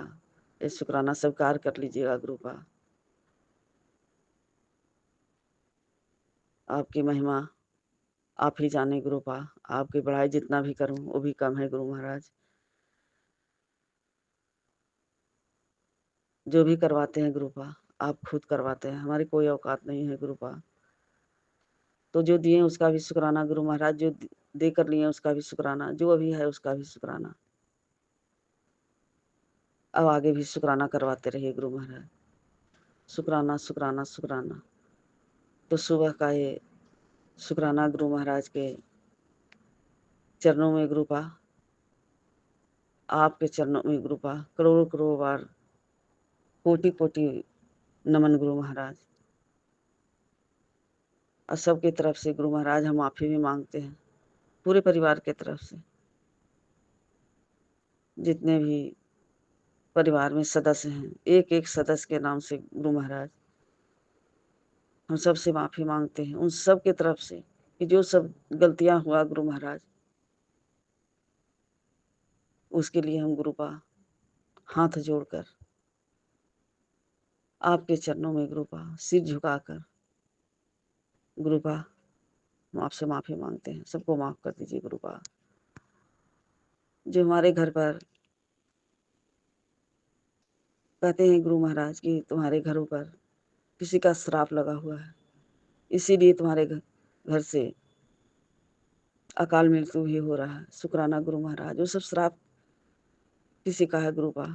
ये शुक्राना स्वीकार कर लीजिएगा गुरु पा। आपकी महिमा आप ही जाने गुरु पा, आपकी बढ़ाई जितना भी करूं वो भी कम है गुरु महाराज। जो भी करवाते हैं गुरु पा आप खुद करवाते हैं, हमारी कोई औकात नहीं है गुरु पा। तो जो दिए उसका भी शुक्राना गुरु महाराज, जो दे कर लिए उसका भी शुक्राना, जो अभी है उसका भी शुक्राना। अब आगे भी शुक्राना करवाते रहिए गुरु महाराज। शुक्राना शुक्राना शुक्राना। तो सुबह का ये शुक्राना गुरु महाराज के चरणों में गुरु पा, आपके चरणों में गुरु पा करोड़ों करोड़ों बार कोटि कोटि नमन गुरु महाराज। और सबकी तरफ से गुरु महाराज हम माफी भी मांगते हैं, पूरे परिवार के तरफ से। जितने भी परिवार में सदस्य हैं, एक एक सदस्य के नाम से गुरु महाराज हम सबसे माफी मांगते हैं, उन सब के तरफ से कि जो सब गलतियां हुआ गुरु महाराज उसके लिए हम गुरु पा हाथ जोड़कर आपके चरणों में गुरुपा सिर झुकाकर गुरुपा हम आपसे माफ़ी मांगते हैं। सबको माफ़ कर दीजिए गुरुपा। जो हमारे घर पर कहते हैं गुरु महाराज कि तुम्हारे घरों पर किसी का श्राप लगा हुआ है, इसीलिए तुम्हारे घर से अकाल मृत्यु भी हो रहा है। शुक्राना गुरु महाराज, वो सब श्राप किसी का है गुरुपा,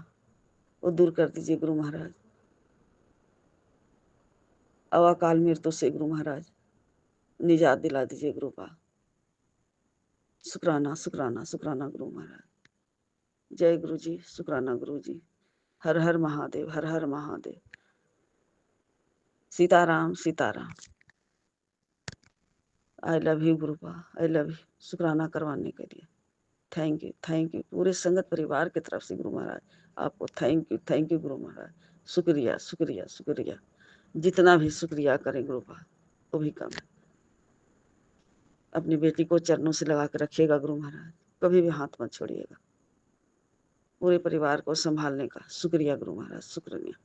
वो दूर कर दीजिए गुरु महाराज। अब अकाल मृत्यु से गुरु महाराज निजात दिला दीजिए गुरुपा। शुक्राना शुक्राना शुक्राना गुरु महाराज। जय गुरु जी, शुक्राना गुरु जी। हर हर महादेव, हर हर Mahadev. Sitaram Sitaram. I love you Gurupa, I love you. शुक्राना करवाने के लिए थैंक यू पूरे संगत परिवार की तरफ से गुरु महाराज आपको थैंक यू गुरु महाराज। शुक्रिया शुक्रिया शुक्रिया। जितना भी शुक्रिया करें गुरुपा वो भी कम है। अपनी बेटी को चरणों से लगा कर रखिएगा गुरु महाराज, कभी भी हाथ मत छोड़िएगा। पूरे परिवार को संभालने का शुक्रिया गुरु महाराज, शुक्रिया।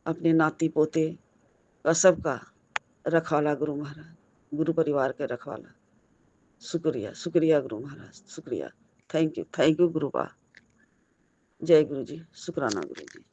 अपने नाती पोते का सबका रखवाला गुरु महाराज, गुरु परिवार के रखवाला। शुक्रिया शुक्रिया गुरु महाराज, शुक्रिया। Thank you गुरुपा। जय गुरु जी, शुक्राना गुरु जी।